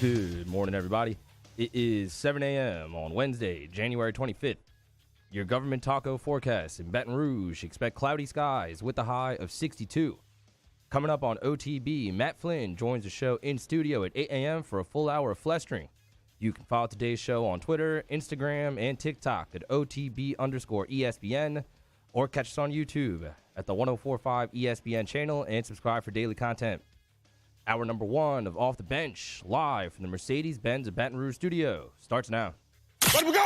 Good morning, everybody. It is 7 a.m. on Wednesday, January 25th. Your government taco forecast in Baton Rouge. Expect cloudy skies with a high of 62. Coming up on OTB, Matt Flynn joins the show in studio at 8 a.m. for a full hour of flestering. You can follow today's show on Twitter, Instagram, and TikTok at OTB_ESPN, or catch us on YouTube at the 1045 ESPN channel and subscribe for daily content. Hour number one of Off the Bench, live from the Mercedes-Benz of Baton Rouge studio, starts now. Let we go!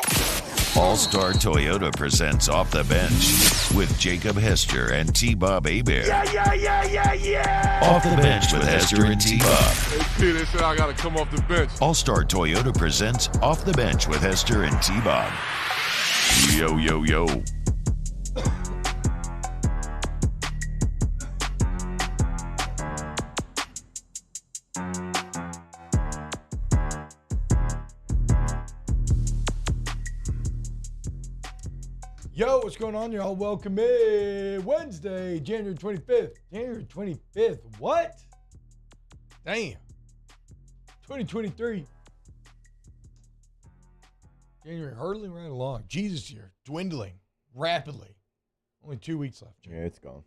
All-Star Toyota presents Off the Bench with Jacob Hester and T-Bob Hebert. Yeah! Off the Bench with Hester and T-Bob. Hey, P, they said I gotta come off the bench. All-Star Toyota presents Off the Bench with Hester and T-Bob. Yo. Yo, what's going on, y'all? Welcome in. Wednesday, January 25th. January 25th. What? Damn. 2023. January hurtling right along. Jesus, you're dwindling rapidly. Only 2 weeks left, Jay. Yeah, it's gone.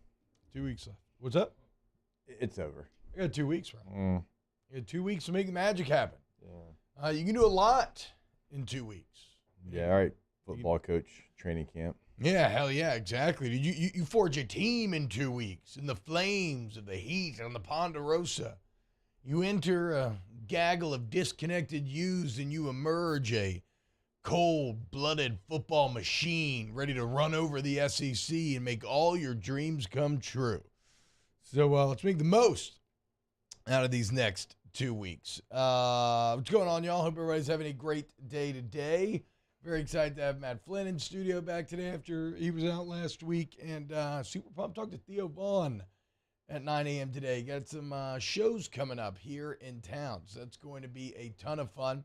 2 weeks left. What's up? It's over. I got 2 weeks, right? You got 2 weeks to make the magic happen. Yeah. You can do a lot in 2 weeks. Yeah, all right. Football coach, training camp. Yeah, hell yeah, exactly. You forge a team in 2 weeks in the flames of the heat on the Ponderosa. You enter a gaggle of disconnected youths and you emerge a cold-blooded football machine ready to run over the SEC and make all your dreams come true. So let's make the most out of these next 2 weeks. What's going on, y'all? Hope everybody's having a great day today. Very excited to have Matt Flynn in studio back today after he was out last week. And super pumped. Talked to Theo Vaughn at 9 a.m. today. Got some shows coming up here in town. So that's going to be a ton of fun.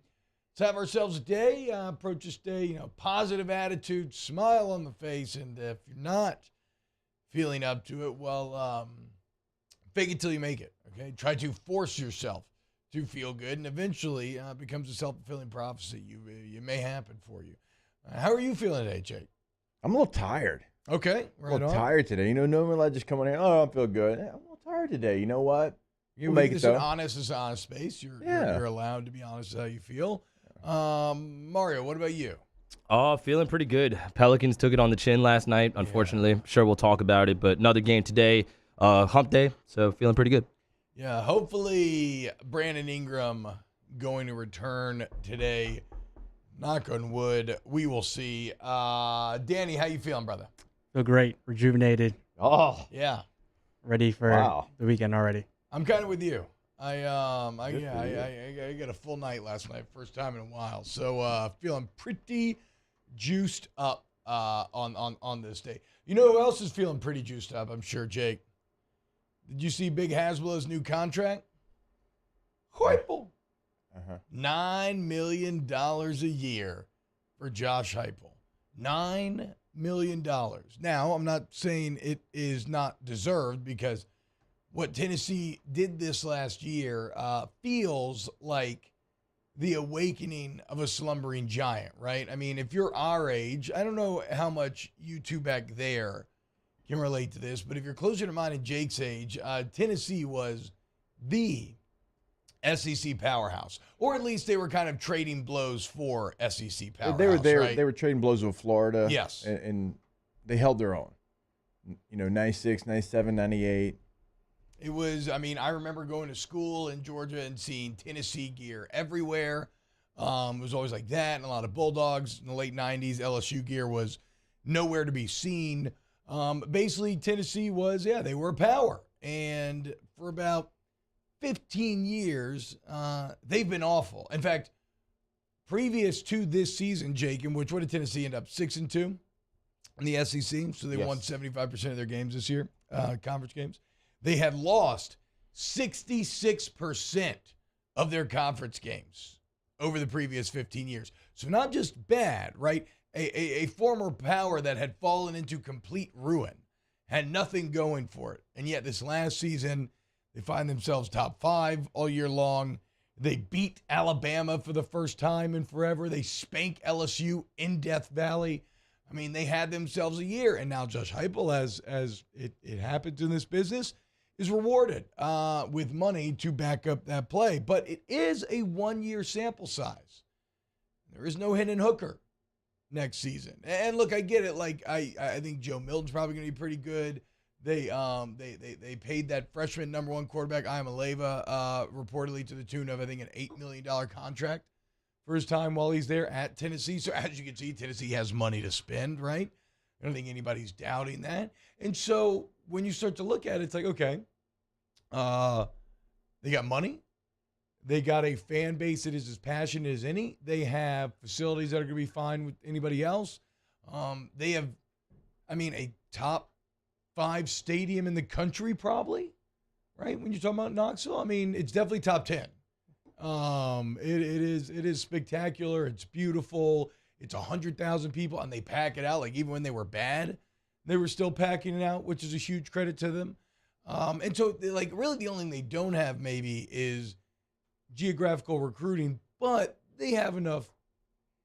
Let's have ourselves a day. Approach this day, positive attitude, smile on the face. And if you're not feeling up to it, well, fake it till you make it. Okay? Try to force yourself to feel good, and eventually becomes a self-fulfilling prophecy. You may happen for you. How are you feeling today, Jake? I'm a little tired. Okay, I'm a little tired today. Normally I just come on here, I don't feel good. I'm a little tired today. You know what? We'll make it, though. This is an honest space. You're allowed to be honest with how you feel. Mario, what about you? Oh, feeling pretty good. Pelicans took it on the chin last night, unfortunately. I'm sure we'll talk about it, but another game today, hump day, so feeling pretty good. Yeah, hopefully Brandon Ingram going to return today. Knock on wood. We will see. Danny, how you feeling, brother? Feel great. Rejuvenated. Oh, yeah. Ready for the weekend already. I'm kind of with you. I got a full night last night, first time in a while. So feeling pretty juiced up on this day. You know who else is feeling pretty juiced up? I'm sure, Jake. Did you see Big Hasbro's new contract? Heupel. $9 million a year for Josh Heupel. $9 million. Now, I'm not saying it is not deserved because what Tennessee did this last year feels like the awakening of a slumbering giant, right? I mean, if you're our age, I don't know how much you two back there can relate to this, but if you're closer to mine and Jake's age, Tennessee was the SEC powerhouse, or at least they were kind of trading blows for SEC powerhouse. They were there. Right? They were trading blows with Florida. Yes, and they held their own. 96, 97, 98. It was. I mean, I remember going to school in Georgia and seeing Tennessee gear everywhere. It was always like that, and a lot of Bulldogs in the late '90s. LSU gear was nowhere to be seen. Basically, Tennessee was, they were a power. And for about 15 years, they've been awful. In fact, previous to this season, Jake, in which, what did Tennessee end up? 6-2 in the SEC. So they won 75% of their games this year, conference games. They had lost 66% of their conference games over the previous 15 years. So not just bad, right? A former power that had fallen into complete ruin, had nothing going for it. And yet this last season, they find themselves top 5 all year long. They beat Alabama for the first time in forever. They spank LSU in Death Valley. I mean, they had themselves a year. And now Josh Heupel, as it happens in this business, is rewarded with money to back up that play. But it is a one-year sample size. There is no Hendon Hooker next season. And look, I get it. Like, I think Joe Milton's probably going to be pretty good. They paid that freshman number one quarterback, Iamaleava, reportedly to the tune of, I think, an $8 million contract for his time while he's there at Tennessee. So as you can see, Tennessee has money to spend, right? I don't think anybody's doubting that. And so when you start to look at it, it's like, okay, they got money. They got a fan base that is as passionate as any. They have facilities that are going to be fine with anybody else. They have, a top 5 stadium in the country, probably, right? When you're talking about Knoxville, it's definitely top 10. It is spectacular. It's beautiful. It's 100,000 people, and they pack it out. Like, even when they were bad, they were still packing it out, which is a huge credit to them. And so, like, really the only thing they don't have maybe is geographical recruiting, but they have enough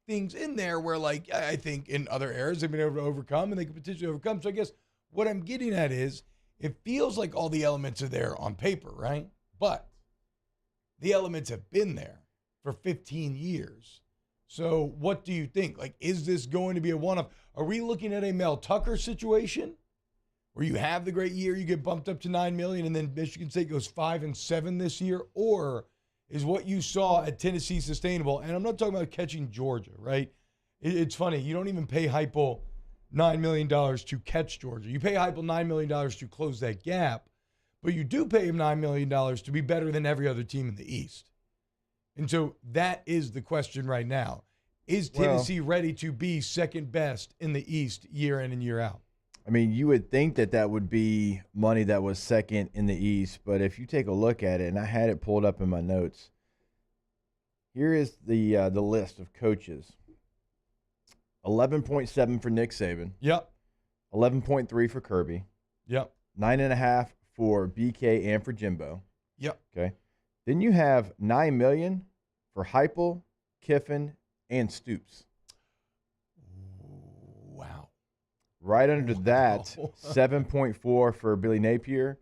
things in there where, like, I think in other areas they've been able to overcome, and they could potentially overcome. So I guess what I'm getting at is it feels like all the elements are there on paper, right? But the elements have been there for 15 years. So what do you think? Like, is this going to be a one-off? Are we looking at a Mel Tucker situation where you have the great year, you get bumped up to $9 million, and then Michigan State goes 5-7 this year? Or is what you saw at Tennessee sustainable? And I'm not talking about catching Georgia, right? It's funny. You don't even pay Heupel $9 million to catch Georgia. You pay Heupel $9 million to close that gap, but you do pay him $9 million to be better than every other team in the East. And so that is the question right now. Is Tennessee ready to be second best in the East year in and year out? You would think that would be money that was second in the East, but if you take a look at it, and I had it pulled up in my notes, here is the list of coaches. 11.7 for Nick Saban. Yep. 11.3 for Kirby. Yep. 9.5 for BK and for Jimbo. Yep. Okay. Then you have $9 million for Heupel, Kiffin, and Stoops. Wow. Right under that, 7.4 for Billy Napier,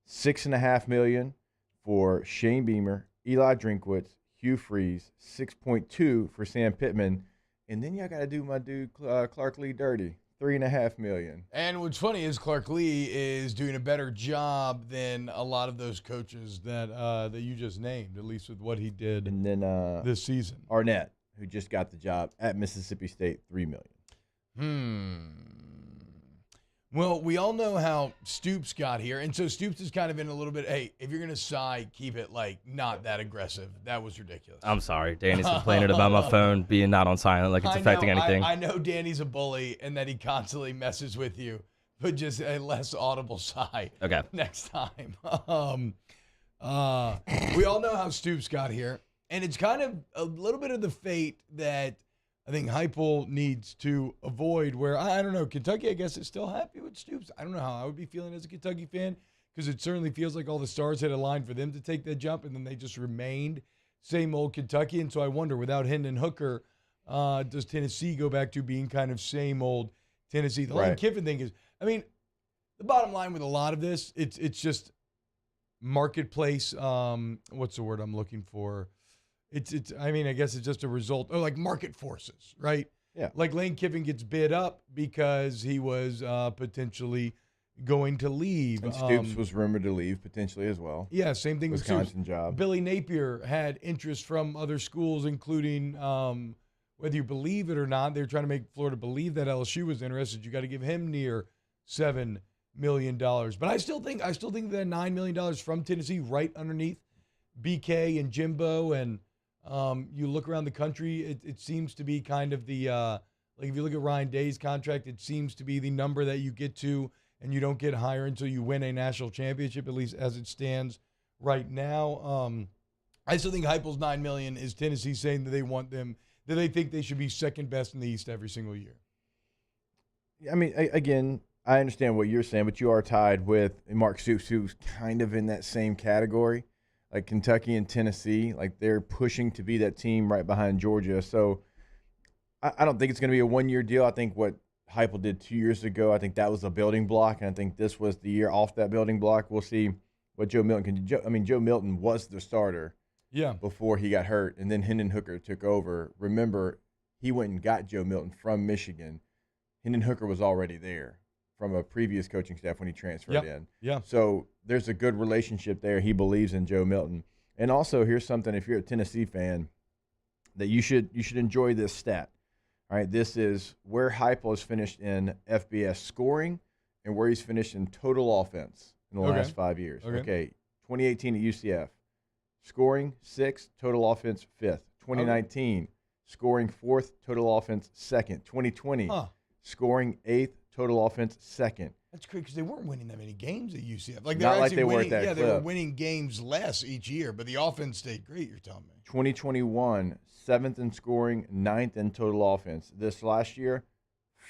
$6.5 million for Shane Beamer, Eli Drinkwitz, Hugh Freeze, 6.2 for Sam Pittman, and then y'all got to do my dude Clark Lee dirty, $3.5 million. And what's funny is Clark Lee is doing a better job than a lot of those coaches that you just named, at least with what he did. And then this season, Arnett, who just got the job at Mississippi State, $3 million. Well, we all know how Stoops got here, and so Stoops is kind of in a little bit, hey, if you're going to sigh, keep it, like, not that aggressive. That was ridiculous. I'm sorry. Danny's complaining about my phone being not on silent, like it's affecting anything. I know Danny's a bully and that he constantly messes with you, but just a less audible sigh next time. We all know how Stoops got here, and it's kind of a little bit of the fate that I think Heupel needs to avoid, where, I don't know, Kentucky, I guess, is still happy with Stoops. I don't know how I would be feeling as a Kentucky fan, because it certainly feels like all the stars had aligned for them to take that jump, and then they just remained same old Kentucky. And so I wonder, without Hendon Hooker, does Tennessee go back to being kind of same old Tennessee? The Lane Kiffin thing is, the bottom line with a lot of this, it's just marketplace, what's the word I'm looking for? I guess it's just a result of, like, market forces, right? Yeah. Like Lane Kiffin gets bid up because he was potentially going to leave. And Stoops was rumored to leave potentially as well. Yeah, same thing with Wisconsin job. Billy Napier had interest from other schools, including, whether you believe it or not, they're trying to make Florida believe that LSU was interested. You got to give him near $7 million. But I still think that $9 million from Tennessee right underneath BK and Jimbo, and you look around the country, it seems to be kind of the like, if you look at Ryan Day's contract, it seems to be the number that you get to, and you don't get higher until you win a national championship, at least as it stands right now. I still think Heupel's $9 million is Tennessee saying that they want them, that they think they should be second best in the East every single year. Again, I understand what you're saying, but you are tied with Mark Stoops, who's kind of in that same category. like Kentucky and Tennessee, like they're pushing to be that team right behind Georgia. So I don't think it's going to be a one-year deal. I think what Heupel did 2 years ago, I think that was a building block, and I think this was the year off that building block. We'll see what Joe Milton can do. I mean, Joe Milton was the starter before he got hurt, and then Hendon Hooker took over. Remember, he went and got Joe Milton from Michigan. Hendon Hooker was already there from a previous coaching staff when he transferred in. Yeah. So there's a good relationship there. He believes in Joe Milton. And also, here's something, if you're a Tennessee fan, that you should enjoy this stat. All right, this is where Heupel has finished in FBS scoring and where he's finished in total offense in the last 5 years. Okay, 2018 at UCF, scoring 6th, total offense 5th. 2019, scoring 4th, total offense 2nd. 2020, scoring 8th, total offense 2nd. That's crazy because they weren't winning that many games at UCF. Like Not like they were winning, at that Yeah, clip. they were winning games less each year, but the offense stayed great, you're telling me. 2021, 7th in scoring, 9th in total offense. This last year,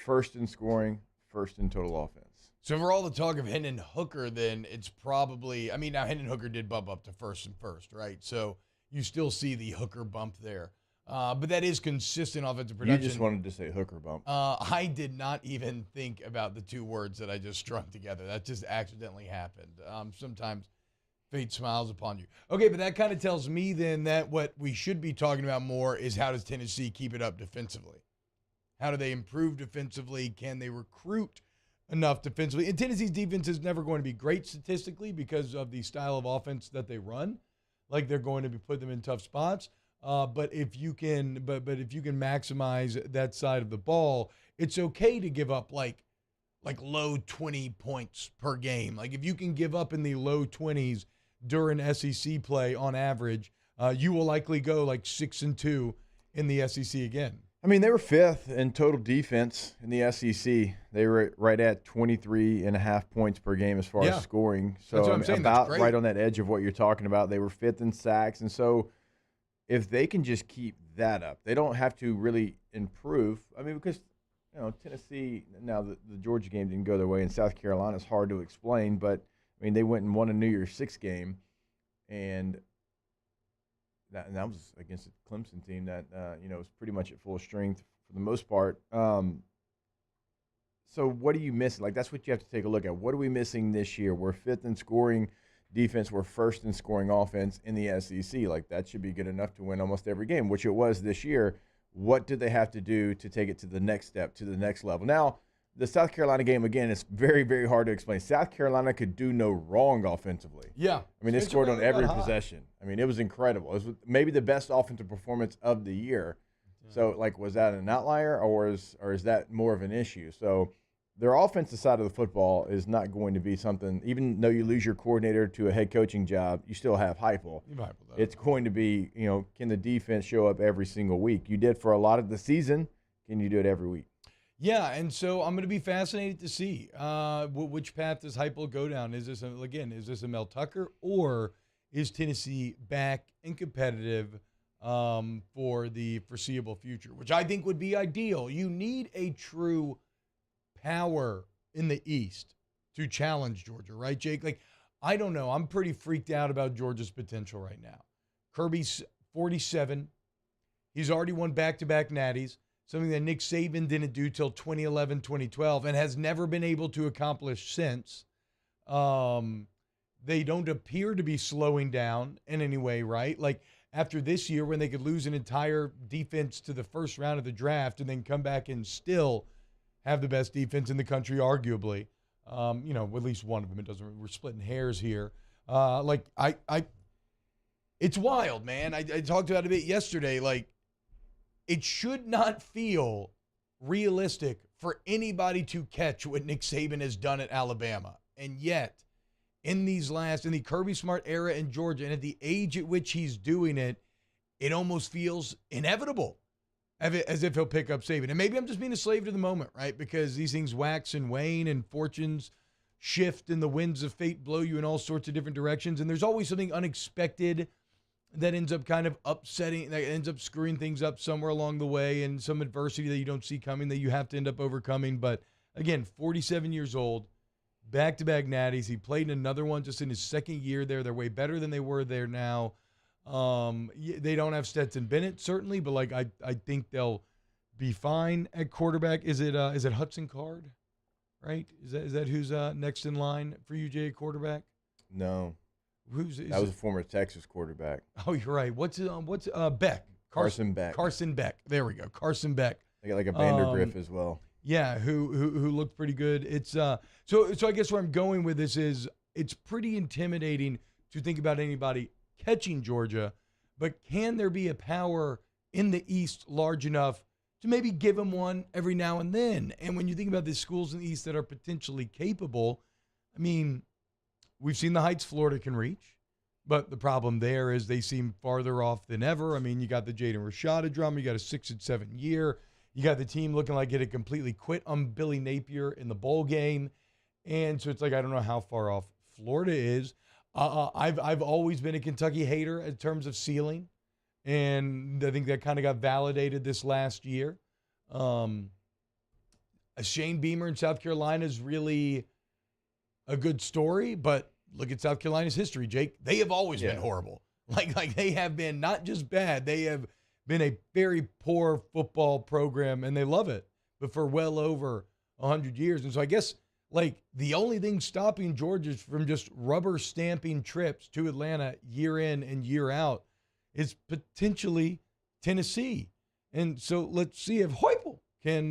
1st in scoring, 1st in total offense. So for all the talk of Hendon Hooker, then it's probably, I mean, now Hendon Hooker did bump up to first, right? So you still see the Hooker bump there. But that is consistent offensive production. You just wanted to say Hooker bump. I did not even think about the two words that I just strung together. That just accidentally happened. Sometimes fate smiles upon you. Okay, but that kind of tells me then that what we should be talking about more is how does Tennessee keep it up defensively? How do they improve defensively? Can they recruit enough defensively? And Tennessee's defense is never going to be great statistically because of the style of offense that they run. Like they're going to be put them in tough spots. But if you can, but if you can maximize that side of the ball, it's okay to give up like low 20 points per game. Like if you can give up in the low 20s during SEC play on average, you will likely go like 6-2 in the SEC again. I mean, they were 5th in total defense in the SEC. They were right at 23.5 points per game as far as scoring. So that's what I'm saying. About right on that edge of what you're talking about. They were 5th in sacks, and so if they can just keep that up, they don't have to really improve. I mean, because Tennessee, now the Georgia game didn't go their way, and South Carolina is hard to explain. But I mean, they went and won a New Year's Six game, and that was against a Clemson team that was pretty much at full strength for the most part. So what are you missing? Like that's what you have to take a look at. What are we missing this year? We're 5th in scoring defense, we're 1st in scoring offense in the SEC. Like that should be good enough to win almost every game, which it was this year. What do they have to do to take it to the next step, to the next level? Now, the South Carolina game, again, is very, very hard to explain. South Carolina could do no wrong offensively. Yeah. I mean, they scored on every possession. I mean, it was incredible. It was maybe the best offensive performance of the year. So, like, was that an outlier or is that more of an issue? So, their offensive side of the football is not going to be something, even though you lose your coordinator to a head coaching job, you still have Heupel. It's going to be, can the defense show up every single week? You did for a lot of the season. Can you do it every week? Yeah, and so I'm going to be fascinated to see which path does Heupel go down. Is this a Mel Tucker, or is Tennessee back and competitive for the foreseeable future, which I think would be ideal. You need a true power in the East to challenge Georgia, right, Jake? Like, I don't know. I'm pretty freaked out about Georgia's potential right now. Kirby's 47. He's already won back-to-back natties, something that Nick Saban didn't do till 2011, 2012, and has never been able to accomplish since. They don't appear to be slowing down in any way, right? Like, after this year when they could lose an entire defense to the first round of the draft and then come back and still have the best defense in the country, arguably. At least one of them. We're splitting hairs here. It's wild, man. I talked about it a bit yesterday. Like, it should not feel realistic for anybody to catch what Nick Saban has done at Alabama. And yet, in the Kirby Smart era in Georgia, and at the age at which he's doing it, it almost feels inevitable. As if he'll pick up Saban. And maybe I'm just being a slave to the moment, right? Because these things wax and wane and fortunes shift and the winds of fate blow you in all sorts of different directions. And there's always something unexpected that ends up kind of upsetting, that ends up screwing things up somewhere along the way, and some adversity that you don't see coming that you have to end up overcoming. But again, 47 years old, back-to-back natties. He played in another one just in his second year there. They're way better than they were there now. They don't have Stetson Bennett, certainly, but like I think they'll be fine at quarterback. Is it Hudson Card, right? Is that who's next in line for UJ at quarterback? No. That was a former Texas quarterback. Oh, you're right. What's Beck? Carson Beck. Carson Beck. There we go. Carson Beck. They got like a Vandergriff as well. Yeah, who looked pretty good. It's so I guess where I'm going with this is it's pretty intimidating to think about anybody catching Georgia, but can there be a power in the East large enough to maybe give them one every now and then? And when you think about the schools in the East that are potentially capable, I mean, we've seen the heights Florida can reach, but the problem there is they seem farther off than ever. I mean, you got the Jaden Rashada drama, you got a 6 and 7 year. You got the team looking like it had completely quit on Billy Napier in the bowl game. And so it's like, I don't know how far off Florida is. I've always been a Kentucky hater in terms of ceiling. And I think that kind of got validated this last year. Shane Beamer in South Carolina is really a good story, but look at South Carolina's history, Jake. They have always been horrible. Like they have been not just bad, they have been a very poor football program, and they love it, but for well over 100 years. And so I guess, like, the only thing stopping Georgia from just rubber stamping trips to Atlanta year in and year out is potentially Tennessee. And so let's see if Heupel can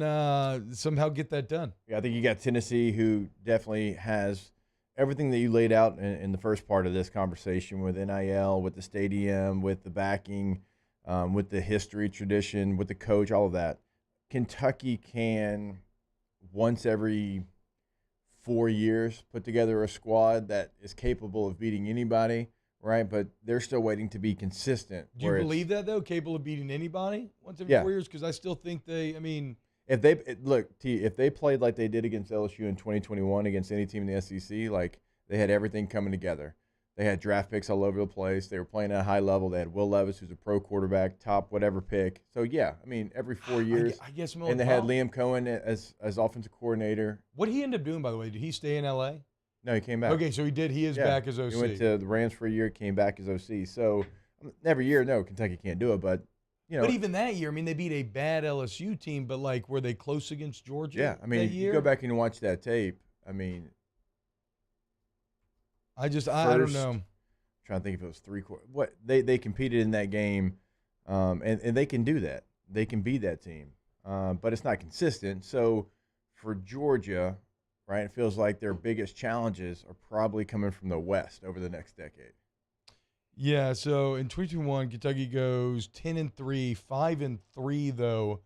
somehow get that done. Yeah, I think you got Tennessee, who definitely has everything that you laid out in the first part of this conversation with NIL, with the stadium, with the backing, with the history, tradition, with the coach, all of that. Kentucky can, once every 4 years, put together a squad that is capable of beating anybody, right? But they're still waiting to be consistent. Do you believe that, though, capable of beating anybody once every 4 years? Because I still think if they played like they did against LSU in 2021 against any team in the SEC, like they had everything coming together. They had draft picks all over the place. They were playing at a high level. They had Will Levis, who's a pro quarterback, top whatever pick. So, yeah, I mean, every 4 years. I guess and they had Liam Cohen as offensive coordinator. What did he end up doing, by the way? Did he stay in L.A.? No, he came back. Okay, so he did. He is back as OC. He went to the Rams for a year, came back as OC. So, every year, no, Kentucky can't do it. But, you know. But even that year, I mean, they beat a bad LSU team, but, like, were they close against Georgia? Yeah, I mean, you go back and watch that tape. I mean. I don't know. Trying to think if it was 3 quarters. What they competed in that game, and they can do that. They can beat that team, but it's not consistent. So for Georgia, right, it feels like their biggest challenges are probably coming from the West over the next decade. Yeah. So in 2021, Kentucky goes 10-3, 5-3 though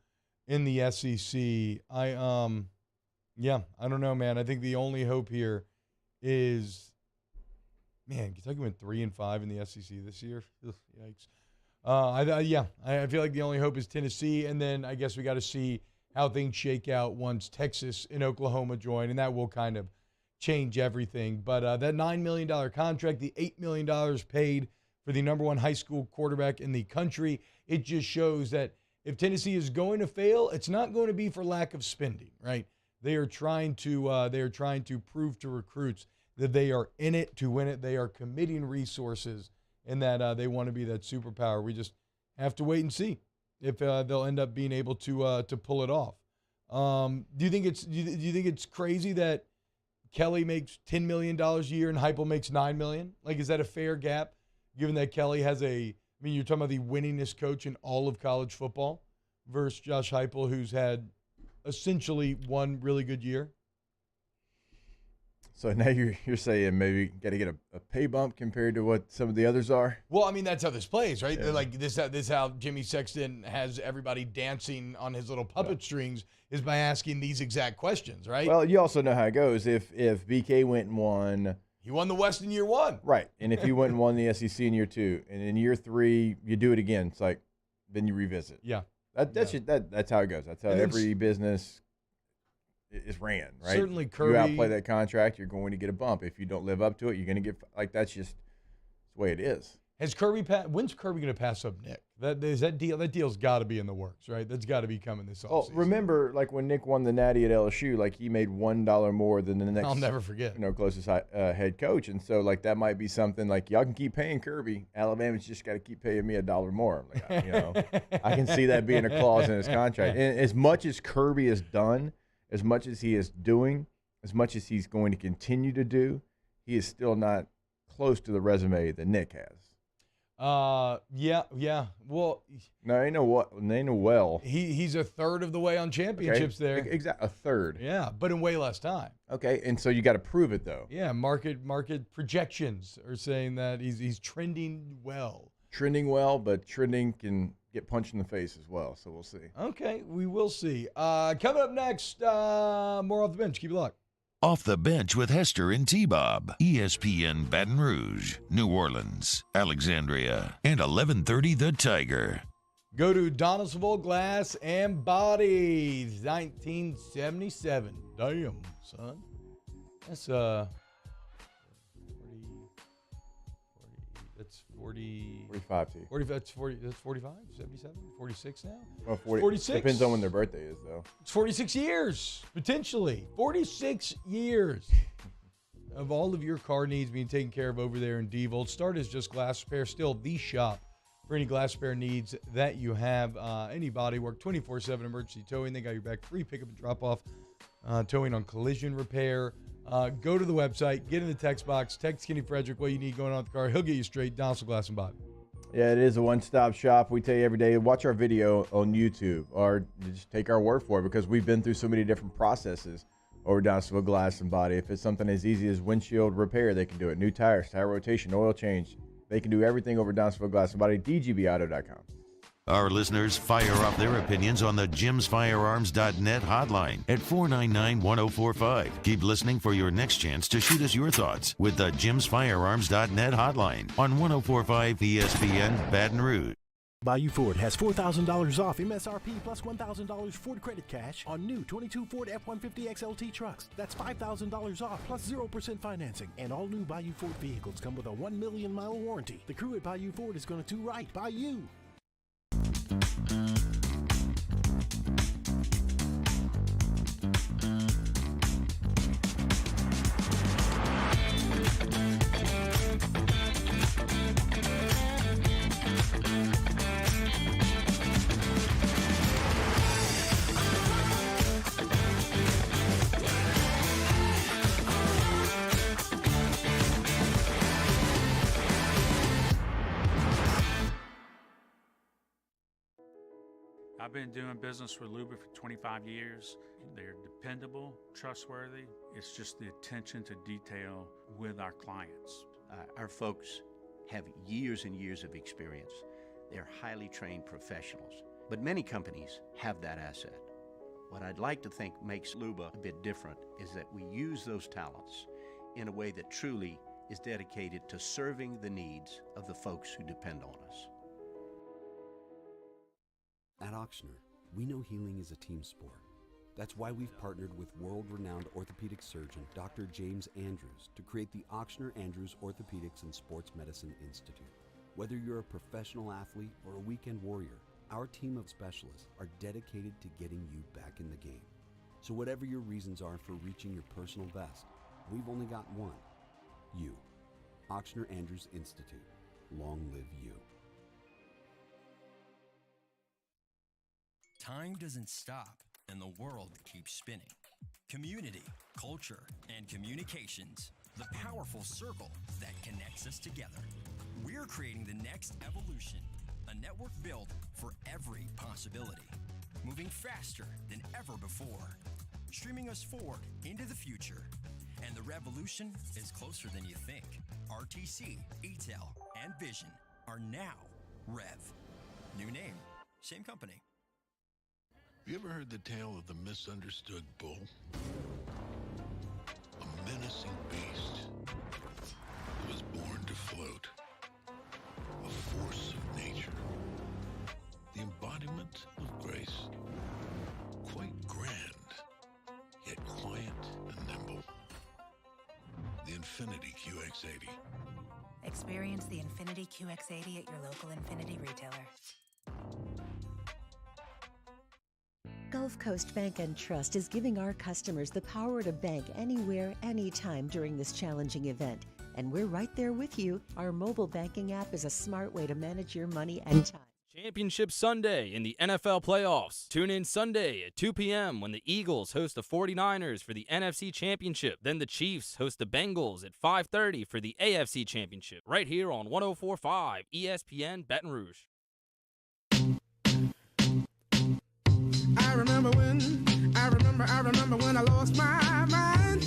in the SEC. I don't know, man. I think the only hope here is. Man, Kentucky went 3-5 in the SEC this year. Ugh, yikes. I feel like the only hope is Tennessee, and then I guess we got to see how things shake out once Texas and Oklahoma join, and that will kind of change everything. But that $9 million contract, the $8 million paid for the number one high school quarterback in the country, it just shows that if Tennessee is going to fail, it's not going to be for lack of spending, right? They are trying to prove to recruits that they are in it to win it. They are committing resources and that they want to be that superpower. We just have to wait and see if they'll end up being able to pull it off. Do you think it's crazy that Kelly makes $10 million a year and Heupel makes $9 million? Like, is that a fair gap, given that Kelly has you're talking about the winningest coach in all of college football versus Josh Heupel, who's had essentially one really good year? So now you're saying maybe got to get a pay bump compared to what some of the others are? Well, I mean, that's how this plays, right? Yeah. Like this how Jimmy Sexton has everybody dancing on his little puppet strings is by asking these exact questions, right? Well, you also know how it goes. If BK went and won. He won the West in year 1. Right. And if you went and won the SEC in year 2, and in year 3 you do it again, it's like then you revisit. Yeah. That's how it goes. That's how every business is ran, right? Certainly, Kirby. You outplay that contract, you're going to get a bump. If you don't live up to it, you're going to get that's just the way it is. When's Kirby going to pass up Nick? That deal's got to be in the works, right? That's got to be coming this offseason. Oh, remember, like when Nick won the Natty at LSU, like he made $1 more than the next. I'll never forget. Closest head coach, and so like that might be something like y'all can keep paying Kirby. Alabama's just got to keep paying me $1 more. Like, I can see that being a clause in his contract. And as much as Kirby has done, as much as he is doing, as much as he's going to continue to do, he is still not close to the resume that Nick has. Yeah. Well, well. He's a third of the way on championships there. Exactly, a third. Yeah, but in way less time. Okay, and so you got to prove it though. Yeah, market projections are saying that he's trending well. Trending well, but trending can get punched in the face as well. So we'll see. Okay, we will see. Coming up next, more off the bench. Keep it locked. Off the Bench with Hester and T-Bob. ESPN Baton Rouge, New Orleans, Alexandria, and 1130 The Tiger. Go to Donaldsonville Glass and Bodies, 1977. Damn, son. That's 45 T. 40, that's 45, 77, 46 now? Well, 46. Depends on when their birthday is, though. It's 46 years, potentially. 46 years of all of your car needs being taken care of over there in Devold. Start as just glass repair, still the shop for any glass repair needs that you have. Any body work, 24/7 emergency towing. They got your back, free pickup and drop off. Towing on collision repair. Go to the website, get in the text box, text Kenny Frederick what you need going on with the car. He'll get you straight. Donaldson Glass and Body. Yeah, it is a one-stop shop. We tell you every day, watch our video on YouTube or just take our word for it because we've been through so many different processes over Donaldsonville Glass and Body. If it's something as easy as windshield repair, they can do it. New tires, tire rotation, oil change. They can do everything over Donaldsonville Glass and Body, dgbauto.com. Our listeners fire off their opinions on the jimsfirearms.net hotline at 499-1045. Keep listening for your next chance to shoot us your thoughts with the jimsfirearms.net hotline on 1045 ESPN Baton Rouge. Bayou Ford has $4,000 off MSRP plus $1,000 Ford credit cash on new 22 Ford F-150 XLT trucks. That's $5,000 off plus 0% financing. And all new Bayou Ford vehicles come with a 1 million mile warranty. The crew at Bayou Ford is going to do right by you. I've been doing business with Luba for 25 years. They're dependable, trustworthy. It's just the attention to detail with our clients. Our folks have years and years of experience. They're highly trained professionals, but many companies have that asset. What I'd like to think makes Luba a bit different is that we use those talents in a way that truly is dedicated to serving the needs of the folks who depend on us. At Ochsner, we know healing is a team sport. That's why we've partnered with world-renowned orthopedic surgeon Dr. James Andrews to create the Ochsner Andrews Orthopedics and Sports Medicine Institute. Whether you're a professional athlete or a weekend warrior, our team of specialists are dedicated to getting you back in the game. So whatever your reasons are for reaching your personal best, we've only got one: you. Ochsner Andrews Institute. Long live you. Time doesn't stop, and the world keeps spinning. Community, culture, and communications, the powerful circle that connects us together. We're creating the next evolution, a network built for every possibility, moving faster than ever before, streaming us forward into the future. And the revolution is closer than you think. RTC, ETEL, and Vision are now Rev. New name, same company. You ever heard the tale of the misunderstood bull? A menacing beast who was born to float. A force of nature. The embodiment of grace. Quite grand, yet quiet and nimble. The Infiniti QX80. Experience the Infinity QX80 at your local Infinity retailer. Gulf Coast Bank and Trust is giving our customers the power to bank anywhere, anytime during this challenging event. And we're right there with you. Our mobile banking app is a smart way to manage your money and time. Championship Sunday in the NFL playoffs. Tune in Sunday at 2 p.m. when the Eagles host the 49ers for the NFC Championship. Then the Chiefs host the Bengals at 5:30 for the AFC Championship. Right here on 104.5 ESPN Baton Rouge. I remember when I lost my mind.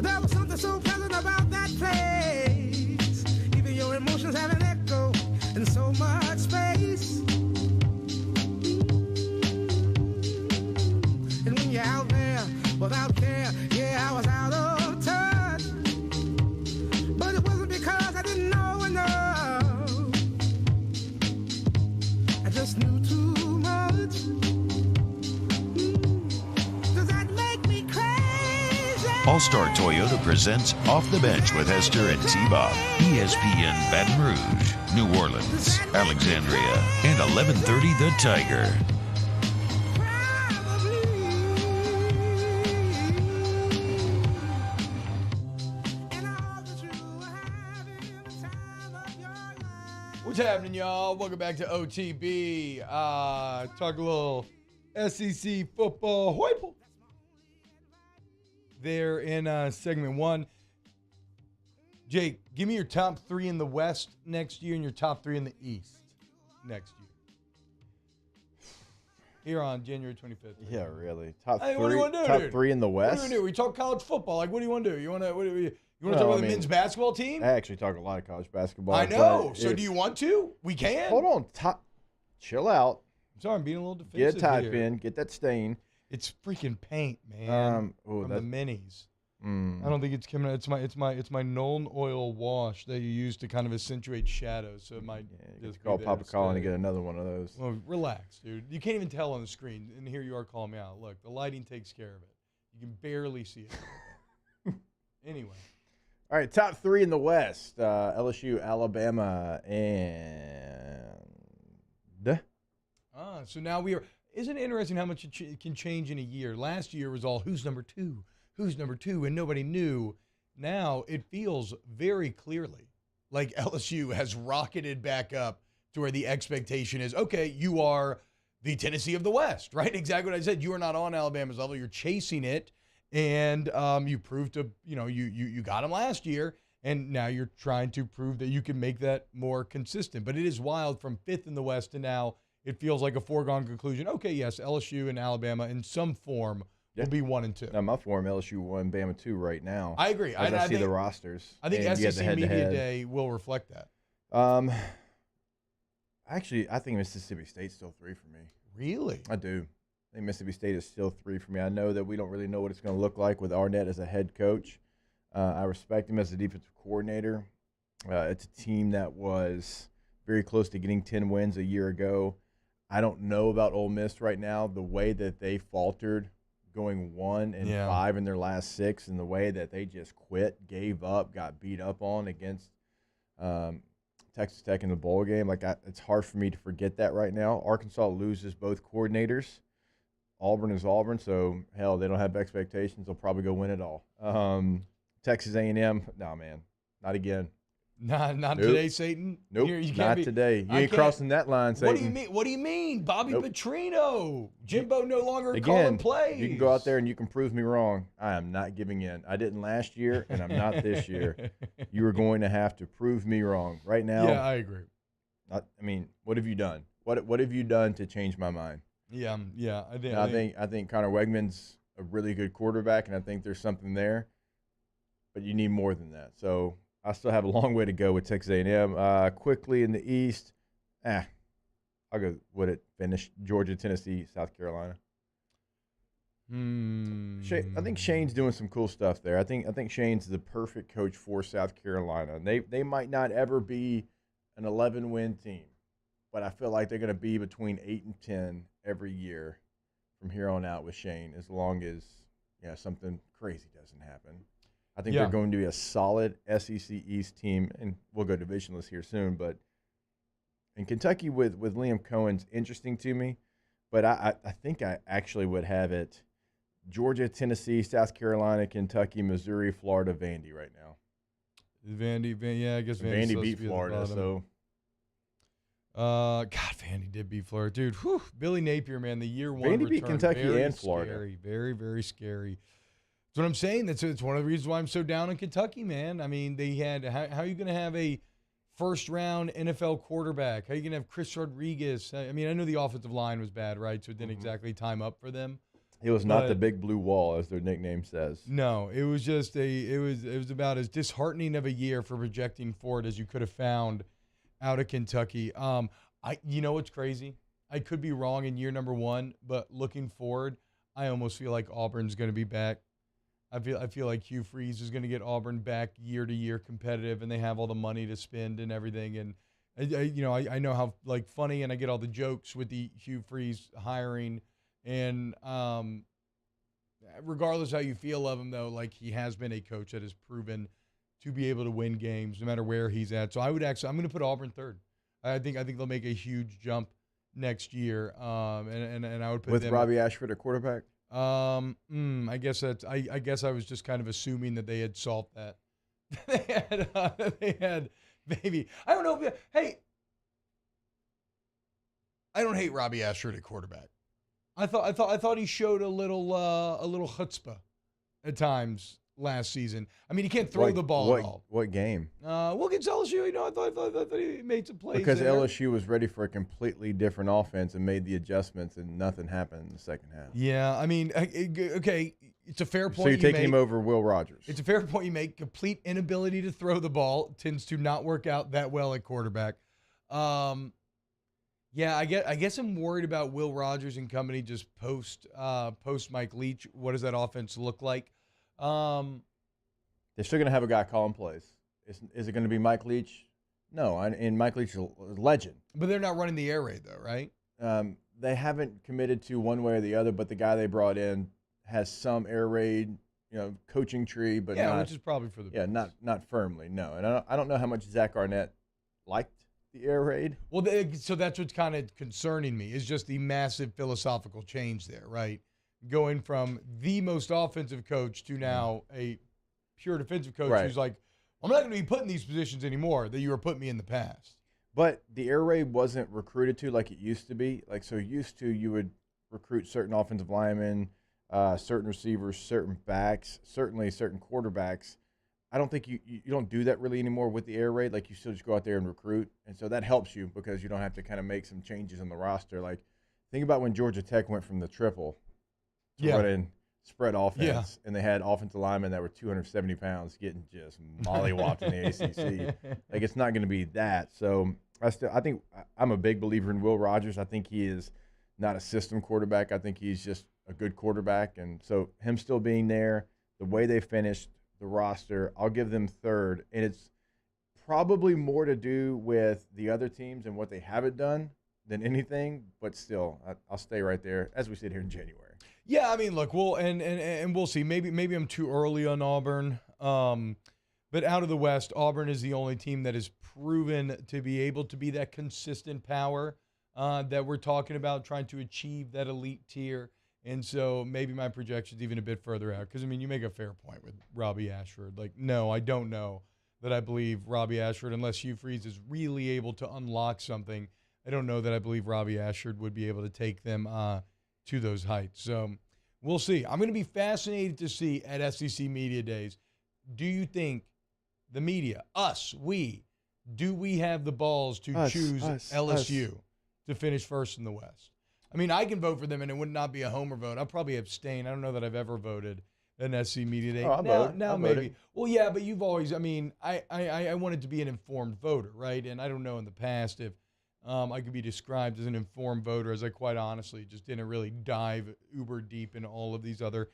There was something so pleasant about that place. Even your emotions have an echo in so much space. And when you're out there without care, yeah, I was out of touch. But it wasn't because I didn't know enough. I just knew too much. Does that make me crazy? All-Star Toyota presents Off the Bench with Hester and T-Bob. ESPN Baton Rouge, New Orleans, Alexandria, and 1130 The Tiger. What's happening, y'all? Welcome back to OTB. Talk a little SEC football. Heupel. There in segment one. Jake, give me your top three in the West next year and your top three in the East next year. Here on January 25th. Yeah, really. Top Hey, three. what do you want to do, top dude? three in the West. What do you want to do? We talk college football. Like, what do you want to do? You want to talk about the men's basketball team? I actually talk a lot of college basketball. I know. So do you want to? We can. Hold on. Chill out. I'm sorry, I'm being a little defensive. Get a tie here. pin. Get that stain. It's freaking paint, man. From the minis. I don't think it's coming. It's my Nuln oil wash that you use to kind of accentuate shadows. So it might just Call be Papa there Colin to instead. get another one of those. Well, relax, dude. You can't even tell on the screen, and here you are calling me out. Look, the lighting takes care of it. You can barely see it. Anyway. All right, top three in the West: LSU, Alabama, and. So now we are. Isn't it interesting how much it can change in a year? Last year was all who's number two, and nobody knew. Now it feels very clearly like LSU has rocketed back up to where the expectation is, okay, you are the Tennessee of the West, right? Exactly what I said. You are not on Alabama's level. You're chasing it, and you proved to, you got them last year, and now you're trying to prove that you can make that more consistent. But it is wild from fifth in the West to now. It feels like a foregone conclusion. Okay, yes, LSU and Alabama in some form will be 1 and 2. Now, my form, LSU 1, Bama 2 right now. I agree. As I see the rosters. I think and SEC Media Day will reflect that. Actually, I think Mississippi State's still 3 for me. Really? I do. I think Mississippi State is still 3 for me. I know that we don't really know what it's going to look like with Arnett as a head coach. I respect him as a defensive coordinator. It's a team that was very close to getting 10 wins a year ago. I don't know about Ole Miss right now. The way that they faltered going 1-5 in their last 6 and the way that they just quit, gave up, got beat up on against Texas Tech in the bowl game. It's hard for me to forget that right now. Arkansas loses both coordinators. Auburn is Auburn, so, hell, they don't have expectations. They'll probably go win it all. Texas A&M, no, man, not again. Not today, Satan. Nope, not today. You ain't crossing that line, Satan. What do you mean? What do you mean, Bobby Petrino? Jimbo no longer Again, calling plays. You can go out there and you can prove me wrong. I am not giving in. I didn't last year, and I'm not this year. You are going to have to prove me wrong right now. Yeah, I agree. What have you done? What have you done to change my mind? Yeah. I think Connor Wegman's a really good quarterback, and I think there's something there. But you need more than that. So I still have a long way to go with Texas A&M. Quickly in the East, I'll go with it. Finish Georgia, Tennessee, South Carolina. I think Shane's doing some cool stuff there. I think Shane's the perfect coach for South Carolina. They might not ever be an 11-win team, but I feel like they're going to be between 8 and 10 every year from here on out with Shane, as long as something crazy doesn't happen. I think they're going to be a solid SEC East team, and we'll go divisionless here soon. But in Kentucky with Liam Cohen's interesting to me, but I think I actually would have it Georgia, Tennessee, South Carolina, Kentucky, Missouri, Florida, Vandy right now. I guess Vandy beat Florida, so. God, Vandy did beat Florida. Dude, Billy Napier, man, the year one Vandy beat return, Kentucky very and Florida. Scary, very, very scary. That's what I'm saying. It's one of the reasons why I'm so down on Kentucky, man. I mean, they had how are you going to have a first-round NFL quarterback? How are you going to have Chris Rodriguez? I mean, I know the offensive line was bad, right? So it didn't exactly time up for them. It was not the big blue wall, as their nickname says. No, it was just it was about as disheartening of a year for projecting forward as you could have found out of Kentucky. You know what's crazy? I could be wrong in year number one, but looking forward, I almost feel like Auburn's going to be back. I feel like Hugh Freeze is going to get Auburn back year to year competitive, and they have all the money to spend and everything. And I know how like funny, and I get all the jokes with the Hugh Freeze hiring. And regardless how you feel of him, though, like he has been a coach that has proven to be able to win games no matter where he's at. So I'm going to put Auburn third. I think they'll make a huge jump next year. And I would put with them Robbie Ashford at quarterback. I guess I was just kind of assuming that they had solved that. they had maybe, I don't know. Hey, I don't hate Robbie Ashford at quarterback. I thought he showed a little chutzpah at times last season. I mean, he can't throw the ball at all. What game? Well, against LSU, I thought he made some plays because there. LSU was ready for a completely different offense and made the adjustments, and nothing happened in the second half. Yeah, I mean, okay, it's a fair point. So you're taking him over Will Rodgers. It's a fair point you make. Complete inability to throw the ball tends to not work out that well at quarterback. Yeah, I guess I'm worried about Will Rodgers and company just post Mike Leach. What does that offense look like? They're still going to have a guy calling plays. Is it going to be Mike Leach? No, and Mike Leach is a legend. But they're not running the air raid, though, right? They haven't committed to one way or the other, but the guy they brought in has some air raid, coaching tree, but not, which is probably for the best. not firmly, no. And I don't know how much Zach Arnett liked the air raid. Well, so that's what's kind of concerning me is just the massive philosophical change there, right? Going from the most offensive coach to now a pure defensive coach who's like, I'm not going to be put in these positions anymore that you were putting me in the past. But the air raid wasn't recruited to like it used to be. Like, so used to you would recruit certain offensive linemen, certain receivers, certain backs, certainly certain quarterbacks. I don't think you don't do that really anymore with the air raid. Like, you still just go out there and recruit. And so that helps you because you don't have to kind of make some changes on the roster. Like, think about when Georgia Tech went from the triple to running spread offense, and they had offensive linemen that were 270 pounds getting just mollywopped in the ACC. Like, it's not going to be that. So I think I'm a big believer in Will Rodgers. I think he is not a system quarterback. I think he's just a good quarterback. And so him still being there, the way they finished the roster, I'll give them third. And it's probably more to do with the other teams and what they haven't done than anything. But still, I'll stay right there as we sit here in January. Yeah, I mean, look, and we'll see. Maybe I'm too early on Auburn. But out of the West, Auburn is the only team that has proven to be able to be that consistent power that we're talking about, trying to achieve that elite tier. And so maybe my projection's even a bit further out. Because, I mean, you make a fair point with Robbie Ashford. Like, no, I don't know that I believe Robbie Ashford, unless Hugh Freeze is really able to unlock something, I don't know that I believe Robbie Ashford would be able to take them to those heights. So we'll see. I'm going to be fascinated to see at SEC Media Days, do you think the media, do we have the balls to choose LSU to finish first in the West? I mean, I can vote for them, and it would not be a homer vote. I'll probably abstain. I don't know that I've ever voted an SC Media Day. Now maybe. Voted. Well, yeah, but you've always, I mean, I wanted to be an informed voter, right? And I don't know in the past if I could be described as an informed voter, as I quite honestly just didn't really dive uber deep into all of these other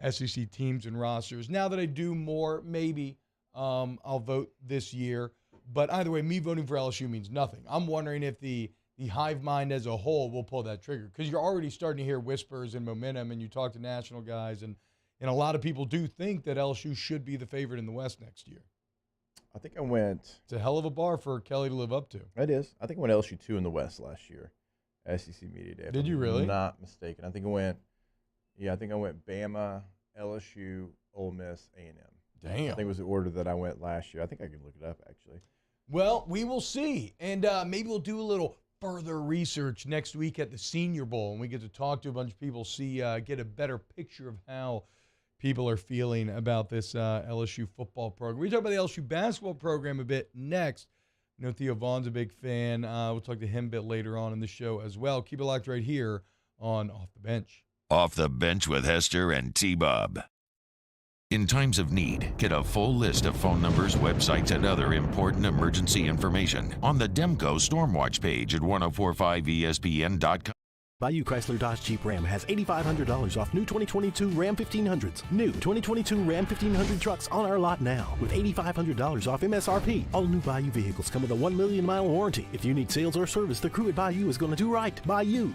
SEC teams and rosters. Now that I do more, maybe I'll vote this year. But either way, me voting for LSU means nothing. I'm wondering if the hive mind as a whole will pull that trigger, because you're already starting to hear whispers and momentum, and you talk to national guys, and And a lot of people do think that LSU should be the favorite in the West next year. I think I went. It's a hell of a bar for Kelly to live up to. It is. I think I went LSU 2 in the West last year, SEC Media Day. Did you really? Not mistaken. I think I went Bama, LSU, Ole Miss, A&M. Damn. I think it was the order that I went last year. I think I can look it up, actually. Well, we will see. And maybe we'll do a little further research next week at the Senior Bowl, and we get to talk to a bunch of people, get a better picture of how people are feeling about this LSU football program. We talk about the LSU basketball program a bit next. I know Theo Vaughn's a big fan. We'll talk to him a bit later on in the show as well. Keep it locked right here on Off the Bench. Off the Bench with Hester and T-Bob. In times of need, get a full list of phone numbers, websites, and other important emergency information on the Demco Stormwatch page at 1045ESPN.com. Bayou Chrysler Dodge Jeep Ram has $8,500 off new 2022 Ram 1500s. New 2022 Ram 1500 trucks on our lot now with $8,500 off MSRP. All new Bayou vehicles come with a 1 million mile warranty. If you need sales or service, the crew at Bayou is going to do right. Bayou.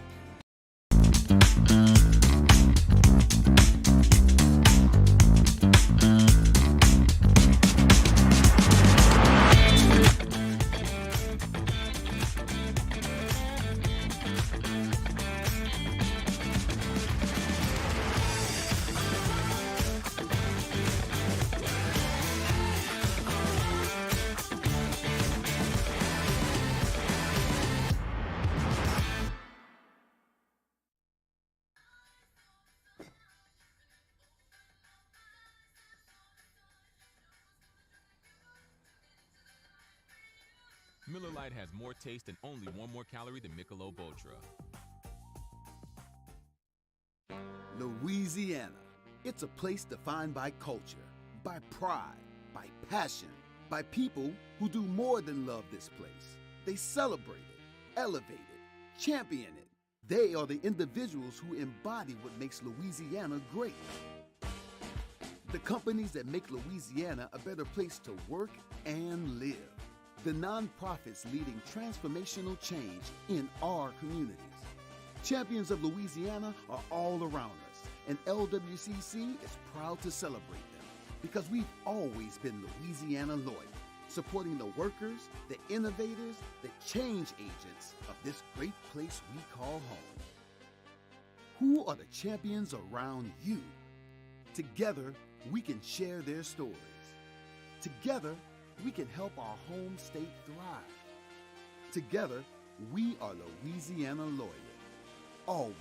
Miller Lite has more taste and only 1 more calorie than Michelob Ultra. Louisiana. It's a place defined by culture, by pride, by passion, by people who do more than love this place. They celebrate it, elevate it, champion it. They are the individuals who embody what makes Louisiana great. The companies that make Louisiana a better place to work and live. The nonprofits leading transformational change in our communities. Champions of Louisiana are all around us, and LWCC is proud to celebrate them because we've always been Louisiana loyal, supporting the workers, the innovators, the change agents of this great place we call home. Who are the champions around you? Together, we can share their stories. Together, we can help our home state thrive. Together, we are Louisiana loyal. Always.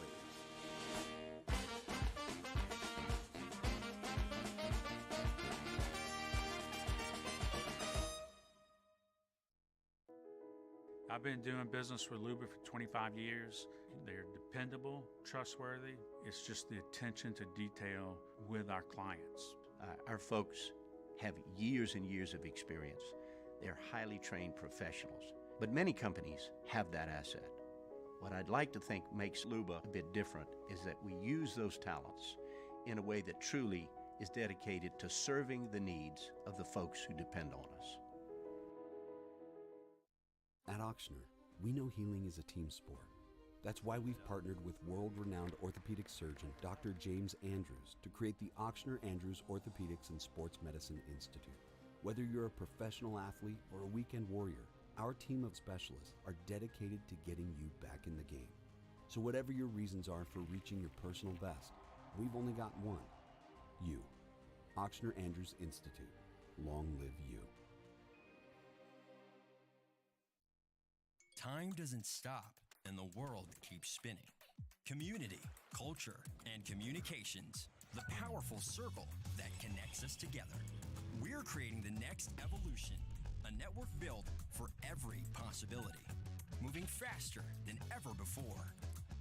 I've been doing business with Luba for 25 years. They're dependable, trustworthy. It's just the attention to detail with our clients. Our folks have years and years of experience. They're highly trained professionals, but many companies have that asset. What I'd like to think makes Luba a bit different is that we use those talents in a way that truly is dedicated to serving the needs of the folks who depend on us. At Auctioner, we know healing is a team sport. That's why we've partnered with world-renowned orthopedic surgeon Dr. James Andrews to create the Auctioner Andrews Orthopedics and Sports Medicine Institute. Whether you're a professional athlete or a weekend warrior, our team of specialists are dedicated to getting you back in the game. So whatever your reasons are for reaching your personal best, we've only got one. You. Auctioner Andrews Institute. Long live you. Time doesn't stop, and the world keeps spinning. Community, culture, and communications, the powerful circle that connects us together. We're creating the next evolution, a network built for every possibility, moving faster than ever before,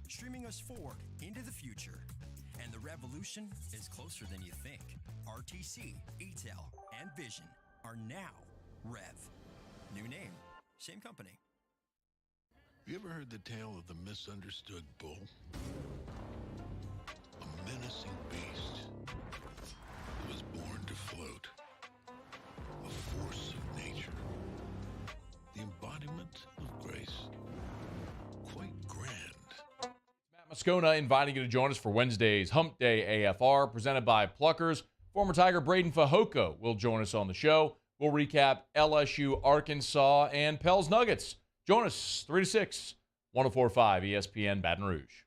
streaming us forward into the future. And the revolution is closer than you think. RTC, ETEL, and Vision are now Rev. New name, same company. You ever heard the tale of the misunderstood bull? A menacing beast that was born to float. A force of nature. The embodiment of grace. Quite grand. Matt Moscona inviting you to join us for Wednesday's Hump Day AFR, presented by Pluckers. Former Tiger Braden Fajoko will join us on the show. We'll recap LSU, Arkansas, and Pels Nuggets. Join us 3 to 6, 104.5 ESPN Baton Rouge.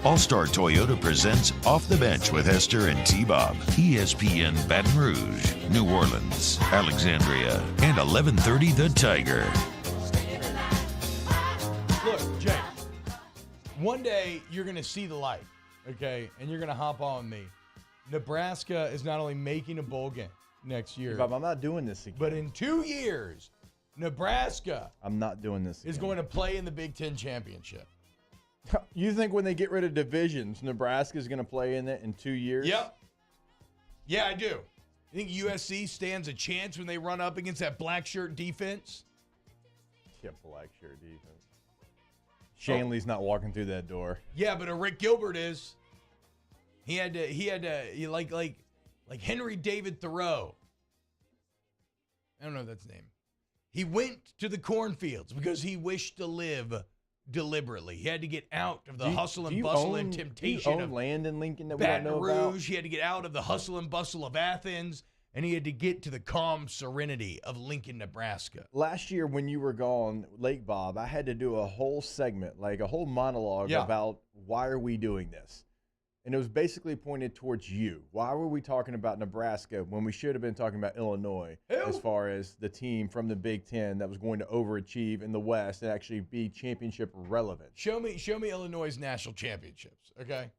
All-Star Toyota presents Off the Bench with Hester and T-Bob. ESPN Baton Rouge, New Orleans, Alexandria, and 1130 The Tiger. Look, Jay, one day you're going to see the light, okay, and you're going to hop on me. Nebraska is not only making a bowl game next year. Bob, I'm not doing this again. But in 2 years, Nebraska I'm not doing this is going to play in the Big Ten Championship. You think when they get rid of divisions, Nebraska is going to play in it in 2 years? Yep. Yeah, I do. You think USC stands a chance when they run up against that black shirt defense? Yeah, black shirt defense. Shanley's not walking through that door. Yeah, but a Rick Gilbert is. He had to like Henry David Thoreau. I don't know if that's his name. He went to the cornfields because he wished to live deliberately. He had to get out of the hustle and bustle and temptation do you own land in Lincoln that we Baton don't know about? Rouge. He had to get out of the hustle and bustle of Athens, and he had to get to the calm serenity of Lincoln, Nebraska. Last year when you were gone, Lake Bob, I had to do a whole segment, like a whole monologue about why are we doing this? And it was basically pointed towards you. Why were we talking about Nebraska when we should have been talking about Illinois as far as the team from the Big Ten that was going to overachieve in the West and actually be championship relevant? Show me Illinois' national championships, okay?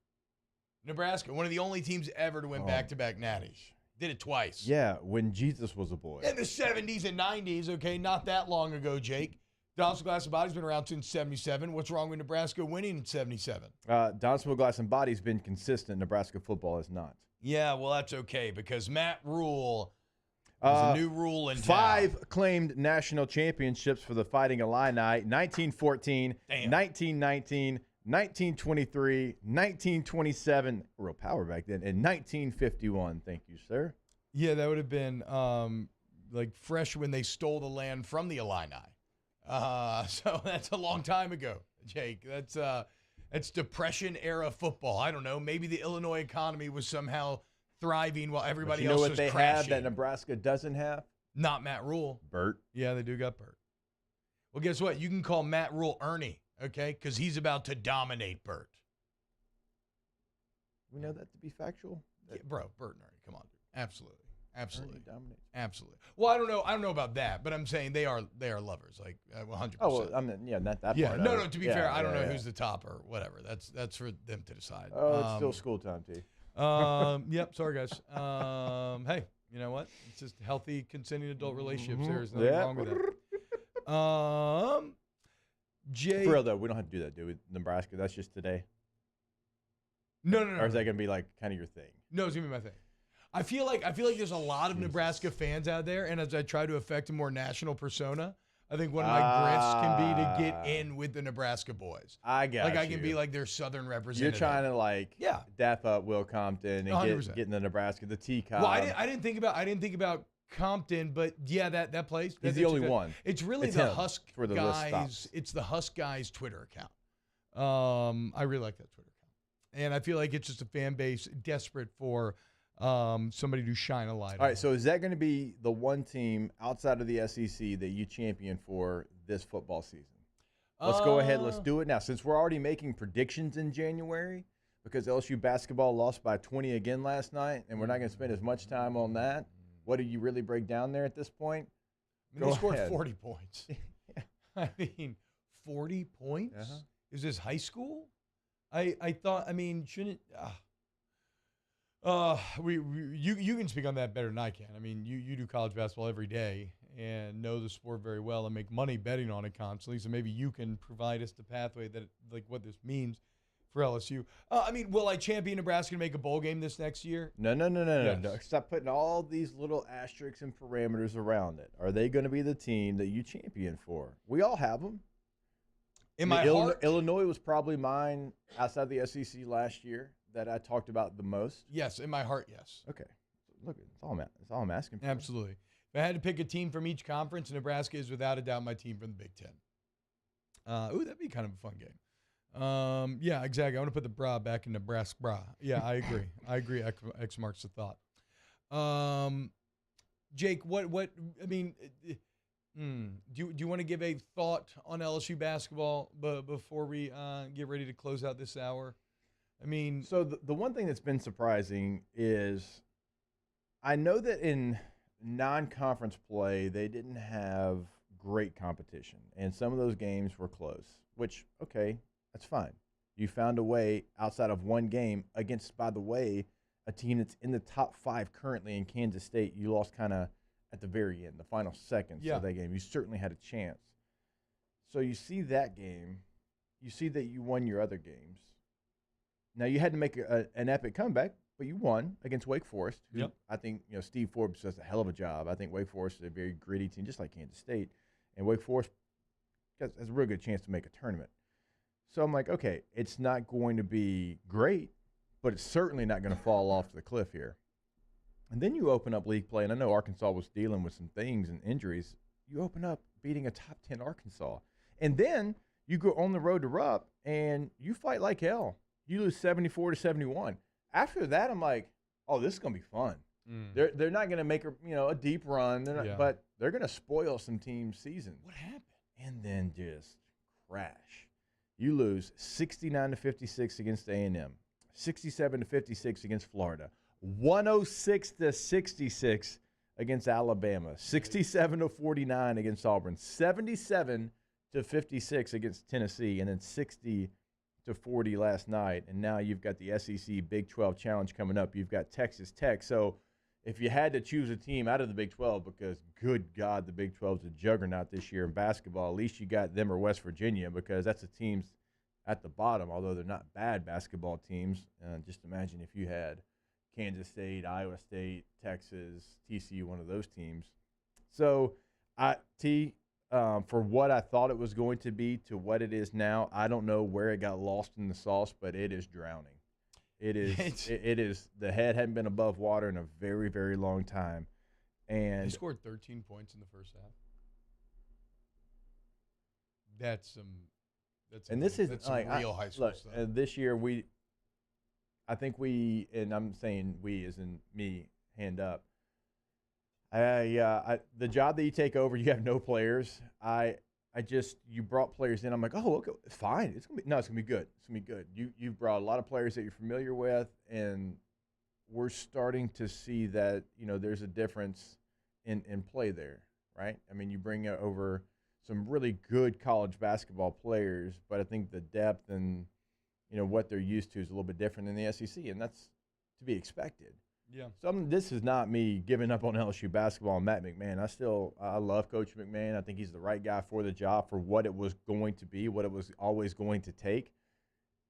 Nebraska, one of the only teams ever to win back-to-back natties. Did it twice. Yeah, when Jesus was a boy. In the 70s and 90s, okay? Not that long ago, Jake. Donaldson Glass and Body's been around since 77. What's wrong with Nebraska winning in 77? Donaldson Glass and Body's been consistent. Nebraska football is not. Yeah, well, that's okay because Matt Rule is a new rule in 5 town. claimed national championships for the Fighting Illini. 1914, 1919, 1923, 1927, real power back then, and 1951. Thank you, sir. Yeah, that would have been like fresh when they stole the land from the Illini. So that's a long time ago, Jake. That's Depression era football. I don't know. Maybe the Illinois economy was somehow thriving while everybody else was crashing. You know what they have that Nebraska doesn't have? Not Matt Rule. Bert. Yeah, they do got Bert. Well, guess what? You can call Matt Rule Ernie, okay? Because he's about to dominate Bert. We know that to be factual? Yeah, bro, Bert and Ernie. Come on, dude. Absolutely. Absolutely. Dominate. Absolutely. Well, I don't know about that, but I'm saying they are lovers, like 100%. Oh, well, not that part. No, to be fair, I don't know who's the top or whatever. That's for them to decide. Oh, it's still school time, T. Yep, sorry guys. Hey, you know what? It's just healthy consenting adult relationships. There's nothing wrong with that. Jay, for real though, we don't have to do that, do we? Nebraska, that's just today. No. Or is that gonna be like kind of your thing? No, it's gonna be my thing. I feel like there's a lot of Nebraska fans out there, and as I try to affect a more national persona, I think one of my grits can be to get in with the Nebraska boys. I got I can be like their Southern representative. You're trying to dap up Will Compton and get in the Nebraska, the T-Cobb. Well, I didn't think about Compton, but yeah, that place. He's the only one. It's really the Husk guys. It's the Husk guys Twitter account. I really like that Twitter account, and I feel like it's just a fan base desperate for somebody to shine a light. All right, so is that going to be the one team outside of the SEC that you champion for this football season? Let's go ahead. Let's do it now. Since we're already making predictions in January, because LSU basketball lost by 20 again last night, and we're not going to spend as much time on that. What do you really break down there at this point? They scored 40 points. I mean, 40 points? Uh-huh. Is this high school? I thought, I mean, shouldn't you can speak on that better than I can. I mean, you do college basketball every day, and know the sport very well and make money betting on it constantly. So maybe you can provide us the pathway that, like, what this means for LSU. Will I champion Nebraska to make a bowl game this next year? No. Yes. Stop putting all these little asterisks and parameters around it. Are they going to be the team that you champion for? We all have them. In my heart, Illinois was probably mine outside the SEC last year that I talked about the most. Yes, in my heart, yes. Okay. Look, that's all I'm asking for. Absolutely. If I had to pick a team from each conference, Nebraska is without a doubt my team from the Big Ten. That'd be kind of a fun game. Yeah, exactly. I want to put the bra back in Nebraska bra. Yeah, I agree. X marks the thought. Jake, do you want to give a thought on LSU basketball before we get ready to close out this hour? So the one thing that's been surprising is I know that in non-conference play they didn't have great competition, and some of those games were close, which, okay, that's fine. You found a way outside of one game against, by the way, a team that's in the top 5 currently in Kansas State. You lost kind of at the very end, the final seconds of that game. You certainly had a chance. So you see that game. You see that you won your other games. Now, you had to make an epic comeback, but you won against Wake Forest, who I think Steve Forbes does a hell of a job. I think Wake Forest is a very gritty team, just like Kansas State. And Wake Forest has a real good chance to make a tournament. So I'm like, okay, it's not going to be great, but it's certainly not going to fall off the cliff here. And then you open up league play, and I know Arkansas was dealing with some things and injuries. You open up beating a top 10 Arkansas. And then you go on the road to Rupp, and you fight like hell. You lose 74-71. After that, I'm like, oh, this is going to be fun. They're not going to make a deep run, but they're going to spoil some teams' season. What happened? And then just crash. You lose 69-56 against A&M, 67-56 against Florida, 106-66 against Alabama, 67-49 against Auburn, 77-56 against Tennessee, and then 60-40 last night. And now you've got the SEC Big 12 Challenge coming up. You've got Texas Tech. So if you had to choose a team out of the Big 12, because good God, the Big 12 is a juggernaut this year in basketball, at least you got them or West Virginia, because that's the teams at the bottom, although they're not bad basketball teams. Just imagine if you had Kansas State, Iowa State, Texas, TCU, one of those teams. So, for what I thought it was going to be to what it is now, I don't know where it got lost in the sauce, but it is drowning. It is. The head hadn't been above water in a very, very long time. And they scored 13 points in the first half. That's some real high school stuff. This year I think and I'm saying we as in me, hand up. The job that you take over, you have no players. You brought players in. I'm like, oh, okay, fine. It's gonna be good. It's gonna be good. You've brought a lot of players that you're familiar with, and we're starting to see that there's a difference in play there, right? I mean, you bring over some really good college basketball players, but I think the depth and what they're used to is a little bit different in the SEC, and that's to be expected. Yeah. So this is not me giving up on LSU basketball and Matt McMahon. I love Coach McMahon. I think he's the right guy for the job, for what it was going to be, what it was always going to take.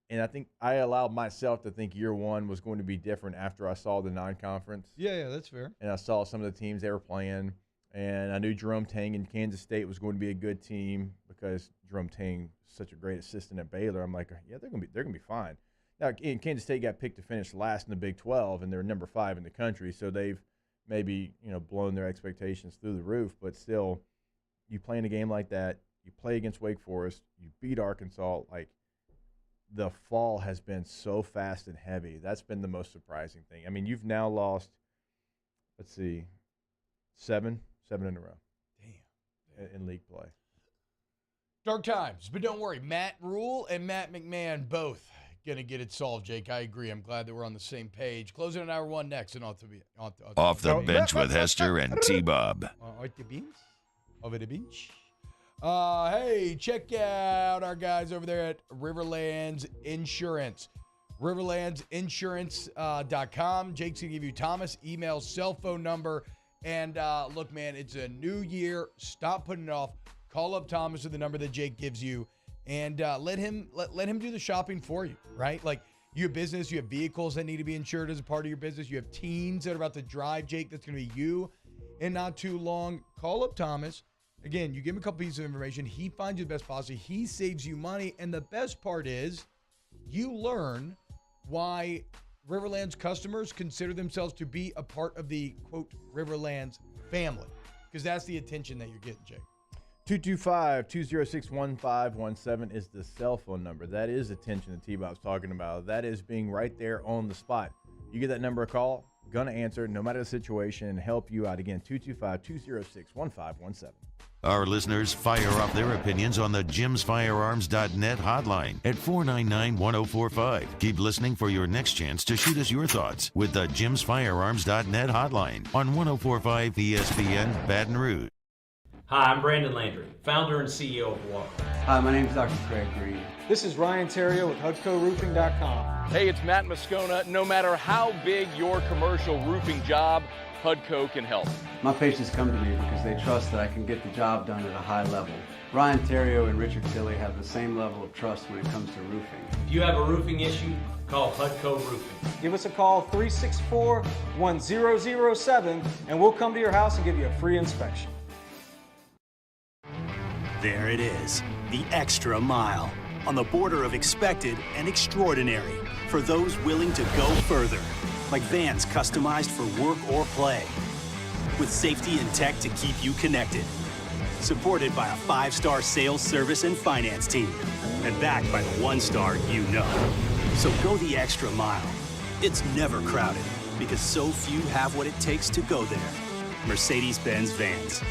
And I think I allowed myself to think year one was going to be different after I saw the non-conference. Yeah, that's fair. And I saw some of the teams they were playing, and I knew Jerome Tang in Kansas State was going to be a good team because Jerome Tang is such a great assistant at Baylor. I'm like, yeah, they're gonna be fine. Now, Kansas State got picked to finish last in the Big 12, and they're number 5 in the country, so they've maybe blown their expectations through the roof. But still, you play in a game like that, you play against Wake Forest, you beat Arkansas. Like, the fall has been so fast and heavy. That's been the most surprising thing. I mean, you've now lost, seven in a row. Damn. In league play. Dark times, but don't worry. Matt Rule and Matt McMahon both going to get it solved, Jake. I agree. I'm glad that we're on the same page. Closing in hour 1 next. And Off the bench with Hester and T-Bob. Off the bench. Hey, check out our guys over there at Riverlands Insurance. RiverlandsInsurance.com. Jake's going to give you Thomas' email, cell phone number, And look, man, it's a new year. Stop putting it off. Call up Thomas at the number that Jake gives you, and let him do the shopping for you, right? Like, you have business, you have vehicles that need to be insured as a part of your business. You have teens that are about to drive, Jake. That's going to be you in not too long. Call up Thomas. Again, you give him a couple pieces of information. He finds you the best policy. He saves you money. And the best part is you learn why Riverlands customers consider themselves to be a part of the, quote, Riverlands family. Because that's the attention that you're getting, Jake. 225-206-1517 is the cell phone number. That is attention that T-Bob's talking about. That is being right there on the spot. You get that number a call, gonna answer no matter the situation and help you out. Again, 225-206-1517. Our listeners fire off their opinions on the jimsfirearms.net hotline at 499-1045. Keep listening for your next chance to shoot us your thoughts with the jimsfirearms.net hotline on 104.5 ESPN Baton Rouge. Hi, I'm Brandon Landry, founder and CEO of Walker. Hi, my name is Dr. Craig Green. This is Ryan Terrio with HUDCORoofing.com. Hey, it's Matt Moscona. No matter how big your commercial roofing job, HUDCO can help. My patients come to me because they trust that I can get the job done at a high level. Ryan Terrio and Richard Tilley have the same level of trust when it comes to roofing. If you have a roofing issue, call HUDCO Roofing. Give us a call, 364-1007, and we'll come to your house and give you a free inspection. There it is, the extra mile, on the border of expected and extraordinary for those willing to go further, like vans customized for work or play, with safety and tech to keep you connected, supported by a 5-star sales, service, and finance team, and backed by the 1-star you know. So go the extra mile. It's never crowded, because so few have what it takes to go there. Mercedes-Benz Vans.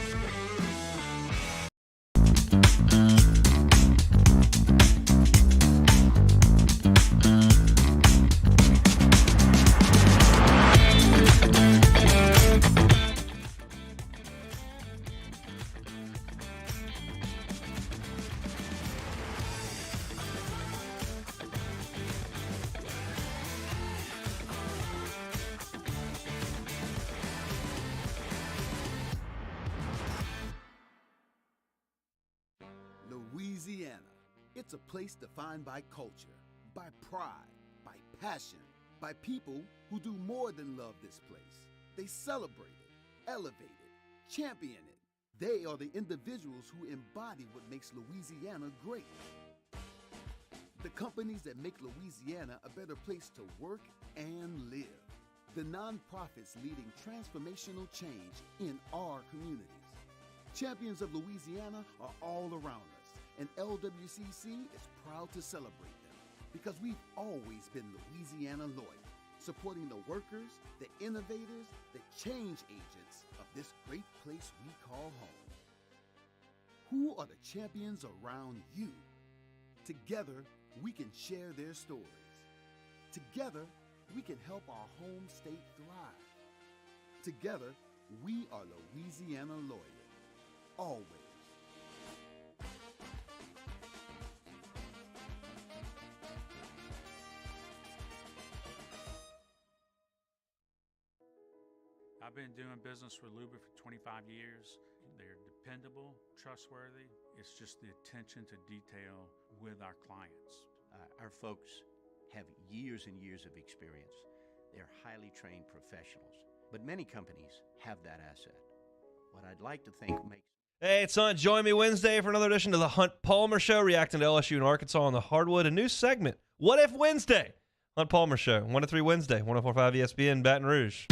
Louisiana. It's a place defined by culture, by pride, by passion, by people who do more than love this place. They celebrate it, elevate it, champion it. They are the individuals who embody what makes Louisiana great. The companies that make Louisiana a better place to work and live. The nonprofits leading transformational change in our communities. Champions of Louisiana are all around us, and LWCC is proud to celebrate them because we've always been Louisiana loyal, supporting the workers, the innovators, the change agents of this great place we call home. Who are the champions around you? Together, we can share their stories. Together, we can help our home state thrive. Together, we are Louisiana loyal. Always. I've been doing business with Luba for 25 years. They're dependable, trustworthy. It's just the attention to detail with our clients. Our folks have years and years of experience. They're highly trained professionals, but many companies have that asset. What I'd like to think makes... Hey, it's on. Join me Wednesday for another edition of the Hunt Palmer Show, reacting to LSU and Arkansas on the hardwood. A new segment, What If Wednesday? Hunt Palmer Show, 1 to 3 Wednesday, 104.5 ESPN, Baton Rouge.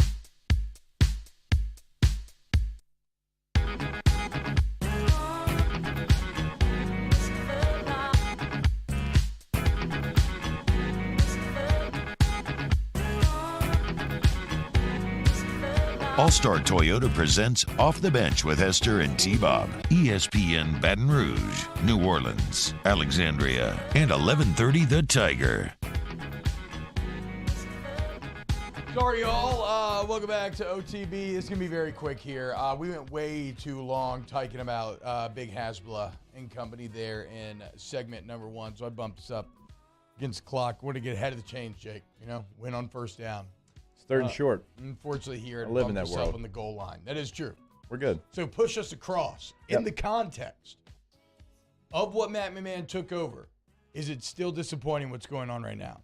All-Star Toyota presents Off the Bench with Hester and T-Bob. ESPN Baton Rouge, New Orleans, Alexandria, and 1130 The Tiger. Sorry, y'all. Welcome back to OTB. It's going to be very quick here. We went way too long talking about Big Hasbula and company there in segment number 1, so I bumped this up against the clock. Want to get ahead of the chains, Jake. You know, win on first down. It's third and short. Unfortunately, here it I live in bumps that us up world. on the goal line. That is true. We're good. So push us across. In the context of what Matt McMahon took over, is it still disappointing what's going on right now?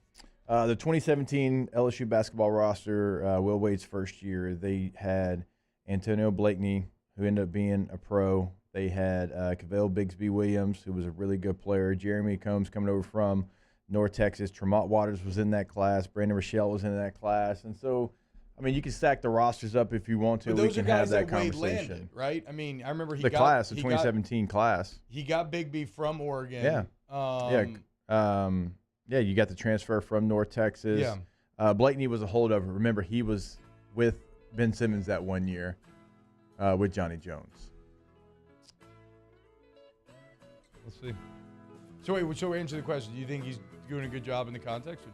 The 2017 LSU basketball roster, Will Wade's first year, they had Antonio Blakeney, who ended up being a pro. They had Cavell Bigsby Williams, who was a really good player. Jeremy Combs coming over from North Texas. Tremont Waters was in that class. Brandon Rochelle was in that class. And so, I mean, you can stack the rosters up if you want to. But those we can are guys have that Wade conversation. landed, right? I mean, I remember The 2017 class. He got Bigby from Oregon. Yeah. Yeah, you got the transfer from North Texas. Yeah. Blakeney was a holdover. Remember, he was with Ben Simmons that 1 year with Johnny Jones. Let's see. So wait, so answer the question. Do you think he's doing a good job in the context?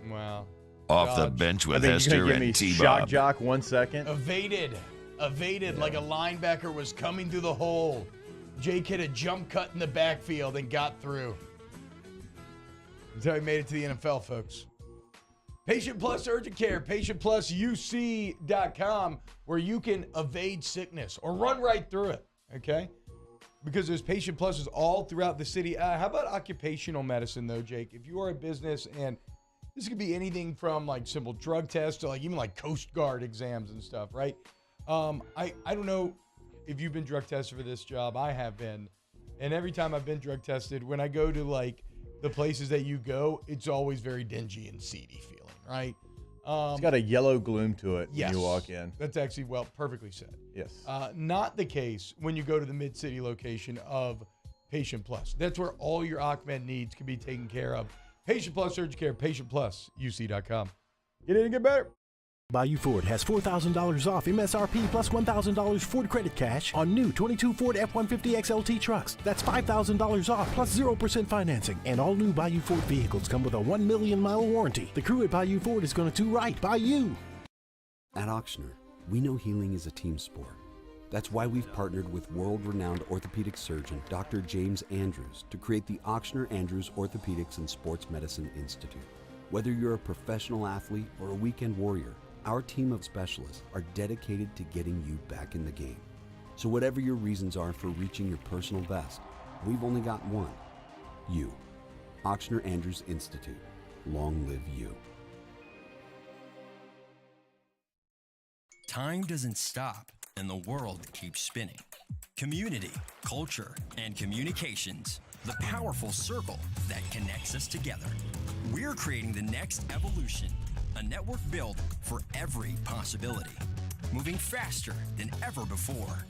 Wow. Off the bench with Hester and Shock T-Bob. jock 1 second. Evaded like a linebacker was coming through the hole. Jake hit a jump cut in the backfield and got through. That's how he made it to the NFL, folks. Patient Plus Urgent Care, patientplusuc.com, where you can evade sickness or run right through it, okay? Because there's Patient Pluses all throughout the city. How about occupational medicine, though, Jake? If you are a business, and this could be anything from, like, simple drug tests to, like, even, like, Coast Guard exams and stuff, right? I don't know if you've been drug tested for this job. I have been. And every time I've been drug tested, when I go to, like, the places that you go, it's always very dingy and seedy feeling, right? It's got a yellow gloom to it Yes. when you walk in. That's actually, perfectly said. Yes. Not the case when you go to the Mid-City location of Patient Plus. That's where all your OCMED needs can be taken care of. Patient Plus Urgent Care, patientplusuc.com. Get in and get better. Bayou Ford has $4,000 off MSRP plus $1,000 Ford credit cash on new 22 Ford F-150 XLT trucks. That's $5,000 off plus 0% financing. And all new Bayou Ford vehicles come with a 1 million mile warranty. The crew at Bayou Ford is going to do right by you. At Auctioner, we know healing is a team sport. That's why we've partnered with world-renowned orthopedic surgeon Dr. James Andrews to create the Auctioner Andrews Orthopedics and Sports Medicine Institute. Whether you're a professional athlete or a weekend warrior, our team of specialists are dedicated to getting you back in the game. So whatever your reasons are for reaching your personal best, we've only got one. You. Auctioner Andrews Institute. Long live you. Time doesn't stop, and the world keeps spinning. Community, culture, and communications. The powerful circle that connects us together. We're creating the next evolution. A network built for every possibility. Moving faster than ever before.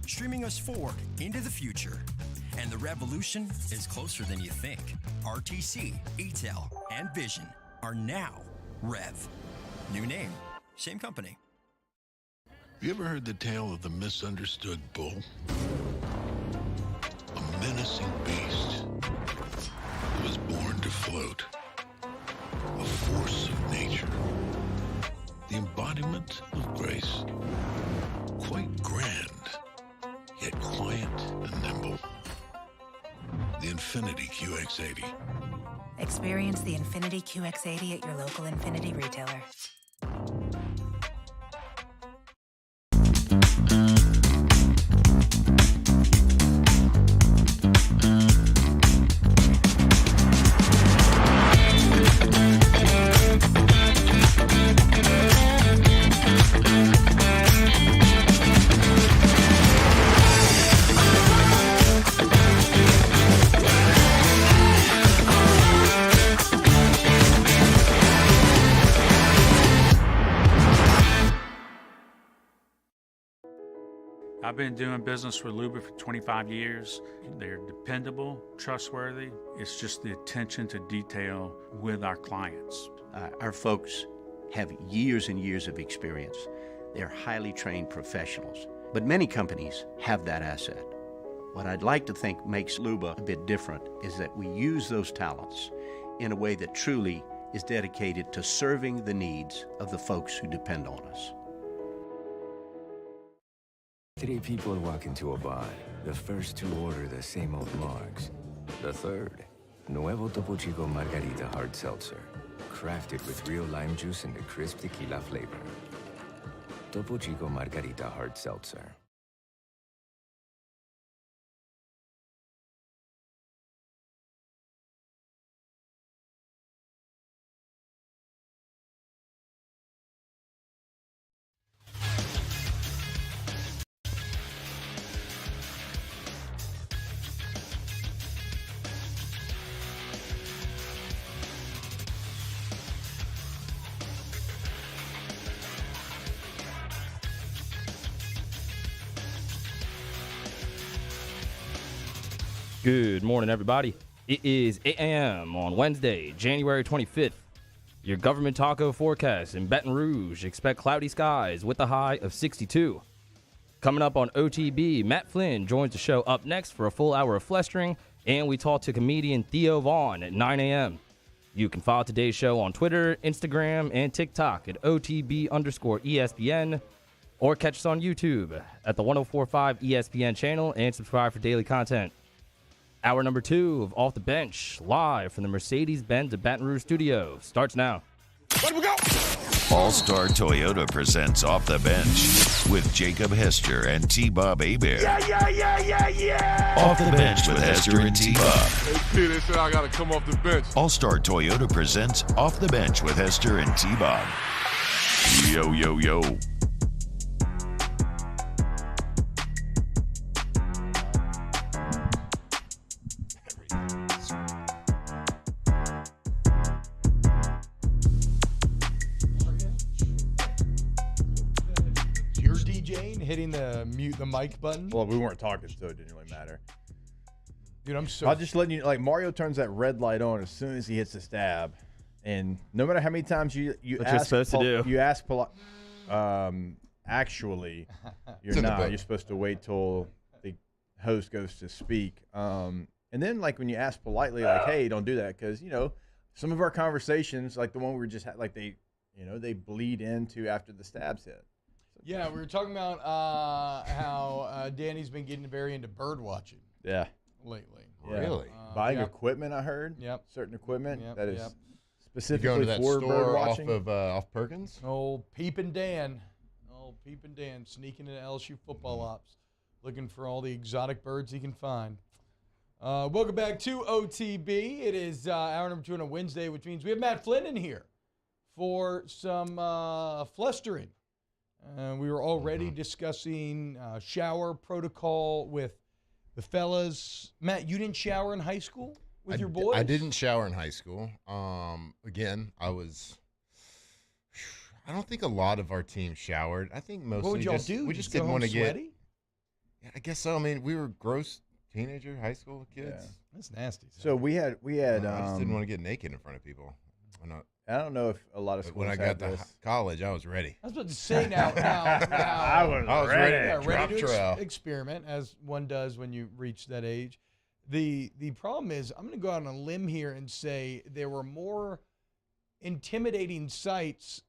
Streaming us forward into the future. And the revolution is closer than you think. RTC, ETEL, and Vision are now Rev. New name, same company. You ever heard the tale of the misunderstood bull? A menacing beast who was born to float. A force of nature. The embodiment of grace. Quite grand, yet quiet and nimble. The Infinity QX80. Experience the Infinity QX80 at your local Infinity retailer. I've been doing business with Luba for 25 years. They're dependable, trustworthy. It's just the attention to detail with our clients. Our folks have years and years of experience. They're highly trained professionals. But many companies have that asset. What I'd like to think makes Luba a bit different is that we use those talents in a way that truly is dedicated to serving the needs of the folks who depend on us. 3 people walk into a bar. The first 2 order the same old marks. The third Nuevo Topo Chico Margarita Hard Seltzer. Crafted with real lime juice and a crisp tequila flavor. Topo Chico Margarita Hard Seltzer. Good morning, everybody. It is 8 a.m. on Wednesday, January 25th. Your government taco forecast in Baton Rouge. Expect cloudy skies with a high of 62. Coming up on OTB, Matt Flynn joins the show up next for a full hour of flestering, and we talk to comedian Theo Vaughn at 9 a.m. You can follow today's show on Twitter, Instagram, and TikTok at OTB_ESPN, or catch us on YouTube at the 1045 ESPN channel and subscribe for daily content. Hour number 2 of Off the Bench, live from the Mercedes-Benz of Baton Rouge studio, starts now. Let we go! All-Star Toyota presents Off the Bench with Jacob Hester and T-Bob Hebert. Yeah! Off the Bench with Hester and T-Bob. Hey, P, they said I gotta come off the bench. All-Star Toyota presents Off the Bench with Hester and T-Bob. Yo, yo, yo. Hitting the mute the mic button. Well, we weren't talking, so it didn't really matter. Dude, I'm so. I'll just letting you like Mario turns that red light on as soon as he hits the stab, and no matter how many times you what ask, you're supposed to do. You ask actually, you're not. You're supposed to wait till the host goes to speak, and then like when you ask politely, like, hey, don't do that, because some of our conversations, like the one we were just had, like they bleed into after the stabs hit. Yeah, we were talking about how Danny's been getting very into bird watching. Yeah. Lately. Yeah. Really? Buying equipment, I heard. Yep. Certain equipment that is You specifically going to that for store bird watching. off Perkins? Old Peepin' Dan. Sneaking into LSU football ops, looking for all the exotic birds he can find. Welcome back to OTB. It is hour number 2 on a Wednesday, which means we have Matt Flynn in here for some flustering. We were already discussing shower protocol with the fellas. Matt, you didn't shower in high school with your boys? I didn't shower in high school. Again, I don't think a lot of our team showered. I think mostly what would y'all do? We just go didn't want to sweaty? get. Yeah, I guess so. I mean, we were gross teenager, high school kids. Yeah. That's nasty. So we had. I just didn't want to get naked in front of people. I don't know if a lot of schools when I got to college, I was ready. I was about to say now I was ready. Yeah, ready to experiment, as one does when you reach that age. The problem is, I'm going to go out on a limb here and say there were more intimidating sights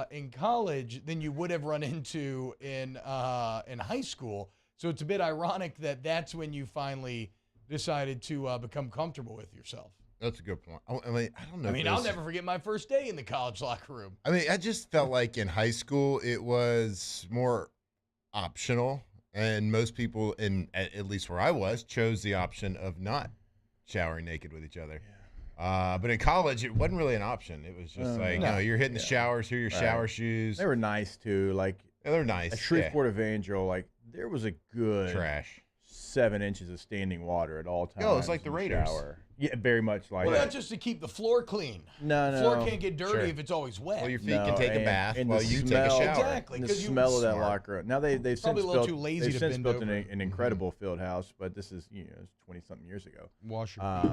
in college than you would have run into in high school. So it's a bit ironic that that's when you finally decided to become comfortable with yourself. That's a good point. I mean, I don't know. I'll never forget my first day in the college locker room. I mean, I just felt like in high school it was more optional, and most people, at least where I was, chose the option of not showering naked with each other. Yeah. But in college, it wasn't really an option. It was just you're hitting the showers. Here are your shower shoes. They were nice too. Like they're nice. At Shreveport Evangel, like there was a good trash 7 inches of standing water at all times. Oh, it's like the Raiders. Shower. Yeah, very much like. Well, that's just to keep the floor clean. No. The floor can't get dirty if it's always wet. Well, your feet can take a bath while you take a shower. Exactly. And the smell of that locker room. Now they've since probably a little too built, lazy to bend over. an incredible field house, but this is 20-something years ago. Wash your feet.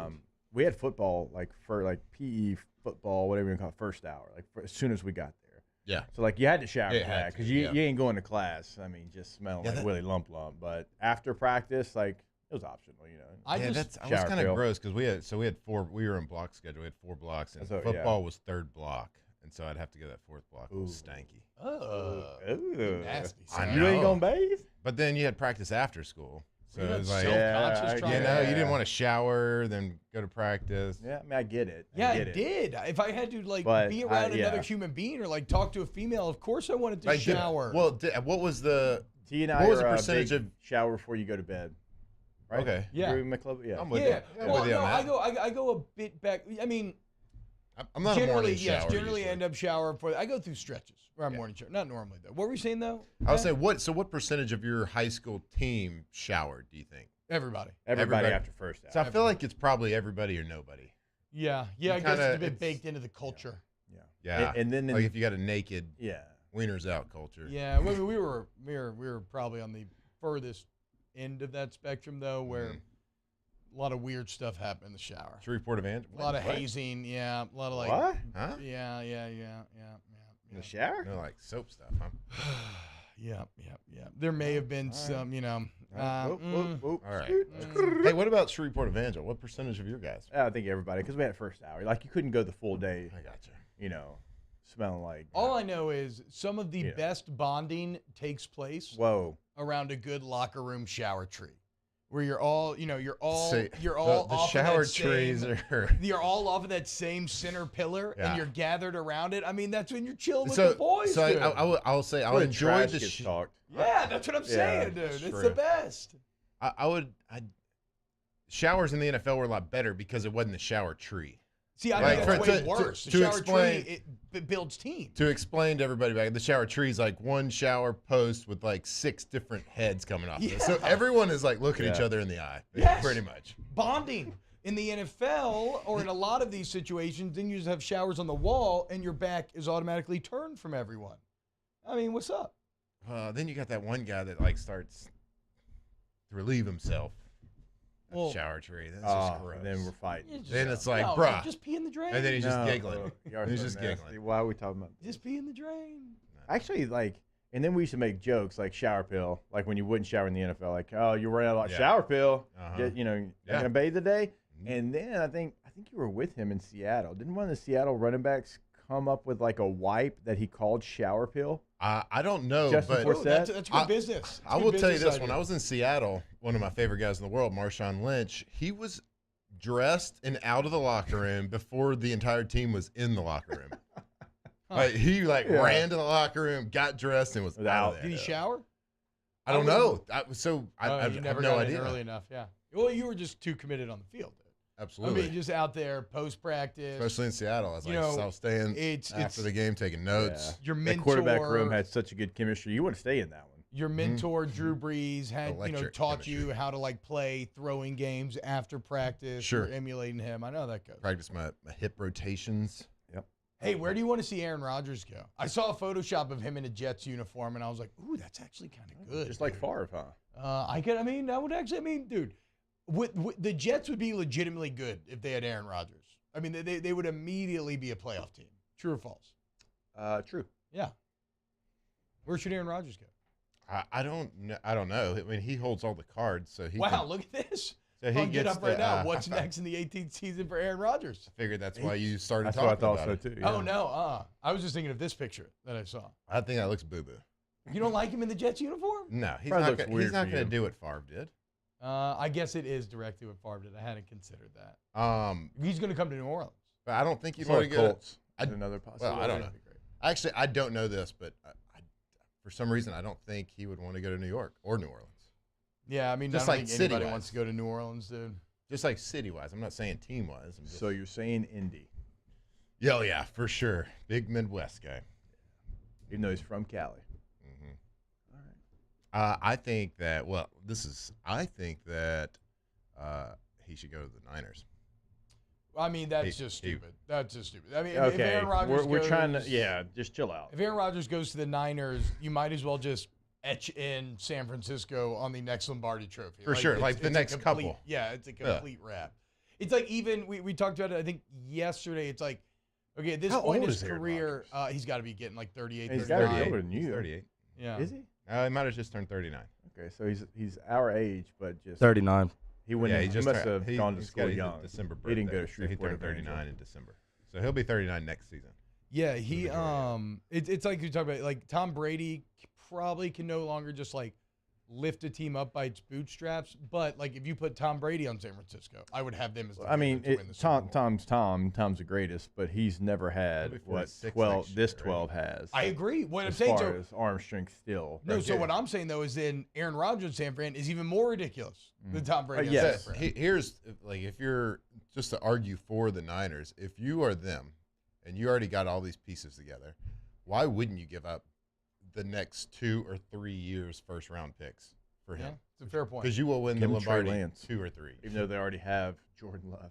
We had football for PE football, whatever you call it, first hour, as soon as we got there. Yeah. So you had to shower for that because you ain't going to class. I mean, just smelling like Willy Lump. But after practice, it was optional, I was kind of gross because we had 4. We were in block schedule. We had 4 blocks, and football was 3rd block, and so I'd have to go that 4th block. It was stanky. Ooh, nasty. You ain't gonna bathe. But then you had practice after school, So it was like, self-conscious trying you didn't want to shower, then go to practice. Yeah, I mean, I get it. Yeah, I I get it. did. If I had to But be around yeah. another human being or talk to a female, of course I wanted to Like, shower. what was the T and I what was are the a percentage big of shower before you go to bed? Right? Okay. Yeah. Agree with my club? Yeah. I'm with yeah. you. I'm Well, with you no, on that. I go a bit back. I mean, I'm not a generally, morning yes. shower. Generally, usually. end up shower before. I go through stretches around morning shower. Not normally though. What were you saying though? I was saying, what percentage of your high school team showered, do you think? Everybody. Everybody after first hour. So I feel like it's probably everybody or nobody. Yeah. I guess it's a bit baked into the culture. Yeah. And then like if you got a naked yeah wieners out culture. Yeah. We were probably on the furthest end of that spectrum though, where a lot of weird stuff happened in the shower. Shreveport Evangel. A lot of hazing. Yeah. A lot of what? Huh? Yeah. In the shower? No, like soap stuff, huh? Yeah. There may have been some, All right. Hey, what about Shreveport Evangel? What percentage of your guys? I think everybody, because we had first hour. Like, you couldn't go the full day. I gotcha. Smelling like. All I know is some of the best bonding takes place around a good locker room shower tree. Where you're all the off shower of that trees same, are. You're all off of that same center pillar, Yeah. and you're gathered around it. I mean, that's when you're chilling with the boys. So dude. I'll say I'll enjoy the Yeah, that's what I'm saying, dude. It's the best. Showers in the NFL were a lot better because it wasn't the shower tree. See, I think that's way worse. The shower tree, it builds teams. To explain to everybody back, the shower tree is like one shower post with like 6 different heads coming off of it. So everyone is like looking each other in the eye, pretty much. Bonding. In the NFL or in a lot of these situations, then you just have showers on the wall and your back is automatically turned from everyone. I mean, what's up? Then you got that one guy that like starts to relieve himself. Well, shower tree. That's just gross. And then we're fighting. Then it's like, no, bruh. Just pee in the drain. And then he's just giggling. He's just nasty. giggling. Why are we talking about this? Just pee in the drain. Actually, and then we used to make jokes like shower pill, like when you wouldn't shower in the NFL, like, oh, you're running out of shower pill. You're gonna bathe today. And then I think you were with him in Seattle. Didn't one of the Seattle running backs come up with like a wipe that he called shower pill? I don't know, Justin but Forsett? That's good business. I will tell you this: when I was in Seattle, one of my favorite guys in the world, Marshawn Lynch, he was dressed and out of the locker room before the entire team was in the locker room. He ran to the locker room, got dressed, and was out of there. Did he shower? I don't know. I you never have no got idea. in early enough. Yeah. Well, you were just too committed on the field. Absolutely. I mean, just out there post practice, especially in Seattle. I was I was staying after the game taking notes. Your that mentor, quarterback room had such a good chemistry. You want to stay in that one. Your mentor Drew Brees had taught you how to play throwing games after practice. Sure. You're emulating him. I know how that goes. Practice my hip rotations. Yep. Hey, where do you want to see Aaron Rodgers go? I saw a Photoshop of him in a Jets uniform, and I was like, ooh, that's actually kind of good. Just like Favre, huh? Dude. The Jets would be legitimately good if they had Aaron Rodgers. I mean, they would immediately be a playoff team. True or false? True. Yeah. Where should Aaron Rodgers go? I don't know. I mean, he holds all the cards, so he. Wow, look at this. So he I'll get gets up right now. What's next in the 18th season for Aaron Rodgers? I figured that's why you started That's talking what I thought about so it. too. Yeah. Oh no, I was just thinking of this picture that I saw. I think that looks boo-boo. You don't like him in the Jets uniform? No, he's Probably not. looks He's weird not for going to you. do what Favre did. I guess it is directly what Favre did. I hadn't considered that. He's going to come to New Orleans. But I don't think he'd Or want to go. Colts. Another possibility. Well, I don't know. Actually, I don't know this, but for some reason, I don't think he would want to go to New York or New Orleans. Yeah, I mean, Just I don't like think anybody city-wise. wants to go to New Orleans, dude. Just like city-wise. I'm not saying team-wise. I'm just, So you're saying Indy, yeah, for sure. Big Midwest guy. even though he's from Cali. I think that, I think that he should go to the Niners. I mean, that's just stupid. That's just stupid. I mean, if Okay, Aaron Rodgers we're goes, trying to, just chill out. If Aaron Rodgers goes to the Niners, you might as well just etch in San Francisco on the next Lombardi Trophy. For sure, it's the a next complete- couple. Yeah, it's a complete wrap. It's like even we talked about it, I think, yesterday. It's like, okay, at this How point in old his is Aaron career, he's got to be getting like 38, He's got to be 39. older than you. 38. Yeah. Is he? He might have just turned 39. Okay, so he's our age, but just 39. He wouldn't. Yeah, he just must have gone to he's school got young. a December birthday. He didn't go to so Shreveport. he turned Evangel. 39 in December. So he'll be 39 next season. Yeah, it's like you talk about, like Tom Brady probably can no longer just like lift a team up by its bootstraps. But like if you put Tom Brady on San Francisco, I would have them as the I mean, favorite to win the Super Bowl. Tom's the greatest, but he's never had what 12 has. I agree. What I'm as saying, far so as arm strength still. no. So what I'm saying though is then Aaron Rodgers in San Fran is even more ridiculous than Tom Brady. In San Fran. Here's like if you're just to argue for the Niners, if you are them and you already got all these pieces together, why wouldn't you give up the next 2 or 3 years first round picks for him? Yeah, it's a fair point. Because you will win Give the him Trey Lombardi Lance, 2 or 3, even though they already have Jordan Love.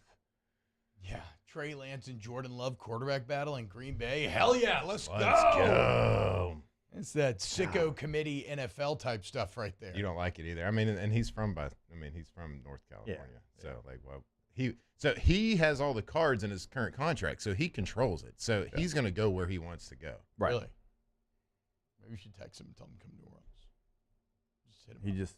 Yeah, Trey Lance and Jordan Love quarterback battle in Green Bay. Hell yeah, let's go. go. It's that sicko committee NFL type stuff right there. You don't like it either. I mean, and he's from North California, so like, well, he has all the cards in his current contract, so he controls it. So he's going to go where he wants to go. Right. Really? Maybe we should text him and tell him to come to New Orleans. Just hit him. He just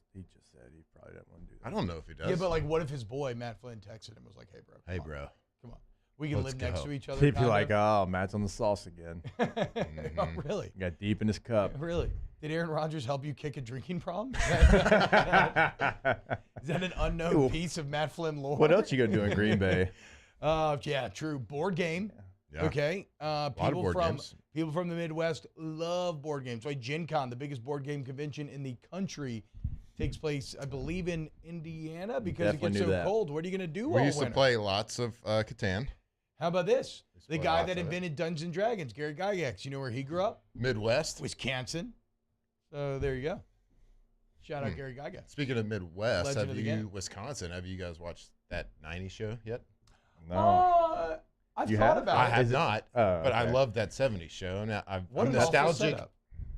said he probably doesn't want to do that. I don't know if he does. Yeah, but like, what if his boy Matt Flynn texted him and was like, "Hey, bro. Hey, bro. Come on. We can live next to each other." He'd be like, "Oh, Matt's on the sauce again." Oh, really? Got deep in his cup. Really? Did Aaron Rodgers help you kick a drinking problem? Is that an unknown piece of Matt Flynn lore? What else you gonna do in Green Bay? Yeah, true. Board game. Yeah. Okay. People from the Midwest love board games. Like Gen Con, the biggest board game convention in the country, takes place, I believe, in Indiana because it gets so cold. What are you going to do all winter? We used to play lots of Catan. How about this? The guy that invented Dungeons and Dragons, Gary Gygax. You know where he grew up? Midwest. Wisconsin. So there you go. Shout out Gary Gygax. Speaking of Midwest, Legend of the game. Wisconsin, have you guys watched that 90s show yet? No. I've thought about it. I have not, but I okay. love that 70s show. And I'm nostalgic.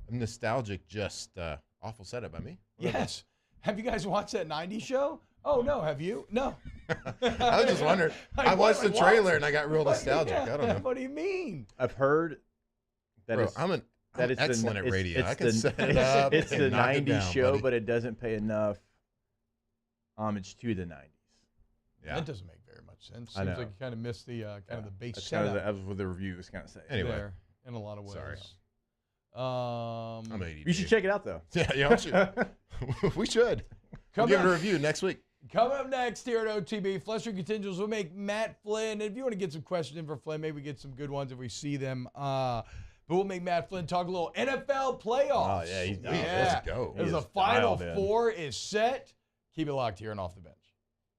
I'm nostalgic, just awful setup by me. Yes. Have you guys watched that 90s show? Oh, no. Have you? No. I was just wondering. I watched the trailer and I got real nostalgic. Yeah, I don't know. What do you mean? I've heard that I'm excellent at radio. I can set it up. It's the 90s down, show, buddy. but it doesn't pay enough homage to the 90s. Yeah. That doesn't make very much sense. I Seems know. like you kind of missed the kind of the base That's kind setup. of what the review was kind of saying. Anyway. There, in a lot of ways. Sorry. I'm ADD. You should check it out, though. Yeah, we should. We should. We'll give it a review next week. Coming up next here at OTB, Fletcher Contingents will make Matt Flynn. If you want to get some questions in for Flynn, maybe get some good ones if we see them. But we'll make Matt Flynn talk a little NFL playoffs. Oh, yeah, he's done. Let's go. As the Final Four is set. Keep it locked here and Off the Bench.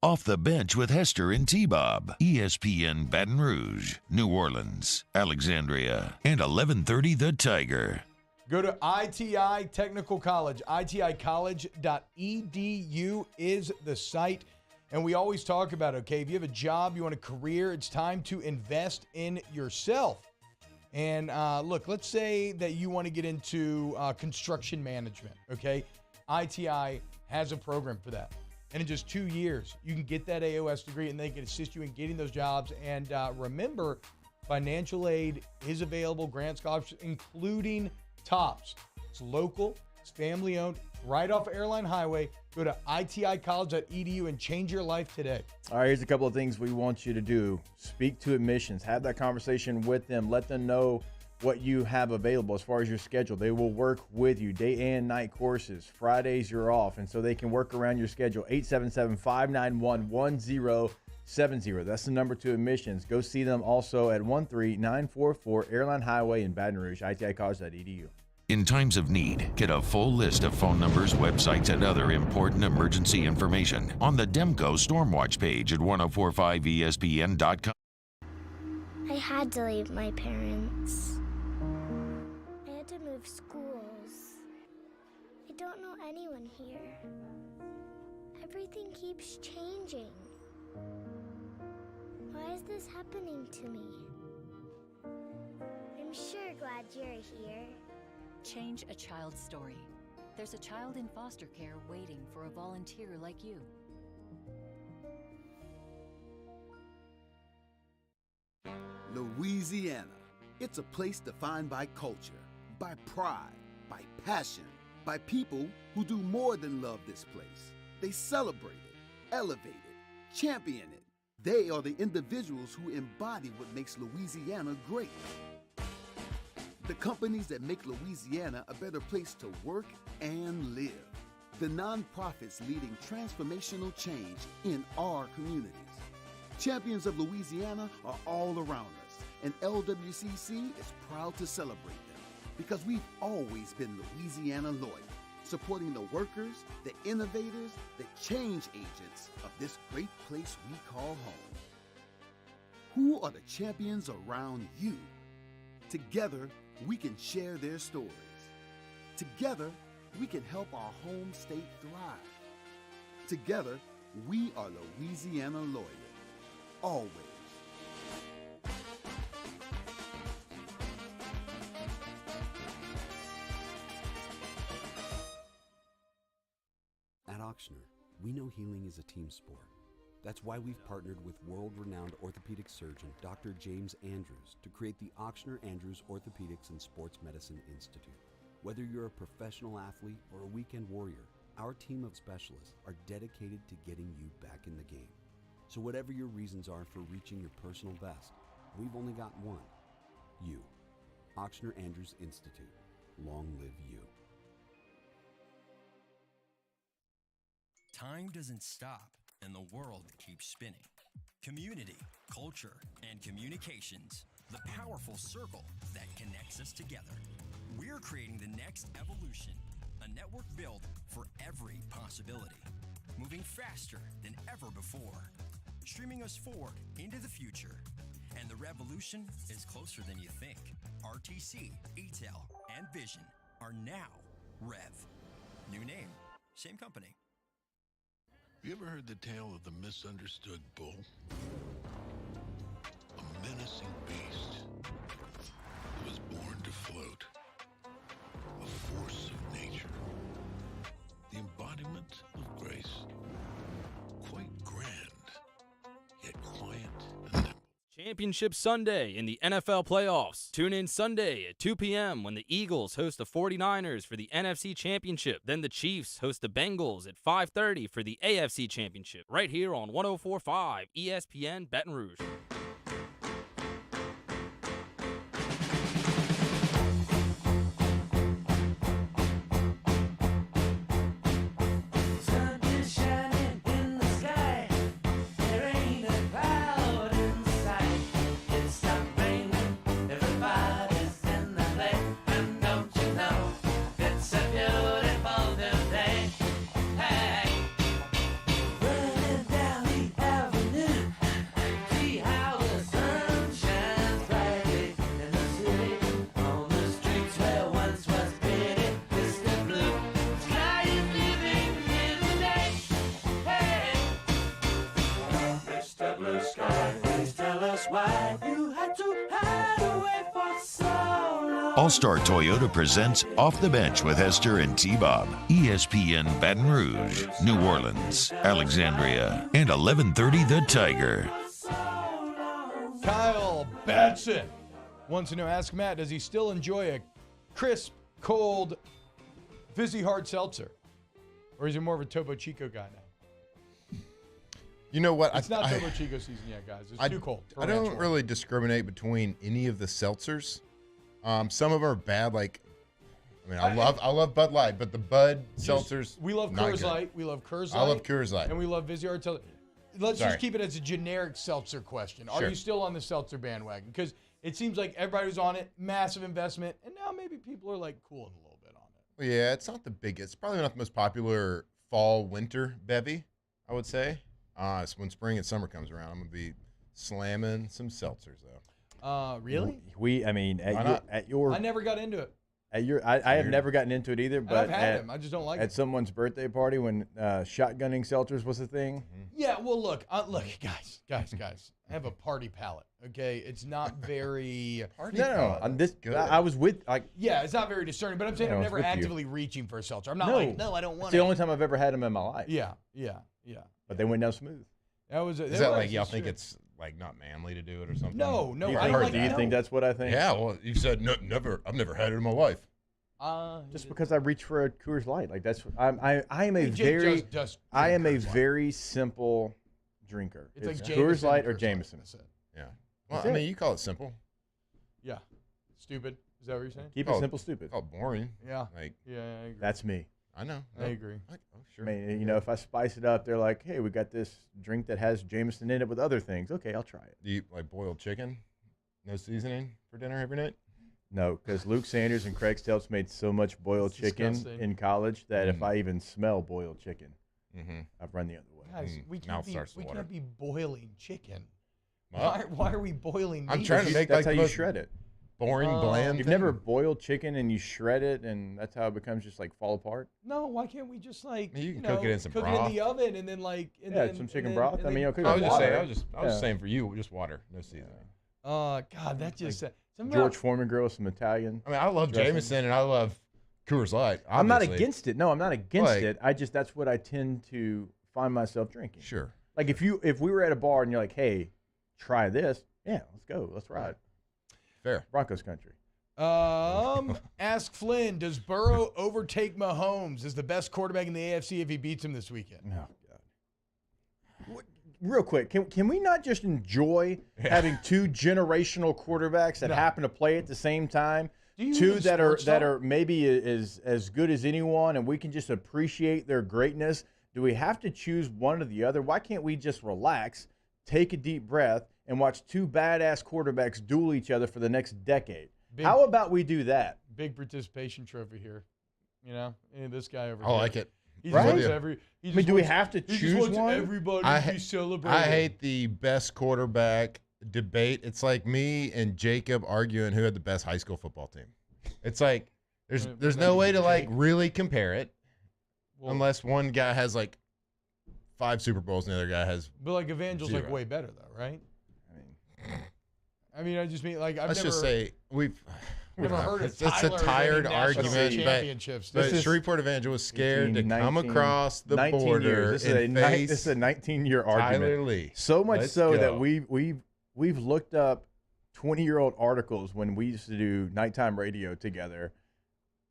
Off the Bench with Hester and T-Bob. ESPN Baton Rouge, New Orleans, Alexandria, and 1130 The Tiger. Go to ITI Technical College. ITIcollege.edu is the site. And we always talk about, okay, if you have a job, you want a career, it's time to invest in yourself. And look, let's say that you want to get into construction management, okay? ITI has a program for that. And in just 2 years, you can get that AOS degree, and they can assist you in getting those jobs. And remember, financial aid is available, grant scholarships, including TOPS. It's local, it's family-owned, right off Airline Highway. Go to iticollege.edu and change your life today. All right, here's a couple of things we want you to do. Speak to admissions. Have that conversation with them. Let them know what you have available as far as your schedule. They will work with you. Day and night courses. Fridays, you're off, and so they can work around your schedule. 877-591-1070. That's the number to admissions. Go see them also at 13944 Airline Highway in Baton Rouge, iticollege.edu. In times of need, get a full list of phone numbers, websites, and other important emergency information on the Demco Stormwatch page at 1045ESPN.com. I had to leave my parents. I had to move schools. I don't know anyone here. Everything keeps changing. Why is this happening to me? I'm sure glad you're here. Change a child's story. There's a child in foster care waiting for a volunteer like you. Louisiana. It's a place defined by culture, by pride, by passion, by people who do more than love this place. They celebrate it, elevate it, champion it. They are the individuals who embody what makes Louisiana great. The companies that make Louisiana a better place to work and live. the nonprofits leading transformational change in our communities. Champions of Louisiana are all around us, and LWCC is proud to celebrate them because we've always been Louisiana loyal, supporting the workers, the innovators, the change agents of this great place we call home. Who are the champions around you? Together, we can share their stories. Together, we can help our home state thrive. Together, we are Louisiana loyal. Always. At Ochsner, we know healing is a team sport. That's why we've partnered with world-renowned orthopedic surgeon Dr. James Andrews to create the Ochsner Andrews Orthopedics and Sports Medicine Institute. Whether you're a professional athlete or a weekend warrior, our team of specialists are dedicated to getting you back in the game. So whatever your reasons are for reaching your personal best, we've only got one. You. Ochsner Andrews Institute. Long live you. Time doesn't stop, and the world keeps spinning. Community, culture, and communications, the powerful circle that connects us together. We're creating the next evolution, a network built for every possibility, moving faster than ever before, streaming us forward into the future. And the revolution is closer than you think. RTC, ETEL, and Vision are now Rev. New name, same company. You ever heard the tale of the misunderstood bull? A menacing beast that was born to float. A force of nature. The embodiment of grace. Quite grand, yet quiet and nimble. Championship Sunday in the NFL playoffs. Tune in Sunday at 2 p.m. when the Eagles host the 49ers for the NFC Championship. Then the Chiefs host the Bengals at 5:30 for the AFC Championship. Right here on 104.5 ESPN Baton Rouge. All-Star Toyota presents Off the Bench with Hester and T-Bob. ESPN Baton Rouge, New Orleans, Alexandria, and 1130 The Tiger. Kyle Batson wants to know, ask Matt, does he still enjoy a crisp, cold, fizzy hard seltzer? Or is he more of a Topo Chico guy now? You know what? It's not Topo Chico season yet, guys. It's too cold. I don't really discriminate between any of the seltzers. Some of them are bad. Like, I mean, I love Bud Light, but the Bud seltzers. We love Coors Light. We love Coors Light. I love Coors Light, and we love Vizzy Hard Seltzer. Let's just keep it as a generic seltzer question. Are you still on the seltzer bandwagon? Because it seems like everybody was on it, massive investment, and now maybe people are like cooling a little bit on it. Yeah, it's not the biggest. Probably not the most popular fall-winter bevy, I would say. So when spring and summer comes around, I'm gonna be slamming some seltzers though. Really? I never got into it. I have never gotten into it either, but I've had them. I just don't like at someone's birthday party when shotgunning seltzers was a thing. Yeah, well, look, guys. I have a party palate. Okay, it's not very. I was with Yeah, it's not very discerning, but I'm saying I'm never actively reaching for a seltzer. I'm not no, I don't want it. It's the only time I've ever had them in my life. Yeah. But they went down smooth. Is that like y'all think it's like not manly to do it or something? No. Do you think that's what I think? Yeah, well, you said never. I've never had it in my life. Just because I reach for a Coors Light, like that's I am a very simple drinker. It's like Coors Light or Jameson. Yeah. Well, I mean, you call it simple. Yeah. Stupid. Is that what you're saying? Keep it simple, stupid. Call it boring. Yeah. Like. Yeah, I agree. That's me. I know. I agree. I mean, you know, if I spice it up, they're like, hey, we got this drink that has Jameson in it with other things. Okay, I'll try it. Do you eat like boiled chicken? No seasoning for dinner every night? No, because Luke Sanders and Craig Stelz made so much boiled chicken disgusting. in college that if I even smell boiled chicken, Mm-hmm. I've run the other way. Guys, we Mouth can't starts be, to we water. can't be boiling chicken. Well, Why are we boiling meat? I'm trying to make That's like how the you most shred it. boring, bland. You've thing. never boiled chicken and you shred it, and that's how it becomes just like fall apart. No, why can't we just like You can know, cook it in some cook it broth. in the oven and then like and Yeah, then, some chicken and broth. Then, I mean, and okay, I was just water. saying. I was just Yeah. saying for you, just water, no seasoning. God, that just George Foreman grill, some Italian. I mean, I love dressing. Jameson and I love Coors Light. I'm not obviously. against it. No, I'm not against Like- it. I just that's what I tend to find myself drinking. Sure. Like if we were at a bar and you're like, hey, try this. Yeah, let's go. Let's ride. Fair. Broncos country. Ask Flynn, does Burrow overtake Mahomes as the best quarterback in the AFC if he beats him this weekend? No. Real quick, can we not just enjoy having two generational quarterbacks that happen to play at the same time? Do you Two even that are sports that talk? are maybe as good as anyone, and we can just appreciate their greatness. Do we have to choose one or the other? Why can't we just relax, take a deep breath, and watch two badass quarterbacks duel each other for the next decade? How about we do that? Big participation trophy here. You know, and this guy over I here. like it. He Right? just wants I mean, do we have to he just choose wants one? everybody to be celebrating. I hate the best quarterback debate. It's like me and Jacob arguing who had the best high school football team. It's like there's no way to like really compare it unless one guy has like 5 Super Bowls and the other guy has. But like Evangel's like 0. way better though, right? I mean, I just mean like Let's just say we've never heard of it's a Tyler tired winning national argument, championships. but This is- Shreveport Evangel was scared to 18, come 19, across the 19 border years. and This face is a 19-year argument. Tyler Lee. So much Let's so that go. we've looked up 20-year-old articles when we used to do nighttime radio together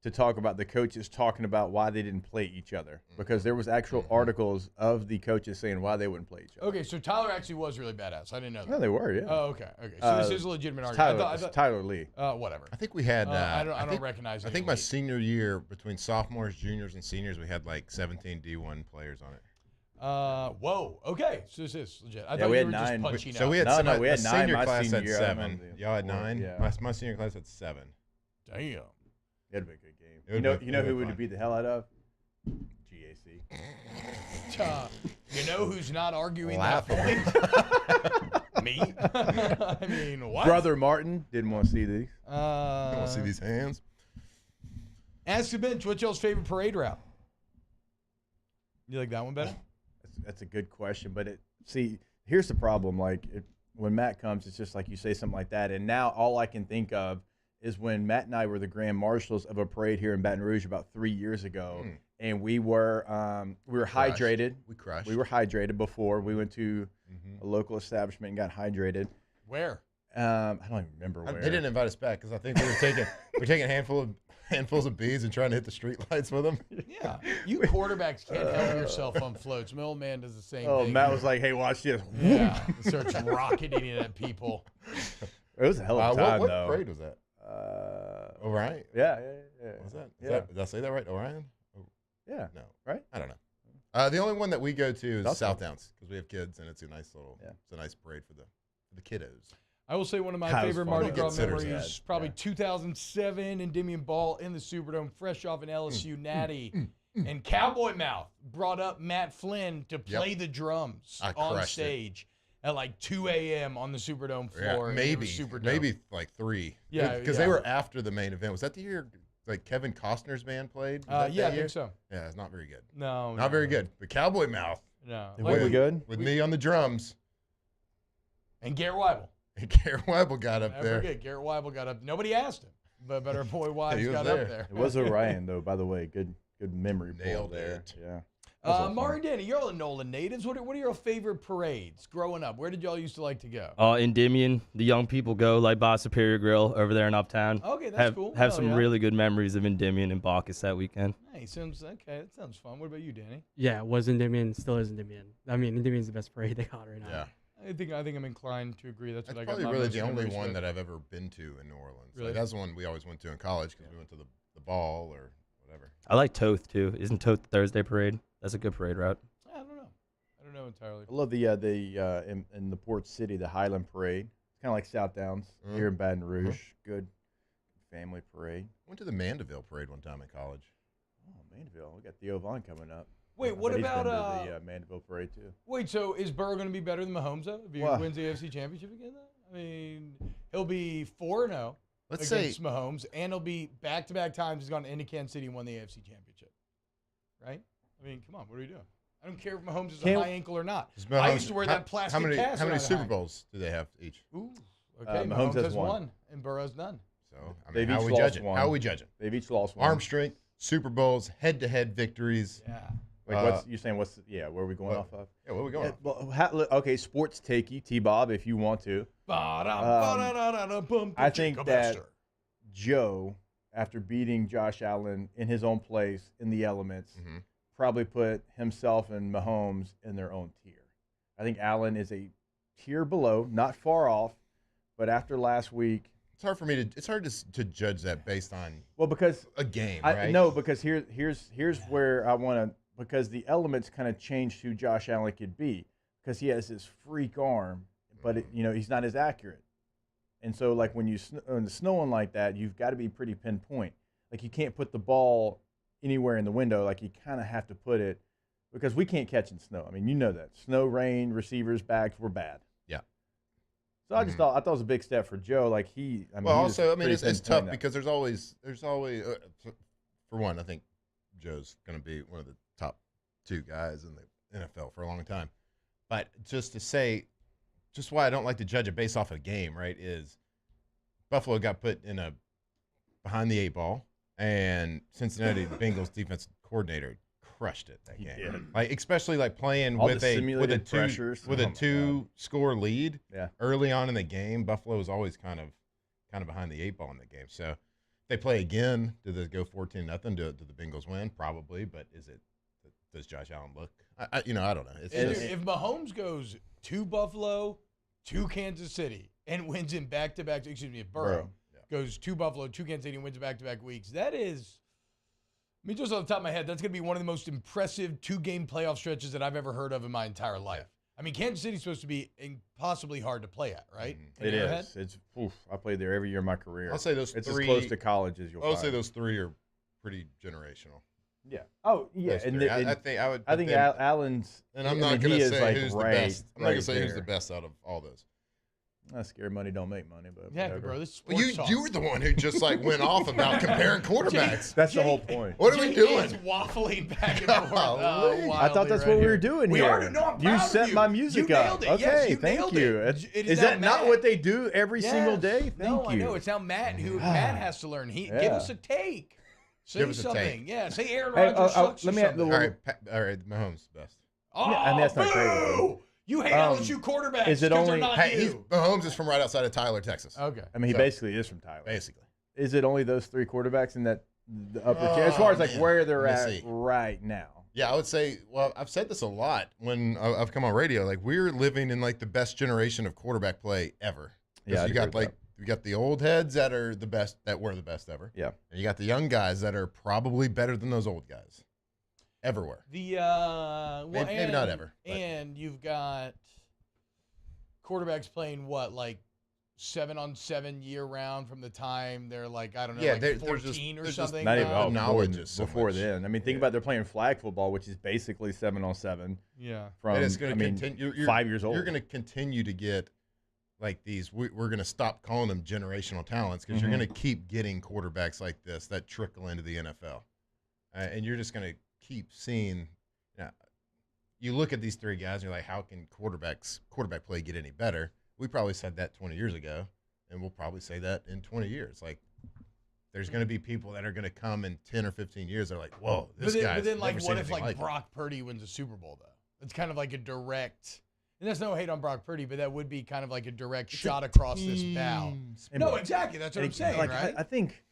to talk about the coaches talking about why they didn't play each other, because there was actual articles of the coaches saying why they wouldn't play each other. Okay, so Tyler actually was really badass. I didn't know that. No, they were, yeah. Oh, okay. So this is a legitimate argument. Tyler, Tyler Lee. Whatever. I think we had. I don't think- recognize. I think my senior year, between sophomores, juniors, and seniors, we had like 17 D1 players on it. Whoa. Okay. So this is legit. I Yeah, thought we you had were just 9. punching So out. we had No, we had my 9 senior my class senior had year. I 7. remember the Y'all had 4, 9. yeah. My senior class had 7. Damn. It'd be a good game. It would You know, be- you know it would who be would fun. beat the hell out of? GAC. You know who's not arguing Laugh. that point? Me. I mean, what? Brother Martin didn't want to see these. I want to see these hands. Ask the bench. What's y'all's favorite parade route? You like that one better? That's a good question, but here's the problem. Like when Matt comes, it's just like you say something like that, and now all I can think of is when Matt and I were the grand marshals of a parade here in Baton Rouge about 3 years ago, and we were crushed. hydrated. We crushed. We were hydrated before we went to a local establishment and got hydrated. Where? I don't even remember where. They didn't invite us back because I think we were taking handfuls of beads and trying to hit the street lights with them. Yeah. You quarterbacks can't help yourself on floats. My old man does the same Oh, thing. Matt was like, "Hey, watch this." Yeah. Starts rocketing it at people. It was a hell of a time, what though. parade was that? Orion. Yeah. What was that? Yeah. Did I say that right? Orion? Yeah. No. Right? I don't know. The only one that we go to is South South Downs because we have kids and it's a nice little, it's a nice parade for the kiddos. I will say one of my That was favorite fun. Mardi What Gras considers memories, that? probably 2007, Endymion Ball in the Superdome, fresh off an LSU natty. And Cowboy Mouth brought up Matt Flynn to play the drums I on crushed stage at like 2 a.m. on the Superdome floor. and it was super dope. maybe like 3. Yeah, because yeah. they were after the main event. Was that the year like Kevin Costner's band played? Was that Yeah, that I year? think so. Yeah, it's not very good. No. Not very good. But Cowboy Mouth. No. Were we good? With me on the drums. And Garrett Weibel. And Garrett Weibel got up Never there. forget, Garrett Weibel got up. Nobody asked him, but our boy He Weibel was got there. up there. It was Orion, though, by the way. Good memory pull Nailed there. it. Yeah. That was a lot of Mari fun. and Danny, you're all Nolan natives. What are your favorite parades growing up? Where did y'all used to like to go? Endymion, the young people go like by Superior Grill over there in Uptown. Okay, that's cool. Have Hell some yeah. really good memories of Endymion and Bacchus that weekend. Hey, sounds okay. That sounds fun. What about you, Danny? Yeah, it was Endymion, still is Endymion. I mean, Endymion's the best parade they got right now. Yeah. I think I'm inclined to agree. That's what I got. Probably my really most the only memories one with. that I've ever been to in New Orleans. Really? Like, that's the one we always went to in college because we went to the ball or whatever. I like Toth too. Isn't Toth the Thursday parade? That's a good parade route. I don't know. I don't know entirely. I love in the port city, the Highland Parade. It's kind of like South Downs here in Baton Rouge. Good family parade. Went to the Mandeville parade one time in college. Oh, Mandeville. We got Theo Vaughn coming up. Wait, what He's about been to the Mandeville parade too? Wait, so is Burrow going to be better than Mahomes though? If he wins the AFC Championship again, though? I mean, he'll be 4-0 against Mahomes, and he'll be back-to-back times he's gone into Kansas City and won the AFC Championship. Right? I mean, come on, what are we doing? I don't care if Mahomes is a high ankle or not. I used to wear that plastic cast. How many Super Bowls do they have each? Ooh, okay. Mahomes has one, and Burrow's none. So, I mean, how are we judging? How are we judging? They've each lost one. Arm strength, Super Bowls, head-to-head victories. Yeah. Wait, you saying? Where are we going off of? Yeah, where are we going off? Okay, sports takey, T-Bob, if you want to. I think that Joe, after beating Josh Allen in his own place in the elements, probably put himself and Mahomes in their own tier. I think Allen is a tier below, not far off, but after last week, it's hard for me to. It's hard to judge that based on because a game, right? No, because here's where I want to. Because the elements kind of changed who Josh Allen could be, because he has this freak arm, but he's not as accurate. And so, like when it's snowing like that, you've got to be pretty pinpoint. Like you can't put the ball anywhere in the window. Like you kind of have to put it, because we can't catch in snow. I mean, you know that snow, rain, receivers, backs were bad. Yeah. So I thought it was a big step for Joe. Like it's tough because there's always for one, I think Joe's going to be one of the top 2 guys in the NFL for a long time. But just to say, just why I don't like to judge it based off of a game, right, is Buffalo got put in a behind the 8 ball, and Cincinnati, the Bengals defensive coordinator, crushed it that game. Like especially like playing with a 2-score lead early on in the game. Buffalo was always kind of behind the 8 ball in the game. So if they play again, do they go 14-0? Do the Bengals win? Probably, but does Josh Allen look? I don't know. If Mahomes goes to Buffalo, to Kansas City, and wins in back-to-back, if Burrow goes to Buffalo, to Kansas City, and wins back-to-back weeks, that is, I mean, just off the top of my head, that's going to be one of the most impressive 2-game playoff stretches that I've ever heard of in my entire life. I mean, Kansas City's supposed to be impossibly hard to play at, right? It is. It's I played there every year of my career. I'll say those it's 3. It's as close to college as you'll find. I'll say those 3 are pretty generational. Yeah. Oh, yeah. I think Allen's. And I'm not going to say who's the best. I'm not going to say who's there. the best out of all those. Scary money don't make money, but yeah, whatever. bro. This is you were the one who just went off about comparing quarterbacks. That's the whole point. What are we doing? Is waffling back and forth. I thought that's what we were doing here. I'm you set my music up. It. Okay, yes, thank you. Is that not what they do every single day? Thank you. I know. It's now Matt Matt has to learn. Give us a take. Say something. Yeah, say Aaron Rodgers sucks. Let me have the all right, Mahomes best. Oh, I mean, that's not crazy. You hate LSU quarterbacks because they're not you. Mahomes is from right outside of Tyler, Texas. Okay. I mean, he basically is from Tyler. Basically. Is it only those 3 quarterbacks in that the upper tier? As far as where they're at right now. Yeah, I would say, well, I've said this a lot when I've come on radio. Like, we're living in the best generation of quarterback play ever. Yeah, you got you got the old heads that are the best, that were the best ever. Yeah. And you got the young guys that are probably better than those old guys. Everywhere. Maybe not ever. But. And you've got quarterbacks playing 7-on-7 year round from the time they're 14 or something. Not even knowledge before then. I mean, think about they're playing flag football, which is basically 7-on-7. Yeah. From it's going to continue. 5 years old. You're going to continue to get these. We're going to stop calling them generational talents because you're going to keep getting quarterbacks like this that trickle into the NFL, and you're just going to keep seeing. You look at these 3 guys and you're like, how can quarterback play get any better? We probably said that 20 years ago, and we'll probably say that in 20 years. There's going to be people that are going to come in 10 or 15 years. They're like, whoa, this guy. But then, what if Brock Purdy wins a Super Bowl though? It's kind of like a direct. And there's no hate on Brock Purdy, but that would be kind of like a direct shot across this bow. No, exactly. That's what I'm saying, right? I think.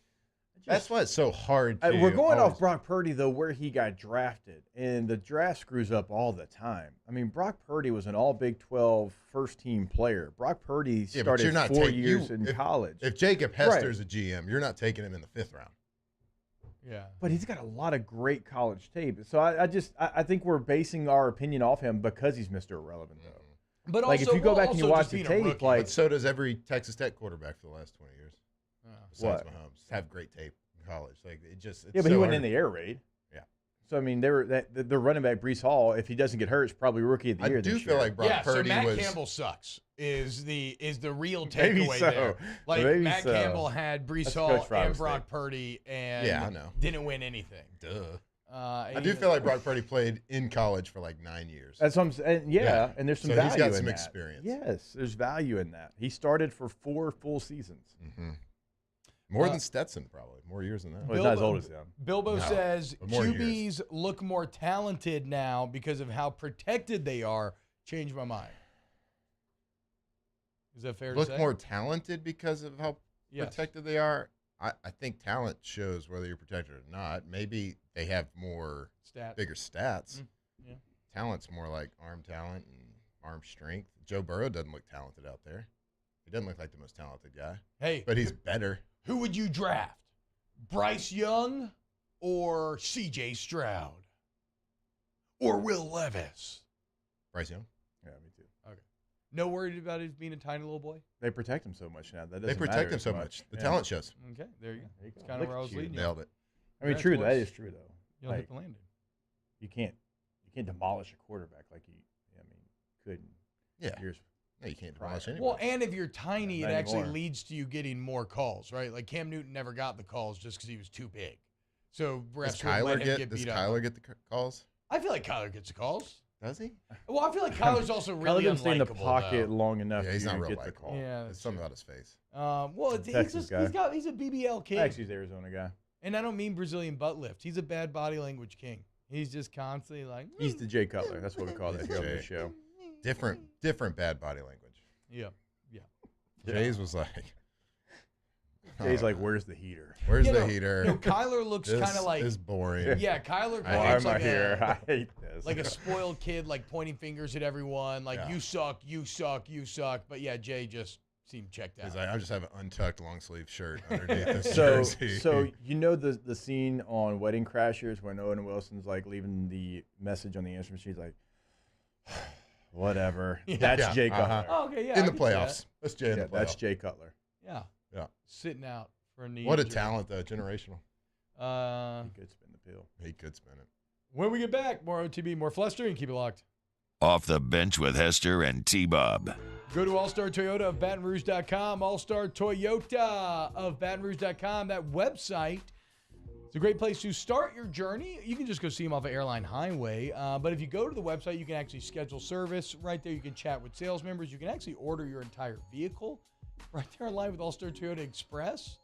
That's why it's so hard. We're going off Brock Purdy, though, where he got drafted. And the draft screws up all the time. I mean, Brock Purdy was an all Big 12 first-team player. Brock Purdy started 4 years in college. If Jacob Hester's a GM, you're not taking him in the 5th round. Yeah. But he's got a lot of great college tape. So I think we're basing our opinion off him because he's Mr. Irrelevant, though. But like also, if you go back also and you watch just the being a tape, rookie. like But so does every Texas Tech quarterback for the last 20 years. Besides What? Mahomes, have great tape in college. Like it's but so he wasn't hard. in the air raid. Yeah. So I mean, the running back Breece Hall, if he doesn't get hurt, is probably rookie of the year. I do this feel year. like Brock Purdy so Matt was. Campbell sucks is the real Maybe takeaway so. there. Like Maybe Matt so. Campbell had Breece That's Hall Coach Fry's and Brock take. Purdy and Yeah, I know. didn't win anything. Duh. And I do feel like Brock Purdy played in college for like 9 years. That's what I'm saying. Yeah, and there's some So value he's got in some that. experience. Yes, there's value in that. He started for 4 full seasons. Mm-hmm. More than Stetson, probably. More years than that. Well, he's not as old as him. Bilbo No, says but more QBs years. look more talented now because of how protected they are. Changed my mind. Is that fair to Look say? more talented because of how Yes. protected they are. I think talent shows whether you're protected or not. Maybe they have more Stats. bigger stats. Yeah. Talent's more like arm talent and arm strength. Joe Burrow doesn't look talented out there. He doesn't look like the most talented guy. Hey, but he's better. Who would you draft? Bryce Young or C.J. Stroud? Or Will Levis? Bryce Young. Yeah, me too. Okay. No worried about his being a tiny little boy? They protect him so much now. That They doesn't protect matter him as so much. much. The Yeah. talent shows. Okay, there you go. There you That's go. kind of Look where I at was you. leading you. Nailed it. I mean, That's true. what's- That is true, though. You'll hit the landing. You can't demolish a quarterback like you. I mean, couldn't. Yeah. Years No, you can't prior. demolish anybody. Well, and if you're tiny, Not it actually anymore. leads to you getting more calls, right? Like Cam Newton never got the calls just because he was too big. So Does refs would let him Kyler get does beat up. Kyler get the calls? I feel like Kyler gets the calls. Does he? Well, I feel like Kyler's also really Kyler didn't stay in the unlikable, pocket though. long enough Yeah, for he's you not to real get the likable. call. Yeah, There's something about his face. Well, he's Texas guy. he's a BBL king. Actually, he's an Arizona guy. And I don't mean Brazilian butt lift. He's a bad body language king. He's just constantly like, He's the Jay Cutler. That's what we call that here on Jay. the show. Different bad body language. yeah. Jay's was like, Jay's like, where's the heater? where's You the know, heater? you know, Kyler looks This kind of like is boring. Yeah, Kyler I Why looks am I like here? a I hate this. like a spoiled kid, like pointing fingers at everyone, like Yeah. you suck, you suck, you suck. But yeah, Jay just seemed checked out. I just have an untucked long sleeve shirt underneath this So, jersey. so you know the scene on Wedding Crashers when Owen Wilson's like leaving the message on the answering machine, he's like, whatever. Yeah. That's Yeah, Jay Cutler. uh-huh. Oh, okay, yeah, in I the can see that. playoffs. That's Jay in Yeah, the playoffs. that's Jay Cutler. Yeah, Yeah. sitting out for a knee. What a injury. talent, though. Generational. He could spin the pill. He could spin it. When we get back, more OTB, more Fluster, and keep it locked. Off the bench with Hester and T-Bob. Go to All-Star Toyota of BatonRouge.com, All-Star Toyota of BatonRouge.com. That website, it's a great place to start your journey. You can just go see them off of Airline Highway. But if you go to the website, you can actually schedule service. Right there, you can chat with sales members. You can actually order your entire vehicle right there online with All-Star Toyota Express.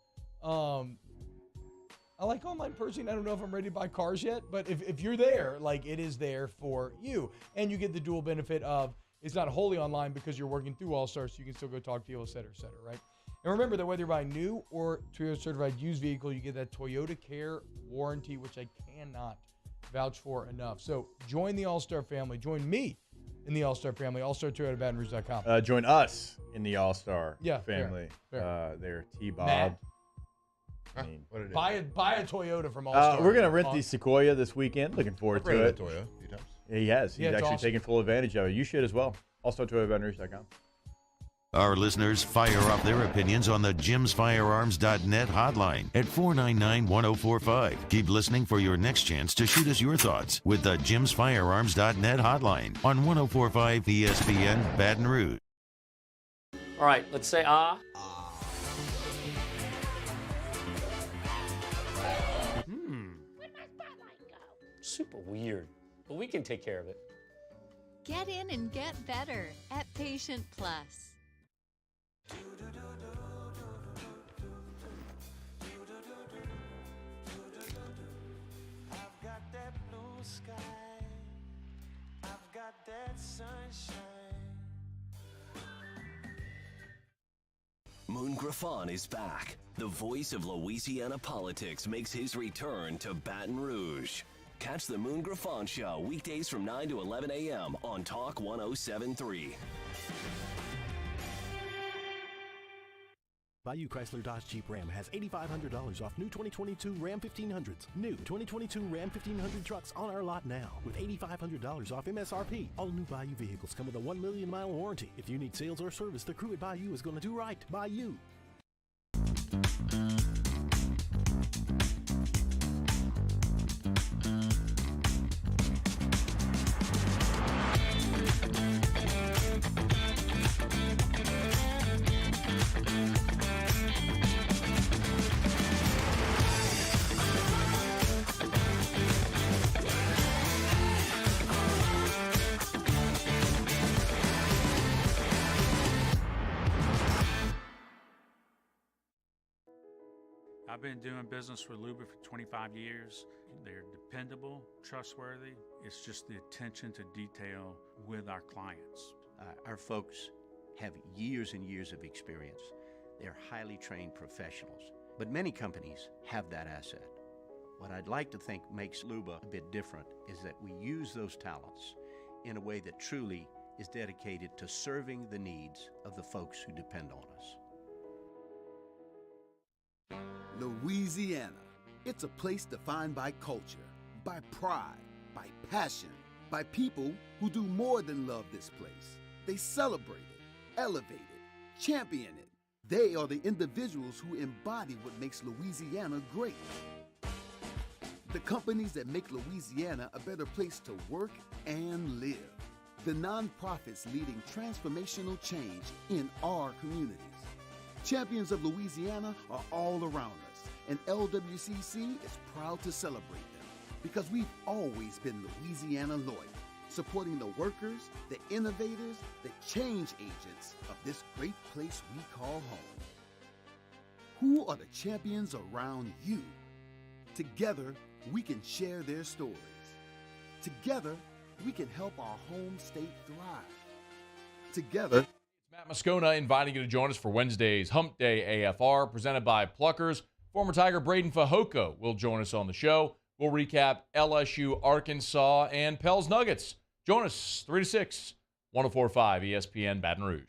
I like online purchasing. I don't know if I'm ready to buy cars yet, but if you're there, like it is there for you. And you get the dual benefit of it's not wholly online because you're working through All-Star, so you can still go talk to people, et cetera, right? And remember that whether you're buying new or Toyota certified used vehicle, you get that Toyota Care warranty, which I cannot vouch for enough. So join the All-Star family. Join me in the All-Star family. All-Star Toyota BatonRouge.com. Join us in the All-Star Yeah, fair, family. fair. There, T-Bob. Matt. I mean, What did it Buy a Toyota from All-Star. we're going to rent the Sequoia this weekend. Looking forward to rented it. a Toyota a few times. Yeah, he has. He's Yeah, it's actually awesome. taking full advantage of it. You should as well. Also, ToyotaBatonRouge.com. Our listeners fire up their opinions on the jimsfirearms.net hotline at 499-1045. Keep listening for your next chance to shoot us your thoughts with the jimsfirearms.net hotline on 1045 ESPN Baton Rouge. All right, let's say ah. Super weird, but we can take care of it. Get in and get better at Patient Plus. I've got that blue sky. I've got that sunshine. Moon Griffon is back. The voice of Louisiana politics makes his return to Baton Rouge. Catch the Moon Griffon Show weekdays from 9 to 11 a.m. on Talk 107.3. Bayou Chrysler Dodge Jeep Ram has $8,500 off new 2022 Ram 1500s. New 2022 Ram 1500 trucks on our lot now with $8,500 off MSRP. All new Bayou vehicles come with a 1 million mile warranty. If you need sales or service, the crew at Bayou is going to do right. Bayou. I've been doing business with Luba for 25 years. They're dependable, trustworthy. It's just the attention to detail with our clients. Our folks have years and years of experience. They're highly trained professionals. But many companies have that asset. What I'd like to think makes Luba a bit different is that we use those talents in a way that truly is dedicated to serving the needs of the folks who depend on us. Louisiana. It's a place defined by culture, by pride, by passion, by people who do more than love this place. They celebrate it, elevate it, champion it. They are the individuals who embody what makes Louisiana great. The companies that make Louisiana a better place to work and live. The nonprofits leading transformational change in our communities. Champions of Louisiana are all around us, and LWCC is proud to celebrate them because we've always been Louisiana loyal, supporting the workers, the innovators, the change agents of this great place we call home. Who are the champions around you? Together, we can share their stories. Together, we can help our home state thrive. Together, Matt Moscona inviting you to join us for Wednesday's Hump Day AFR presented by Pluckers. Former Tiger Braden Fajoko will join us on the show. We'll recap LSU, Arkansas, and Pels Nuggets. Join us 3 to 6, 104.5 ESPN Baton Rouge.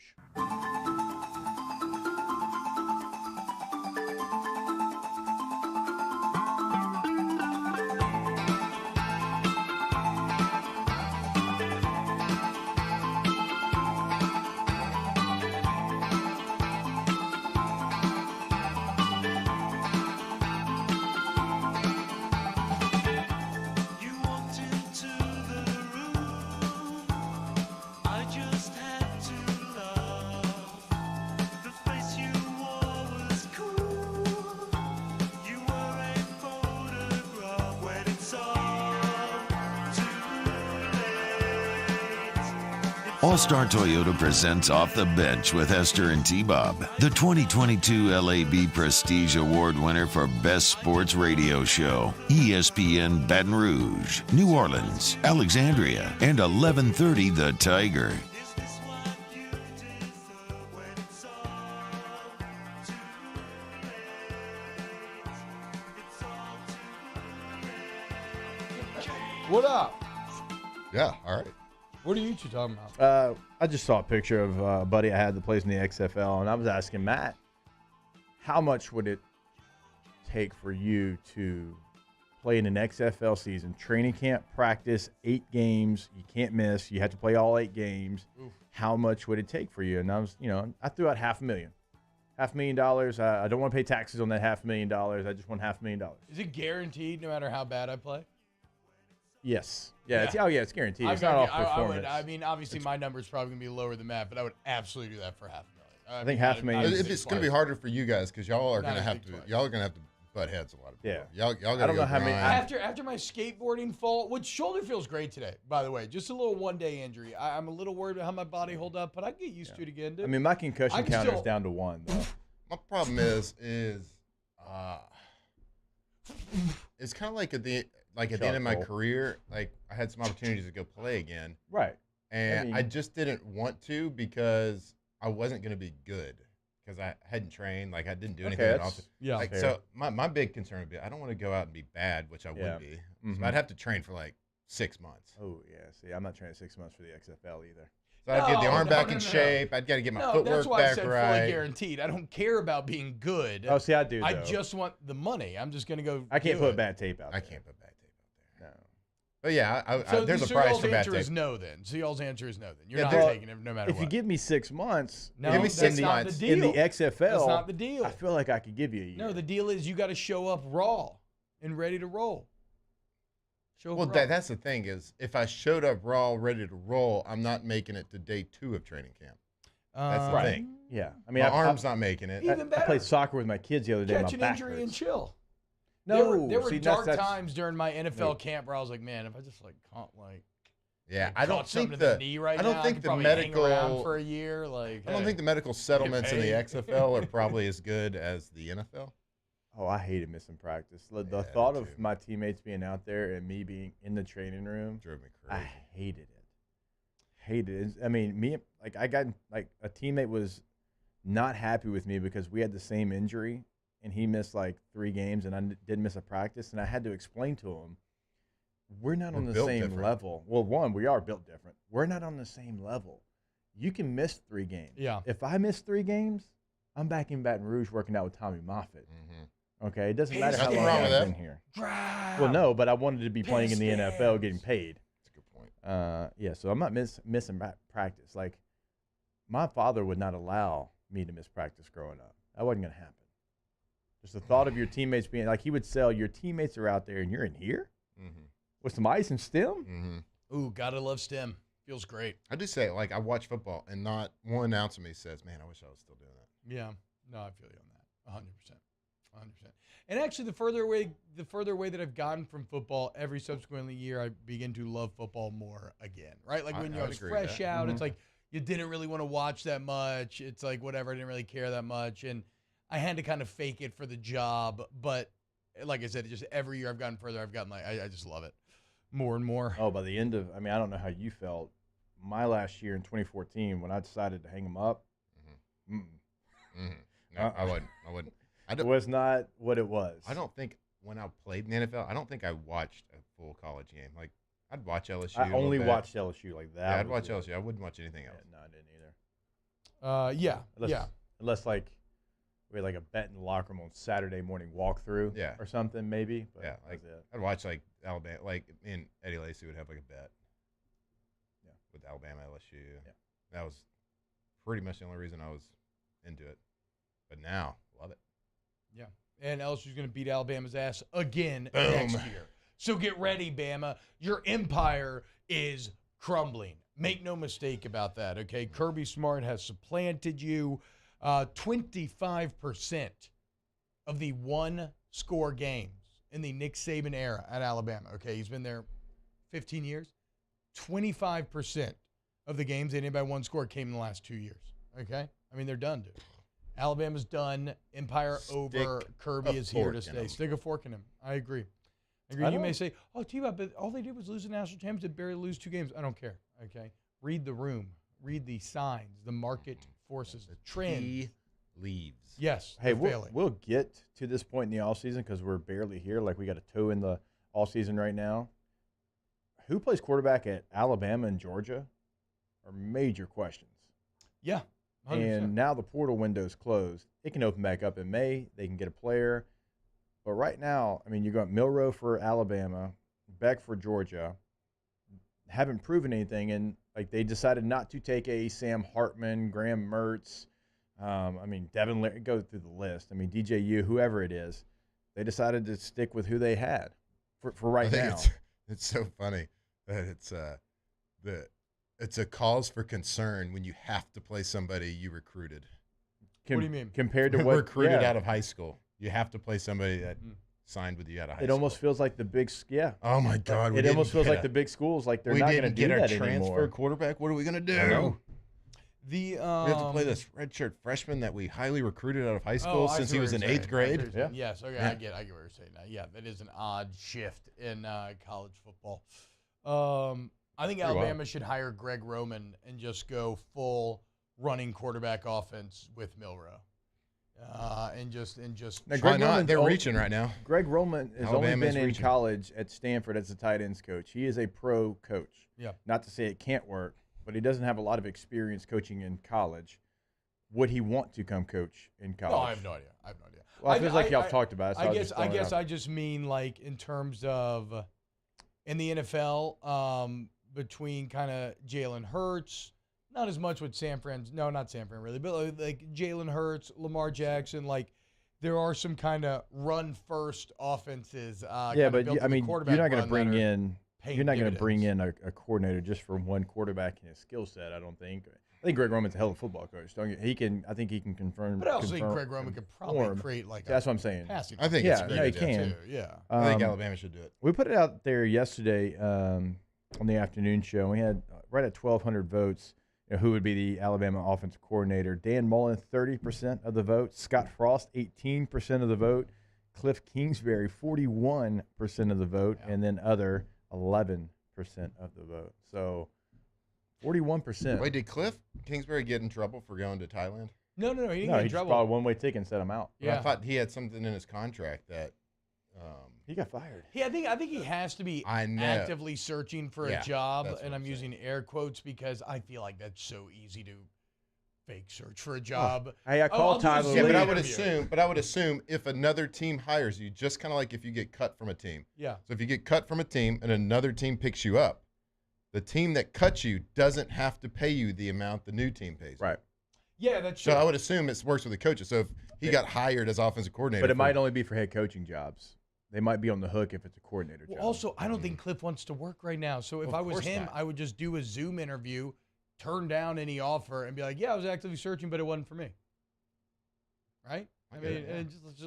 All-Star Toyota presents Off the Bench with Esther and T-Bob, the 2022 LAB Prestige Award winner for Best Sports Radio Show. ESPN Baton Rouge, New Orleans, Alexandria, and 1130 The Tiger. What up? Yeah, all right. What are you two talking about? I just saw a picture of a buddy I had that plays in the XFL, and I was asking Matt, how much would it take for you to play in an XFL season? training camp, practice, 8 games, you can't miss, you have to play all 8 games. Oof. How much would it take for you? And I was, I threw out $500,000. $500,000. I don't want to pay taxes on that $500,000. I just want $500,000. Is it guaranteed no matter how bad I play? Yes. Yeah. Yeah. It's guaranteed. It's not off performance. Obviously, my number's probably going to be lower than that, but I would absolutely do that for $500,000. I think $500,000. It's going to be harder for you guys because y'all are going to have to butt heads a lot of people. Yeah. Y'all got to go grind. After my skateboarding fall, which shoulder feels great today, by the way. Just a little one-day injury. I'm a little worried about how my body hold up, but I get used to it again, dude. I mean, my concussion counter is down to 1, though. My problem is it's kind of like at the end of my career, like I had some opportunities to go play again. Right. And I just didn't want to because I wasn't going to be good because I hadn't trained. Like I didn't do anything that often. Yeah. Like, so my big concern would be I don't want to go out and be bad, which I would be. So I'd have to train for like 6 months. Oh, yeah. See, I'm not training 6 months for the XFL either. So I'd get the arm back in shape. I'd got to get my footwork that's why back I said right. fully guaranteed. I don't care about being good. Oh, see, I do, I though. just want the money. I'm just going to go. I can't do put it. bad tape out there. I can't put bad tape out there. No. But yeah, So there's a price for bad y'all's answer tape. is no then. So y'all's answer is no then. You're Yeah, not well, taking it no matter if what. you give me 6 months, No, give me that's 6 not months the deal. in the XFL. That's not the deal. I feel like I could give you a year. No, the deal is you got to show up raw and ready to roll. Show up Well, raw. that's the thing is, if I showed up raw, ready to roll, I'm not making it to day 2 of training camp. That's the Right. thing. Yeah, I mean, my arm's not making it. Even I better. played soccer with my kids the other day. Catch My an back injury hurts. and chill. No, there were see, dark that's- times during my NFL camp where I was like, man, if I just caught Yeah, like, I don't caught something think to the the knee right I don't now, I think could the probably medical hang around for a year. I don't think the medical settlements in the paid. XFL are probably as good as the NFL. Oh, I hated missing practice. The Yeah, thought me of too. my teammates being out there and me being in the training room drove me I crazy. hated it. Hated it. I mean, I got a teammate was not happy with me because we had the same injury and he missed 3 games and I didn't miss a practice, and I had to explain to him we're not on the built same different. level. Well, one, we are built different. We're not on the same level. You can miss 3 games. Yeah. If I miss 3 games, I'm back in Baton Rouge working out with Tommy Moffitt. Mm-hmm. Okay, it doesn't matter how Nothing long wrong I've with been that. here. Drive. Well, no, but I wanted to be playing in the NFL, getting paid. That's a good point. Yeah, so I'm not missing practice. Like, my father would not allow me to miss practice growing up. That wasn't going to happen. Just the thought of your teammates being like, he would sell your teammates are out there and you're in here Mm-hmm. with some ice and stem. Mm-hmm. Ooh, gotta love STEM. Feels great. I do say, I watch football, and not one ounce of me says, "Man, I wish I was still doing that." Yeah. No, I feel you on that. 100%. 100%. And actually, the further away that I've gotten from football, every subsequently year, I begin to love football more again. Right? Like when I you're would agree with fresh that. out, Mm-hmm. it's like you didn't really want to watch that much. It's like whatever, I didn't really care that much, and I had to kind of fake it for the job. But like I said, just every year I've gotten further, I've gotten I just love it more and more. Oh, by the end of, I mean, I don't know how you felt. My last year in 2014, when I decided to hang them up, No, I wouldn't. it was not what it was. I don't think when I played in the NFL, I don't think I watched a full college game. Like, I'd watch LSU. I a little only bit. watched LSU like that. Yeah, I'd was watch it. LSU. I wouldn't watch anything else. No, I didn't either. Yeah. Unless we had a bet in the locker room on Saturday morning walkthrough, Yeah. or something maybe. But Yeah, that was it. I'd watch Alabama. Me and Eddie Lacy would have a bet. Yeah. With Alabama, LSU. Yeah. That was pretty much the only reason I was into it. But now, love it. Yeah. And LSU's going to beat Alabama's ass again Boom. next year. So get ready, Bama. Your empire is crumbling. Make no mistake about that, okay? Kirby Smart has supplanted you. 25% of the one-score games in the Nick Saban era at Alabama, okay? He's been there 15 years. 25% of the games ended by one score came in the last 2 years, okay? I mean, they're done, dude. Alabama's done. Empire over. Kirby is here to stay. Stick a fork in him. I agree. You may say, oh, T-Bob, but all they did was lose the national championship, barely lose 2 games. I don't care, okay? Read the room. Read the signs, the market forces, the trend. He leaves. Yes, Hey, they're failing. we'll get to this point in the offseason because we're barely here. Like, we got a toe in the offseason right now. Who plays quarterback at Alabama and Georgia are major questions. Yeah, 100%. And now the portal window's closed. It can open back up in May. They can get a player. But right now, I mean, you got Milroe for Alabama, Beck for Georgia. Haven't proven anything. And, they decided not to take a Sam Hartman, Graham Mertz. Devin Larry, go through the list. DJU, whoever it is. They decided to stick with who they had for right now. It's so funny that it's a cause for concern when you have to play somebody you recruited. What do you mean? Compared to what recruited out of high school, you have to play somebody that signed with you out of high school. It almost feels like the big, Oh my God! It almost feels like the big schools, like they're not going to do that transfer anymore. quarterback. What are we going to do? I know. We have to play this redshirt freshman that we highly recruited out of high school since he was in 8th grade. Yeah. Yes. Okay. Yeah. I get what you're saying now. Yeah, that is an odd shift in college football. I think Alabama should hire Greg Roman and just go full running quarterback offense with Milroe. And just Now, why not? They're reaching right now. Greg Roman has Alabama's only been in reaching. college at Stanford as a tight ends coach. He is a pro coach. Yeah. Not to say it can't work, but he doesn't have a lot of experience coaching in college. Would he want to come coach in college? No, I have no idea. Well, it feels like y'all talked about it. So I guess I just mean like in terms of in the NFL, between kind of Jalen Hurts, not as much with San Fran. No, not San Fran really, but like Jalen Hurts, Lamar Jackson, like there are some kind of run first offenses. Yeah, but I mean, you're not going to bring in a coordinator just for one quarterback and his skill set. I don't think. I think Greg Roman's a hell of a football coach. I think he can confirm. But I also think Greg Roman could probably create like. That's what I'm saying. I think it's a great he can. Too. Yeah. I think Alabama should do it. We put it out there yesterday on the afternoon show. We had right at 1,200 votes. Who would be the Alabama offensive coordinator? Dan Mullen, 30% of the vote. Scott Frost, 18% of the vote. Cliff Kingsbury, 41% of the vote, and then other 11% of the vote. So. 41%. Wait, did Cliff Kingsbury get in trouble for going to Thailand? No, he didn't get in trouble. He just bought a one-way ticket and set him out. Yeah, I thought he had something in his contract that he got fired. I think he has to be actively searching for a job, and I'm using air quotes because I feel like that's so easy to fake search for a job. Hey, I called Tyler. Yeah, but I would assume if another team hires you, just kind of like if you get cut from a team. Yeah. So if you get cut from a team and another team picks you up, the team that cuts you doesn't have to pay you the amount the new team pays you. Right. Yeah, that's true. So I would assume it works with the coaches. So if he got hired as offensive coordinator. But it might only be for head coaching jobs. They might be on the hook if it's a coordinator job. Also, I don't think Cliff wants to work right now. So if I was him, I would just do a Zoom interview, turn down any offer, and be like, yeah, I was actively searching, but it wasn't for me. Right? I mean,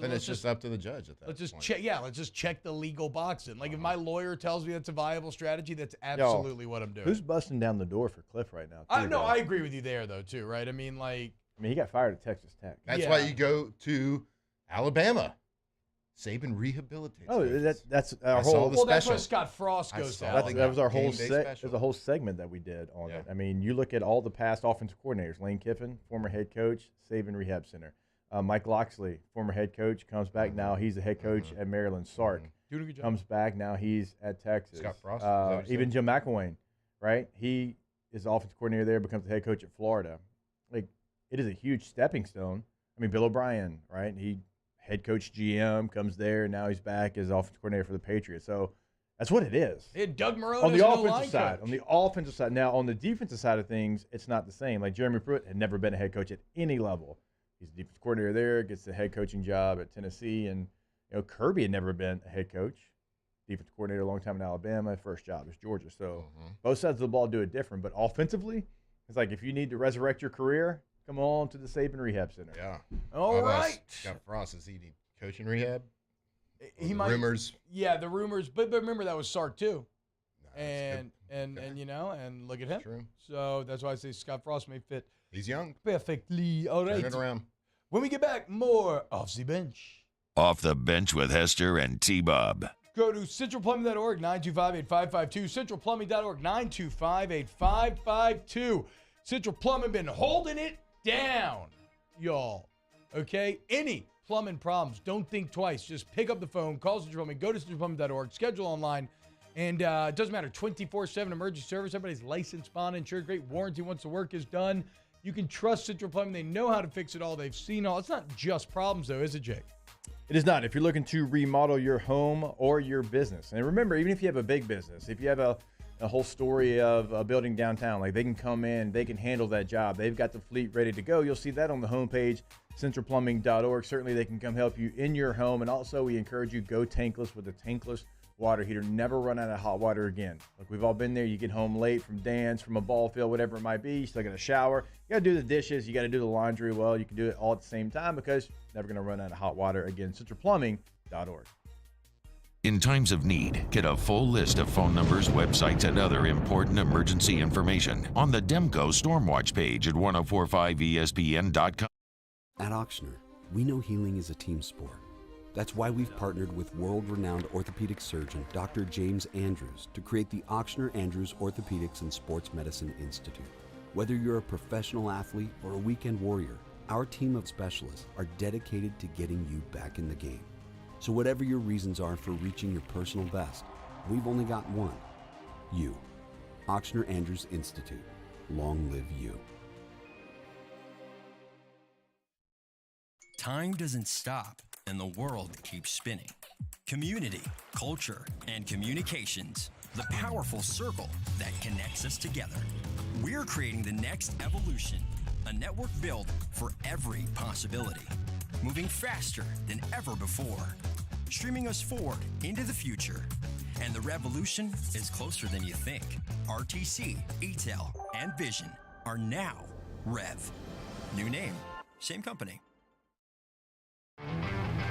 then it's just up to the judge at that Let's just point. check. Yeah, let's just check the legal boxing. Like if my lawyer tells me that's a viable strategy, that's absolutely what I'm doing. Who's busting down the door for Cliff right now? I agree with you there though too. Right? I mean, he got fired at Texas Tech. That's why you go to Alabama. Saban rehabilitates. Oh, that's our whole. Well, that's why Scott Frost goes to Alabama. That was our whole There's a whole segment that we did on it. I mean, you look at all the past offensive coordinators: Lane Kiffin, former head coach, Saban Rehab Center. Mike Loxley, former head coach, comes back now. He's the head coach at Maryland. Sark doing a good job. Comes back now. He's at Texas. Scott Frost. Even Jim McElwain, right? He is the offensive coordinator there. Becomes the head coach at Florida. Like it is a huge stepping stone. I mean, Bill O'Brien, right? He head coach GM comes there. And now he's back as offensive coordinator for the Patriots. So that's what it is. Doug Marone on the offensive line side. coach. On the offensive side. Now on the defensive side of things, it's not the same. Like Jeremy Pruitt had never been a head coach at any level. He's the defensive coordinator there, gets the head coaching job at Tennessee. And, Kirby had never been a head coach, defensive coordinator a long time in Alabama. First job is Georgia. So both sides of the ball do it different. But offensively, it's like if you need to resurrect your career, come on to the Saban Rehab Center. Yeah. All right. Scott Frost, does he need coaching rehab? He might. Rumors. Yeah, the rumors. But remember, that was Sark, too. And look at him. True. So that's why I say Scott Frost may fit. He's young. Perfectly. All right. Turn it around. When we get back, more Off the Bench. Off the Bench with Hester and T-Bob. Go to centralplumbing.org, 925-8552. Centralplumbing.org, 925-8552. Central Plumbing been holding it down, y'all. Okay? Any plumbing problems, don't think twice. Just pick up the phone, call Central Plumbing, go to centralplumbing.org, schedule online. And it doesn't matter, 24/7 emergency service. Everybody's licensed, bond, insured, great warranty once the work is done. You can trust Central Plumbing. They know how to fix it all. They've seen all. It's not just problems, though, is it, Jake? It is not. If you're looking to remodel your home or your business. And remember, even if you have a big business, if you have a whole story of a building downtown, like they can come in, they can handle that job. They've got the fleet ready to go. You'll see that on the homepage, centralplumbing.org. Certainly, they can come help you in your home. And also, we encourage you, go tankless with a tankless water heater. Never run out of hot water again. Look, we've all been there. You get home late from dance, from a ball field, whatever it might be. You still got to shower. You got to do the dishes. You got to do the laundry. Well, you can do it all at the same time because you're never going to run out of hot water again. centralplumbing.org. In times of need, get a full list of phone numbers, websites, and other important emergency information on the Demco Stormwatch page at 1045ESPN.com. At Auctioner, we know healing is a team sport. That's why we've partnered with world-renowned orthopedic surgeon Dr. James Andrews to create the Auctioner Andrews Orthopedics and Sports Medicine Institute. Whether you're a professional athlete or a weekend warrior, our team of specialists are dedicated to getting you back in the game. So whatever your reasons are for reaching your personal best, we've only got one: you. Auctioner Andrews Institute. Long live you. Time doesn't stop, and the world keeps spinning. Community, culture, and communications, the powerful circle that connects us together. We're creating the next evolution, a network built for every possibility, moving faster than ever before, streaming us forward into the future. And the revolution is closer than you think. RTC, ETEL, and Vision are now Rev. New name, same company.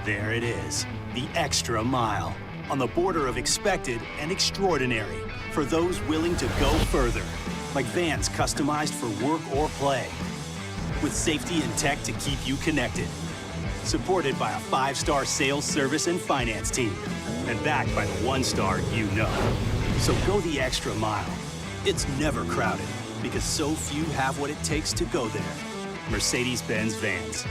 There it is, the extra mile, on the border of expected and extraordinary, for those willing to go further, like vans customized for work or play, with safety and tech to keep you connected, supported by a 5-star sales, service, and finance team, and backed by the 1-star you know. So go the extra mile. It's never crowded, because so few have what it takes to go there. Mercedes-Benz Vans.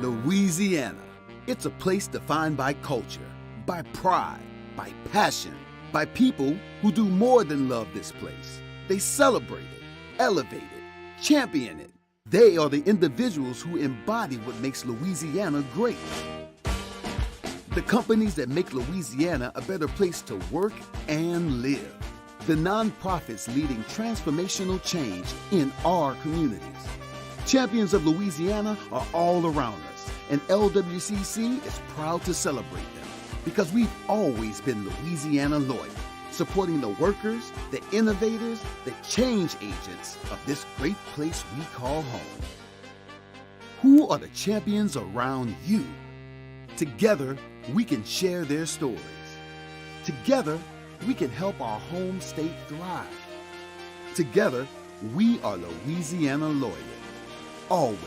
Louisiana. It's a place defined by culture, by pride, by passion, by people who do more than love this place. They celebrate it, elevate it, champion it. They are the individuals who embody what makes Louisiana great. The companies that make Louisiana a better place to work and live. The nonprofits leading transformational change in our communities. Champions of Louisiana are all around us, and LWCC is proud to celebrate them because we've always been Louisiana loyal, supporting the workers, the innovators, the change agents of this great place we call home. Who are the champions around you? Together, we can share their stories. Together, we can help our home state thrive. Together, we are Louisiana loyal. Always.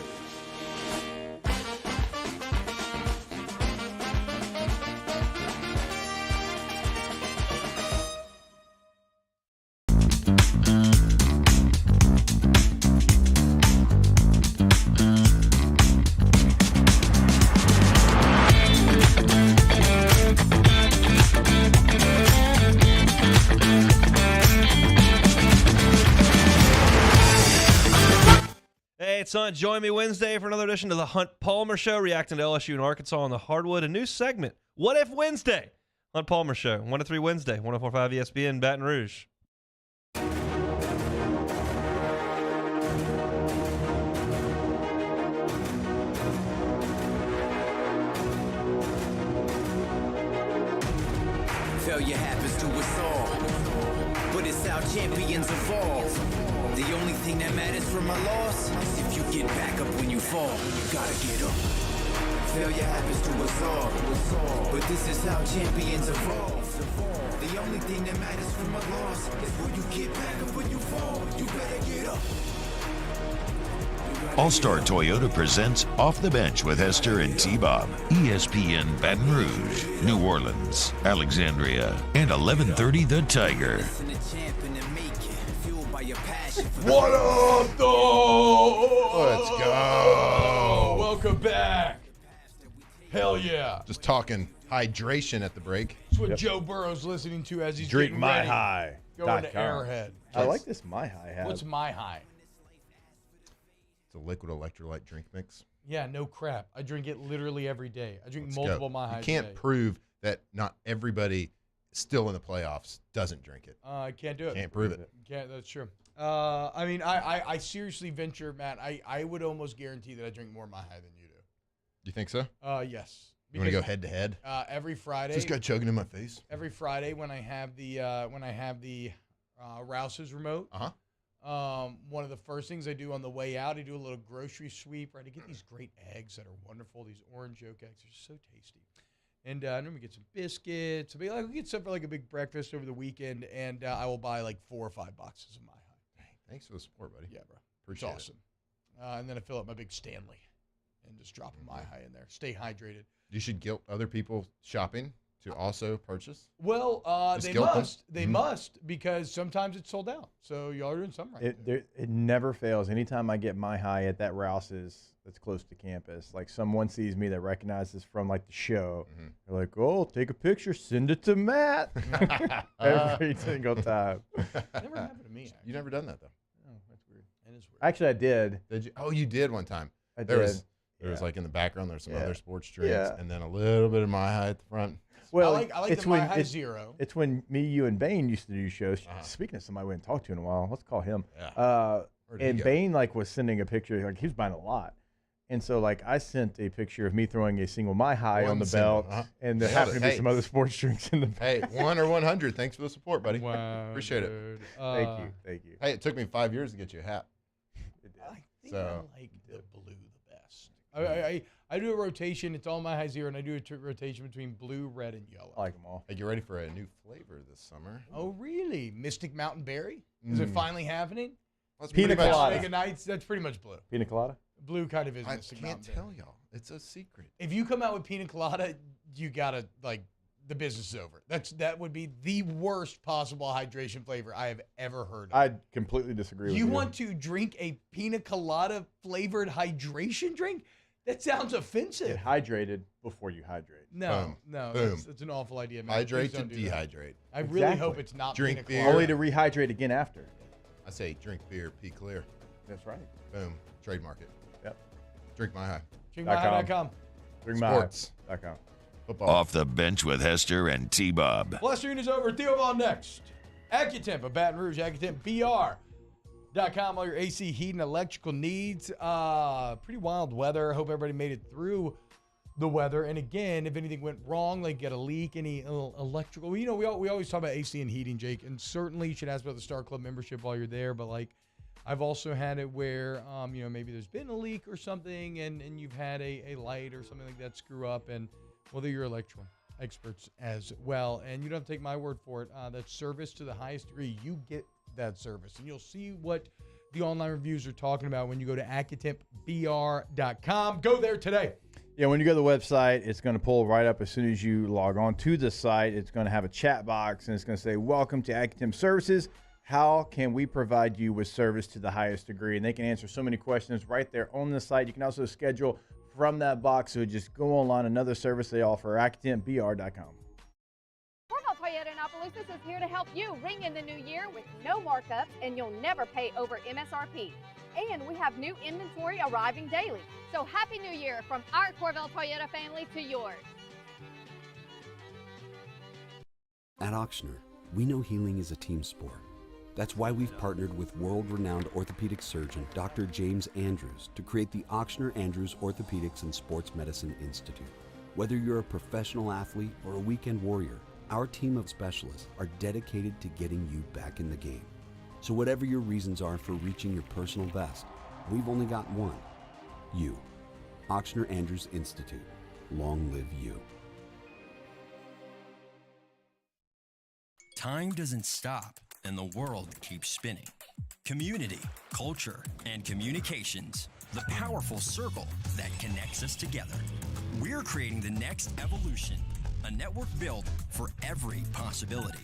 Son, join me Wednesday for another edition of the Hunt Palmer Show, reacting to LSU and Arkansas on the hardwood. A new segment, What If Wednesday? Hunt Palmer Show, 1 to 3 Wednesday, 104.5 ESPN, Baton Rouge. Failure happens to us all, but it's how champions evolve. The only thing that matters from a loss is if you get back up when you fall. You gotta get up. Failure happens to us all, but this is how champions evolve. The only thing that matters from a loss is when you get back up when you fall. You better get up. All-Star Toyota presents Off the Bench with Hester and T-Bob. ESPN Baton Rouge, New Orleans, Alexandria, and 1130 The Tiger. What up, though? Let's go. Welcome back. Hell yeah. Just talking hydration at the break. That's what Joe Burrow's listening to as he's Drink getting My ready. High. Going to Arrowhead. I like this My High hat. What's My High? It's a liquid electrolyte drink mix. Yeah, no crap. I drink it literally every day. I drink Let's multiple go. My Highs You can't a day. prove that not everybody still in the playoffs doesn't drink it. I can't do it. Can't prove it. Can't. That's true. I mean, I seriously venture, Matt. I would almost guarantee that I drink more My High than you do. You think so? Yes. You want to go head to head? Every Friday. This guy chugging in my face. Every Friday when I have the Rouse's remote. One of the first things I do on the way out, I do a little grocery sweep. Right, I get these great eggs that are wonderful. These orange yolk eggs are so tasty. And I normally get some biscuits. We get some for like a big breakfast over the weekend, and I will buy like 4 or 5 boxes of My High. Thanks for the support, buddy. Yeah, bro. Appreciate it's awesome. And then I fill up my big Stanley and just drop a My High in there. Stay hydrated. You should guilt other people shopping to also purchase? Well, they Skeleton? must. They must, because sometimes it's sold out. So y'all are doing something right. It never fails. Anytime I get my high at that Rouse's that's close to campus, like someone sees me that recognizes from like the show, they're like, "Oh, take a picture, send it to Matt." Every single time. Never happened to me. Actually. You never done that though. Oh, that's weird. That is weird. Actually, I did. Did you? Oh, you did one time. I There did. was like in the background. There's some Yeah. other sports drinks, Yeah. and then a little bit of my high at the front. Well, I like it's the when My High it's, Zero. It's when me, you, and Bane used to do shows. Speaking of somebody we haven't talked to in a while, let's call him. Yeah. Where'd he And go? Bane like was sending a picture, like he was buying a lot, and so like I sent a picture of me throwing a single My High One on the single, belt, and there happened to be some other sports drinks in the back. Hey, 1 or 100. Thanks for the support, buddy. Wow, Appreciate dude. it. Thank you. Hey, it took me 5 years to get you a hat. I think So- I like the blue the best. I do a rotation. It's all My High Zero, and I do a rotation between blue, red, and yellow. I like them all. Hey, get ready for a new flavor this summer. Oh, really? Mystic Mountain Berry? Is it finally happening? That's Pina pretty much- colada. Mega Nights, that's pretty much blue. Pina colada. Blue kind of is I Mystic can't Mountain tell Berry. y'all. It's a secret. If you come out with Pina Colada, you gotta like the business is over. That would be the worst possible hydration flavor I have ever heard of. I completely disagree with you. You want to drink a Pina Colada flavored hydration drink? That sounds offensive. Get hydrated before you hydrate. No, Boom. That's an awful idea, man. Hydrate Please to don't do that. dehydrate. I really hope it's not Drink Pina beer. Colada. Only to rehydrate again after. I say drink beer, pee clear. That's right. Boom. Trademark it. Yep. Drink my high. DrinkMyHigh.com. Sports. Football. Off the bench with Hester and T-Bob. Blustering is over. Theo Vaughn next. AccuTemp of Baton Rouge. AccuTempBR.com. All your AC, heat, and electrical needs. Pretty wild weather. Hope everybody made it through the weather. And again, if anything went wrong, like get a leak, any electrical. You know, we always talk about AC and heating, Jake. And certainly you should ask about the Star Club membership while you're there. But like, I've also had it where, maybe there's been a leak or something, and you've had a light or something like that screw up, and well, they're your electrical experts as well. And you don't have to take my word for it. That's service to the highest degree. You get that service, and you'll see what the online reviews are talking about when you go to AccuTempBR.com. Go there today. Yeah, when you go to the website, it's going to pull right up as soon as you log on to the site. It's going to have a chat box, and it's going to say, "Welcome to AccuTemp Services. How can we provide you with service to the highest degree?" And they can answer so many questions right there on the site. You can also schedule from that box. So just go online. Another service they offer, AccuTempBR.com. Heupel Toyota in Opelousas is here to help you ring in the new year with no markups, and you'll never pay over MSRP. And we have new inventory arriving daily. So Happy New Year from our Corvell Toyota family to yours. At Ochsner, we know healing is a team sport. That's why we've partnered with world-renowned orthopedic surgeon Dr. James Andrews to create the Ochsner Andrews Orthopedics and Sports Medicine Institute. Whether you're a professional athlete or a weekend warrior, our team of specialists are dedicated to getting you back in the game. So whatever your reasons are for reaching your personal best, we've only got one: you. Ochsner Andrews Institute. Long live you. Time doesn't stop, and the world keeps spinning. Community, culture, and communications, the powerful circle that connects us together. We're creating the next evolution, a network built for every possibility,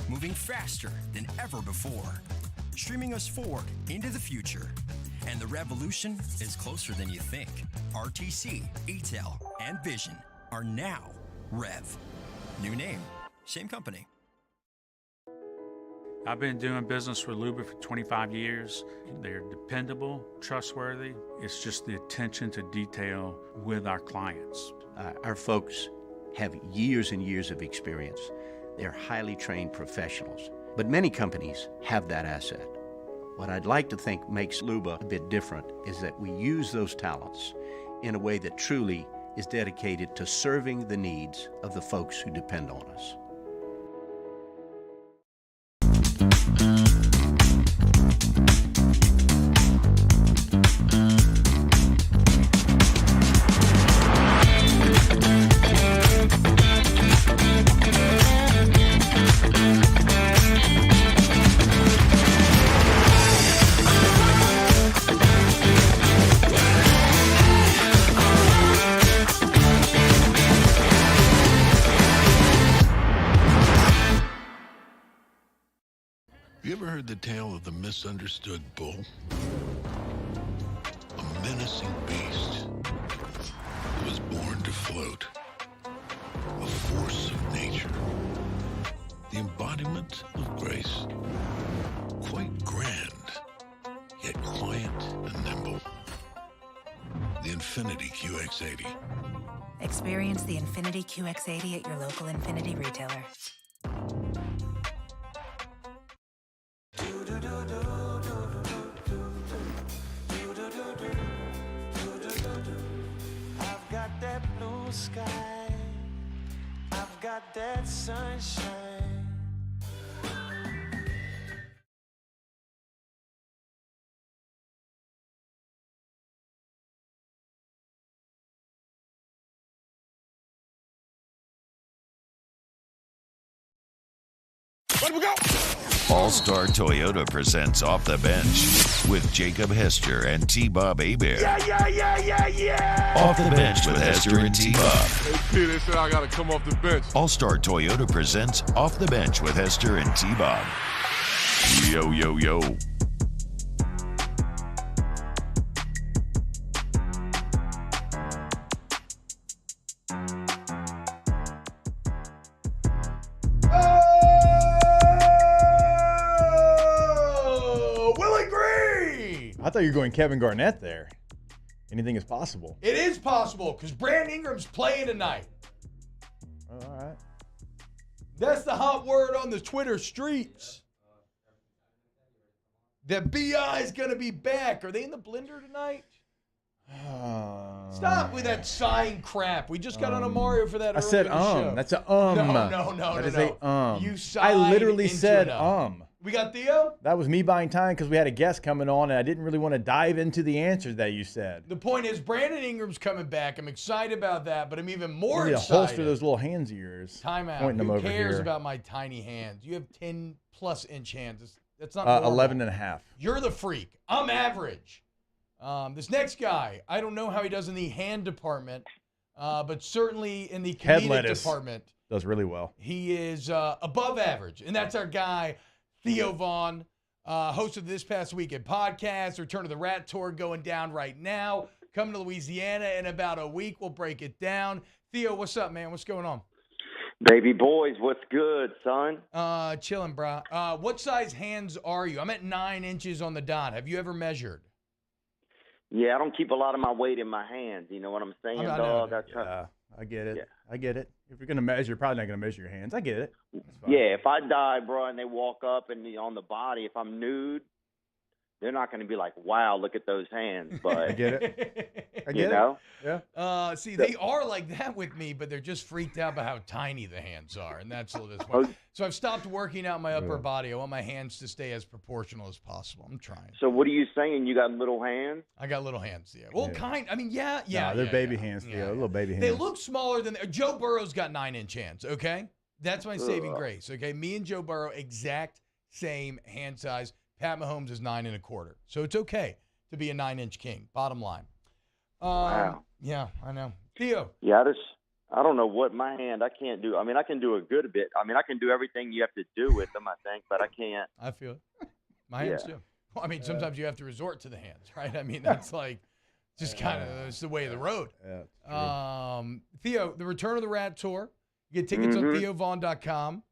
moving faster than ever before, streaming us forward into the future. And the revolution is closer than you think. RTC, ETEL, and Vision are now Rev. New name, same company. I've been doing business with Luba for 25 years. They're dependable, trustworthy. It's just the attention to detail with our clients. Our folks have years and years of experience. They're highly trained professionals. But many companies have that asset. What I'd like to think makes Luba a bit different is that we use those talents in a way that truly is dedicated to serving the needs of the folks who depend on us. You ever heard the tale of the misunderstood bull? A menacing beast who was born to float. A force of nature. The embodiment of grace. Quite grand, yet quiet and nimble. The Infinity QX80. Experience the Infinity QX80 at your local Infinity retailer. I've got that blue sky. I've got that sunshine. Let we go! All-Star Toyota presents Off the Bench with Jacob Hester and T-Bob Hebert. Yeah! Off the Bench with Hester and T-Bob. Hey, Peter said I gotta come off the bench. All-Star Toyota presents Off the Bench with Hester and T-Bob. Yo, yo, yo. I thought you were going Kevin Garnett there. Anything is possible. It is possible because Brandon Ingram's playing tonight. All right. That's the hot word on the Twitter streets. That BI is going to be back. Are they in the blender tonight? Stop with that sign crap. We just got on a Mario for that I earlier said in the show. That's a No. That is a You I signed literally into said an We got Theo? That was me buying time because we had a guest coming on, and I didn't really want to dive into the answers that you said. The point is, Brandon Ingram's coming back. I'm excited about that, but I'm even more You need to excited. holster those little hands of yours. Time out. Pointing them Who over cares here. about my tiny hands? You have 10-plus inch hands. That's not normal. 11 and a half. You're the freak. I'm average. This next guy, I don't know how he does in the hand department, but certainly in the Head comedic lettuce department, does really well. he is above average. And that's our guy, Theo Vaughn, host of This Past Weekend podcast, Return to the Rat Tour going down right now. Coming to Louisiana in about a week. We'll break it down. Theo, what's up, man? What's going on? Baby boys, what's good, son? Chilling, bro. What size hands are you? I'm at 9 inches on the dot. Have you ever measured? Yeah, I don't keep a lot of my weight in my hands. You know what I'm saying, dog? I get it. Yeah. I get it. If you're going to measure, you're probably not going to measure your hands. I get it. Yeah, if I die, bro, and they walk up and on the body, if I'm nude, they're not going to be like, wow, look at those hands. But I get it. I get you know? it. Yeah. See, they are like that with me, but they're just freaked out by how tiny the hands are, and that's a little disappointing. So I've stopped working out my upper body. I want my hands to stay as proportional as possible. I'm trying. So what are you saying? You got little hands? I got little hands, yeah. Well, I mean, yeah. No, they're baby hands, Theo. Little baby hands. They look smaller than Joe Burrow's got 9-inch hands, okay? That's my saving grace, okay? Me and Joe Burrow, exact same hand size. Pat Mahomes is 9 1/4. So it's okay to be a 9-inch king, bottom line. Wow. Yeah, I know. Theo. Yeah, I don't know what my hand I can't do. I mean, I can do a good bit. I mean, I can do everything you have to do with them, I think, but I can't. I feel it. My hands too. Well, I mean, sometimes you have to resort to the hands, right? I mean, that's like just kind of it's the way of the road. Theo, the Return of the Rat Tour. You get tickets on TheoVaughn.com.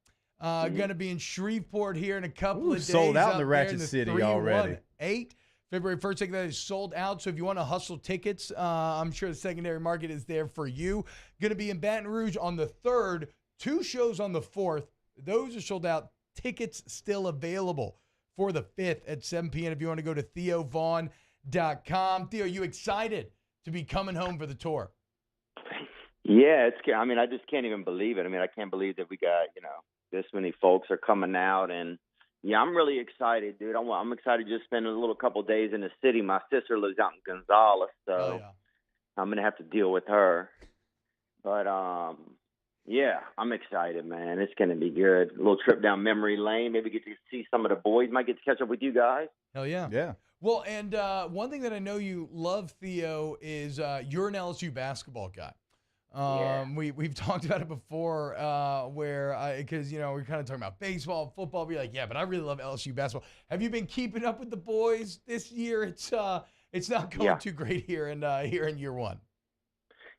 Going to be in Shreveport here in a couple of days. Sold out in the up Ratchet there in City 318. already. February 1st, that is sold out. So if you want to hustle tickets, I'm sure the secondary market is there for you. Going to be in Baton Rouge on the 3rd, 2 shows on the 4th. Those are sold out. Tickets still available for the 5th at 7 p.m. if you want to go to TheoVaughn.com. Theo, you excited to be coming home for the tour? Yeah, I mean, I just can't even believe it. I mean, I can't believe that we got, this many folks are coming out, and yeah, I'm really excited, dude. I'm excited to just spend a little couple days in the city. My sister lives out in Gonzales, so I'm gonna have to deal with her. But yeah, I'm excited, man. It's gonna be good. A little trip down memory lane. Maybe get to see some of the boys. Might get to catch up with you guys. Hell yeah. Yeah. Well, and one thing that I know you love, Theo, is you're an LSU basketball guy. We've talked about it before, because we're kind of talking about baseball, football. Be like, yeah, but I really love LSU basketball. Have you been keeping up with the boys this year? It's not going too great here in year one.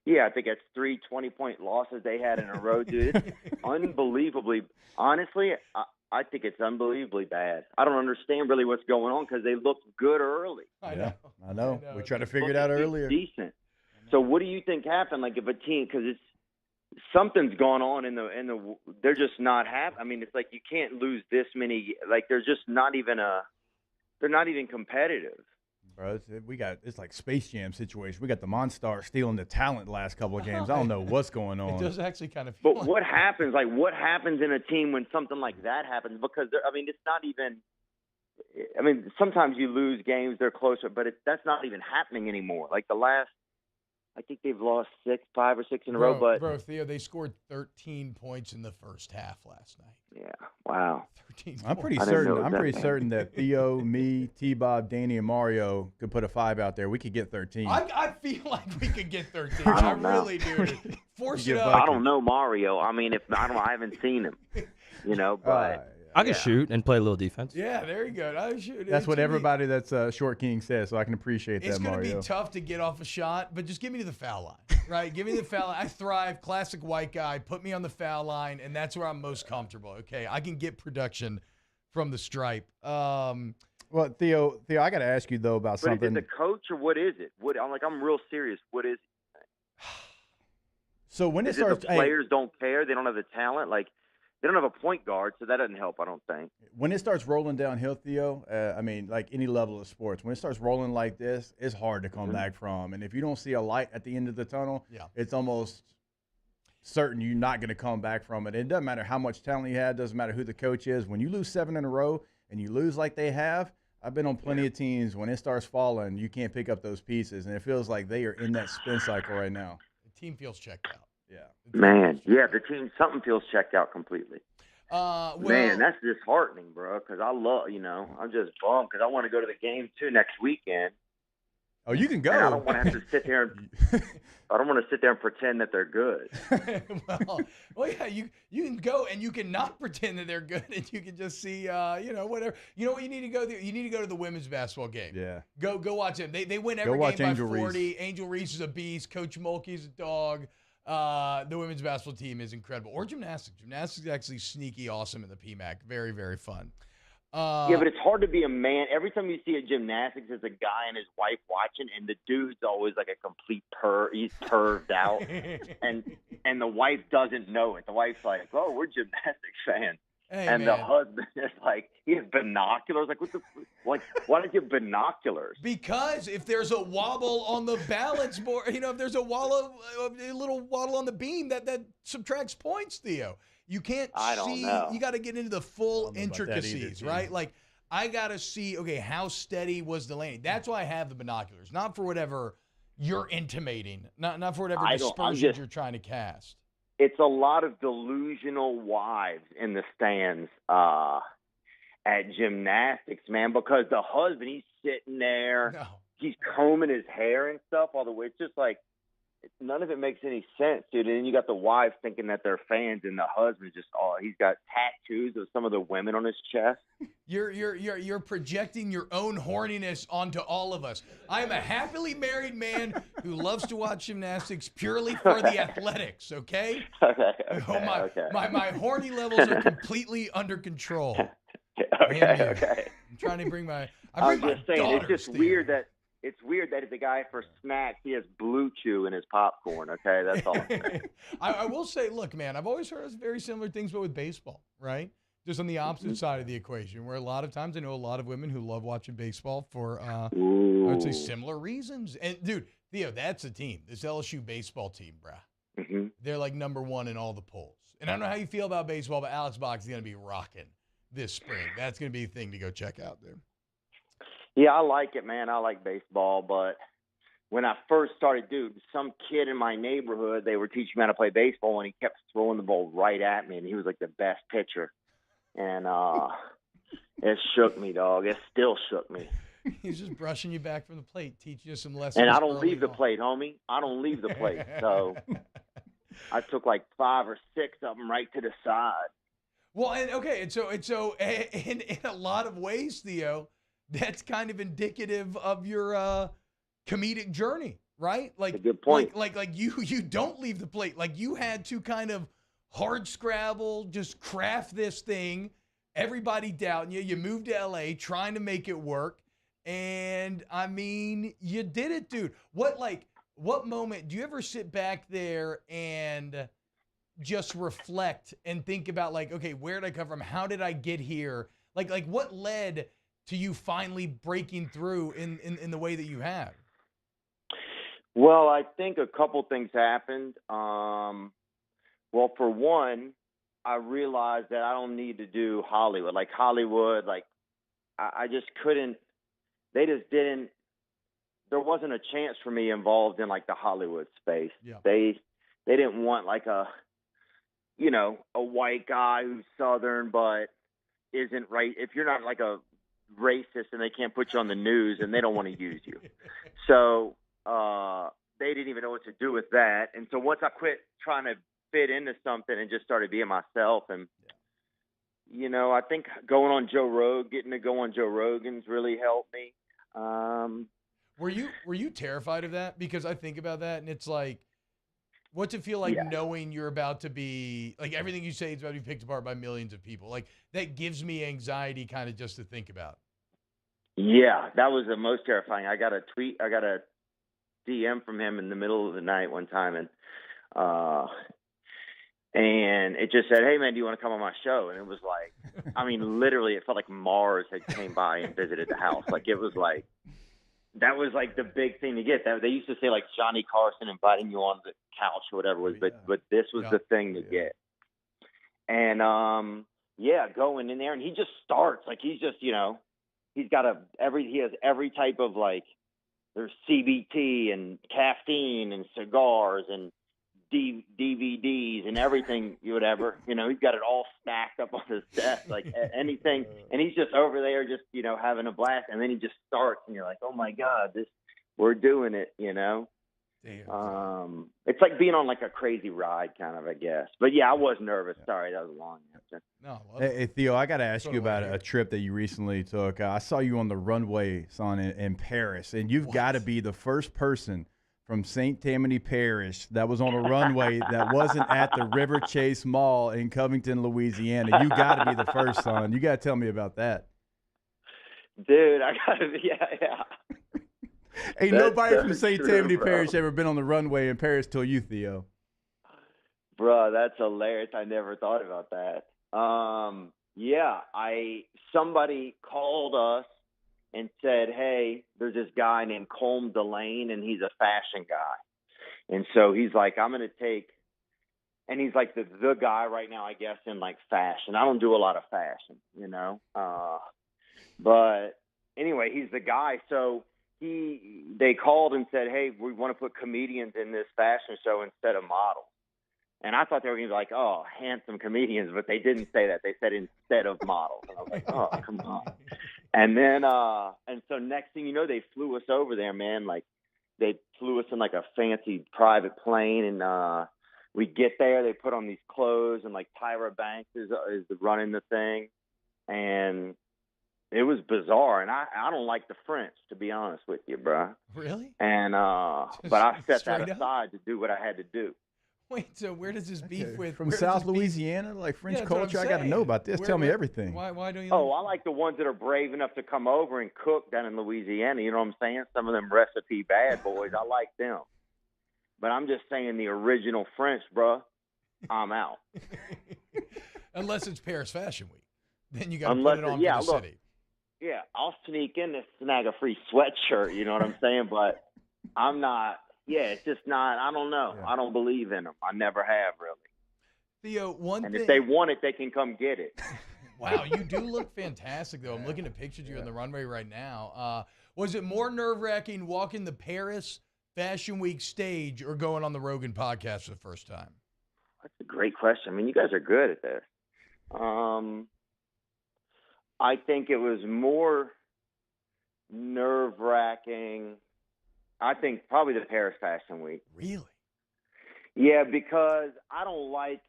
Yeah, I think that's 3 20-point losses they had in a row, dude. It's unbelievably. Honestly, I think it's unbelievably bad. I don't understand really what's going on because they looked good early. I know. We tried to figure it out earlier. Decent. So what do you think happened? Like if a team, because something's gone on in the they're just not happy. I mean, it's like you can't lose this many. Like they're just not even they're not even competitive. Bro, it's like Space Jam situation. We got the Monstars stealing the talent the last couple of games. I don't know what's going on. It does actually kind of. But what happens? Like what happens in a team when something like that happens? Because it's not even. I mean, sometimes you lose games; they're closer, but that's not even happening anymore. Like the last. I think they've lost 5 or 6 in a row. But Theo, they scored 13 points in the first half last night. Yeah, wow. 13. I'm pretty certain that Theo, me, T-Bob, Danny, and Mario could put a 5 out there. We could get 13. I feel like we could get 13. I really do. Force it up. I don't know Mario. I mean, I haven't seen him. But. I can shoot and play a little defense. Yeah, there you go. That's what everybody that's Short King says, so I can appreciate that, Mario. It's going to be tough to get off a shot, but just give me to the foul line, right? Give me the foul line. I thrive, classic white guy. Put me on the foul line, and that's where I'm most comfortable, okay? I can get production from the stripe. Well, Theo, I got to ask you, though, about something. Is it the coach, or what is it? I'm real serious. What is it? So when the players don't care? They don't have the talent? Like, they don't have a point guard, so that doesn't help, I don't think. When it starts rolling downhill, Theo, like any level of sports, when it starts rolling like this, it's hard to come back from. And if you don't see a light at the end of the tunnel, it's almost certain you're not going to come back from it. It doesn't matter how much talent you have. It doesn't matter who the coach is. When you lose 7 in a row and you lose like they have, I've been on plenty of teams. When it starts falling, you can't pick up those pieces. And it feels like they are in that spin cycle right now. The team feels checked out. Yeah. Man, the team, something feels checked out completely. Man, that's disheartening, bro, because I love, I'm just bummed because I want to go to the game, too, next weekend. Oh, you can go. And I don't want to have to sit there and pretend that they're good. well, yeah, you can go and you can not pretend that they're good, and you can just see, whatever. You know what you need to go there? You need to go to the women's basketball game. Yeah. Go watch them. They win every game by 40. Angel Reese is a beast. Coach Mulkey's a dog. The women's basketball team is incredible. Or gymnastics. Gymnastics is actually sneaky awesome in the PMAC. Very, very fun. But it's hard to be a man. Every time you see a gymnastics, there's a guy and his wife watching, and the dude's always like a complete he's perved out, and the wife doesn't know it. The wife's like, "Oh, we're gymnastics fans," and the husband is like, he has binoculars. Like, why don't you have binoculars? Because if there's a wobble on the balance board, if there's a little wobble on the beam, that subtracts points, Theo. You can't see. You got to get into the full intricacies, right? Like, I got to see, okay, how steady was the landing? That's why I have the binoculars, not for whatever you're intimating, not for whatever dispersions you're trying to cast. It's a lot of delusional wives in the stands at gymnastics, man, because the husband, he's sitting there, he's combing his hair and stuff all the way. It's just like, none of it makes any sense, dude. And then you got the wives thinking that they're fans, and the husband just he's got tattoos of some of the women on his chest. You're projecting your own horniness onto all of us. I am a happily married man who loves to watch gymnastics purely for the athletics. Okay. My horny levels are completely under control. Okay. I'm trying to bring my. I'm just saying, it's just weird that. It's weird that if the guy for snacks, he has Blue Chew in his popcorn, okay? That's all I'm saying. I will say, look, man, I've always heard very similar things, but with baseball, right? Just on the opposite side of the equation, where a lot of times I know a lot of women who love watching baseball for, I would say, similar reasons. And, dude, Theo, that's a team. This LSU baseball team, bruh. Mm-hmm. They're like number 1 in all the polls. And I don't know how you feel about baseball, but Alex Box is going to be rocking this spring. That's going to be a thing to go check out there. Yeah, I like it, man. I like baseball, but when I first started, dude, some kid in my neighborhood, they were teaching me how to play baseball, and he kept throwing the ball right at me, and he was like the best pitcher. And it shook me, dog. It still shook me. He's just brushing you back from the plate, teaching you some lessons. And I don't leave the plate, homie. I don't leave the plate. So I took like 5 or 6 of them right to the side. Well, and so in a lot of ways, Theo, that's kind of indicative of your comedic journey, right? Like, a good point. Like you don't leave the plate. Like you had to kind of hard scrabble, just craft this thing. Everybody doubting you. You moved to LA trying to make it work. And I mean, you did it, dude. What moment do you ever sit back there and just reflect and think about, like, okay, where did I come from? How did I get here? Like what led to you finally breaking through in the way that you have? Well, I think a couple things happened. Well, for one, I realized that I don't need to do Hollywood. Like Hollywood, like I just couldn't. They just didn't. There wasn't a chance for me involved in like the Hollywood space. Yeah. They didn't want like a white guy who's Southern but isn't right. If you're not like a racist and they can't put you on the news and they don't want to use you. So they didn't even know what to do with that. And so once I quit trying to fit into something and just started being myself, and I think getting to go on Joe Rogan's really helped me. Were you terrified of that? Because I think about that and it's like, what's it feel like knowing you're about to be, like, everything you say is about to be picked apart by millions of people? Like, that gives me anxiety kind of just to think about. Yeah, that was the most terrifying. I got a DM from him in the middle of the night one time, and it just said, "Hey man, do you want to come on my show?" And it was like, I mean, literally, it felt like Mars had came by and visited the house. Like, it was like, that was like the big thing to get. That they used to say like Johnny Carson inviting you on the couch or whatever it was, but this was the thing to get. And going in there, and he just starts like he's just he's got he has every type of, like, there's CBT and caffeine and cigars and DVDs and everything, whatever. He's got it all stacked up on his desk, like anything. And he's just over there just, having a blast. And then he just starts and you're like, oh my God, we're doing it, Damn. It's like being on like a crazy ride kind of, I guess. But yeah, I was nervous. Sorry, that was a long answer. No, Hey, Theo, I got to ask you about a trip that you recently took. I saw you on the runway, son, in Paris, and you've got to be the first person from St. Tammany Parish that was on a runway that wasn't at the River Chase Mall in Covington, Louisiana. You got to be the first, son. You got to tell me about that. Dude, I got to be, yeah. Ain't nobody from St. Tammany Parish ever been on the runway in Paris till you, Theo. Bro, that's hilarious. I never thought about that. Somebody called us and said, hey, there's this guy named Colm Delane, and he's a fashion guy. And so he's like, I'm going to take, and he's like the guy right now, I guess, in like fashion. I don't do a lot of fashion, but anyway, he's the guy. So they called and said, hey, we want to put comedians in this fashion show instead of models. And I thought they were going to be like, oh, handsome comedians, but they didn't say that. They said instead of models. And I was like, oh, come on. And then, and so next thing you know, they flew us over there, man. Like, they flew us in like a fancy private plane, and we get there, they put on these clothes, and like Tyra Banks is running the thing, and it was bizarre. And I don't like the French, to be honest with you, bro. Really? And but I set that aside to do what I had to do. Wait, so where does this beef with? From South Louisiana, like French culture? I got to know about this. Tell me everything. Why don't you? Oh, I like the ones that are brave enough to come over and cook down in Louisiana. You know what I'm saying? Some of them recipe bad boys. I like them. But I'm just saying the original French, bro, I'm out. Unless it's Paris Fashion Week. Then you got to put it on for the city. Yeah, I'll sneak in to snag a free sweatshirt, you know what I'm saying? But I'm not. Yeah, it's just not. I don't know. Yeah. I don't believe in them. I never have, really. Theo, and if they want it, they can come get it. Wow, you do look fantastic, though. I'm looking at pictures of you on the runway right now. Was it more nerve-wracking walking the Paris Fashion Week stage or going on the Rogan podcast for the first time? That's a great question. I mean, you guys are good at this. I think it was more nerve-wracking. I think probably the Paris Fashion Week. Really? Yeah, because I don't like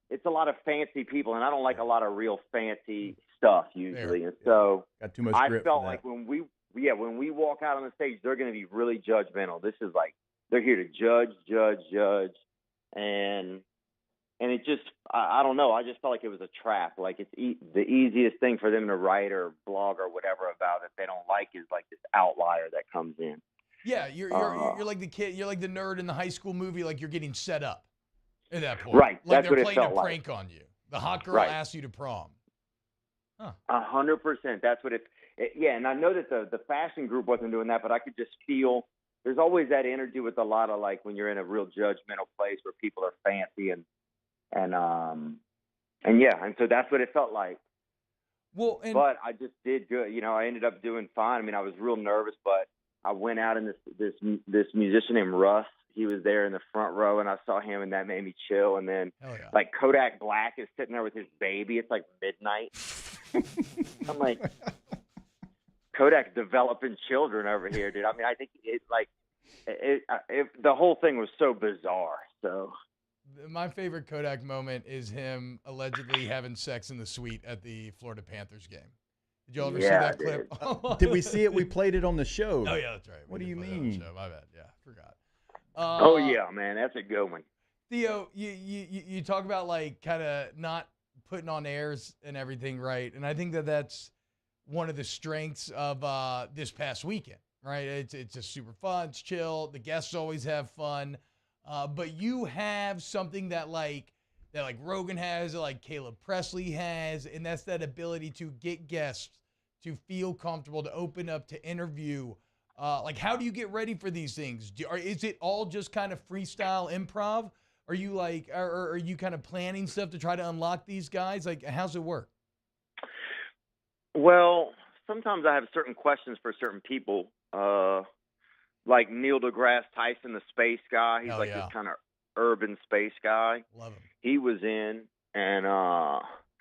it's a lot of fancy people, and I don't like a lot of real fancy stuff usually. And so Got too much I grip felt for that. like when we walk out on the stage, they're going to be really judgmental. This is like they're here to judge, and it just I don't know. I just felt like it was a trap. Like it's the easiest thing for them to write or blog or whatever about that they don't like is like this outlier that comes in. Yeah, you're like the kid. You're like the nerd in the high school movie. Like you're getting set up at that point. Right. Like That's they're what it playing felt a like. prank on you. The hot girl Right. asks you to prom. 100%. That's what yeah, and I know that the fashion group wasn't doing that, but I could just feel there's always that energy with a lot of like when you're in a real judgmental place where people are fancy and yeah, and so that's what it felt like. Well, but I just did good. You know, I ended up doing fine. I mean, I was real nervous, but I went out and this musician named Russ, he was there in the front row, and I saw him, and that made me chill. And then, like, Kodak Black is sitting there with his baby. It's like midnight. I'm like, Kodak's developing children over here, dude. I mean, I think the whole thing was so bizarre. So My favorite Kodak moment is him allegedly having sex in the suite at the Florida Panthers game. Did you all ever see that clip? Did we see it? We played it on the show. Oh, yeah, that's right. What do you mean? My bad. Yeah, forgot. Oh, yeah, man. That's a good one. Theo, you talk about, like, kind of not putting on airs and everything, right? And I think that's one of the strengths of this past weekend, right? It's just super fun. It's chill. The guests always have fun. But you have something that Rogan has, that like Caleb Presley has, and that's that ability to get guests to feel comfortable, to open up, to interview. Like, how do you get ready for these things? Is it all just kind of freestyle improv? Are you like, are you kind of planning stuff to try to unlock these guys? Like, how's it work? Well, sometimes I have certain questions for certain people. Like Neil deGrasse Tyson, the space guy. He's this kind of urban space guy. Love him. He was in, and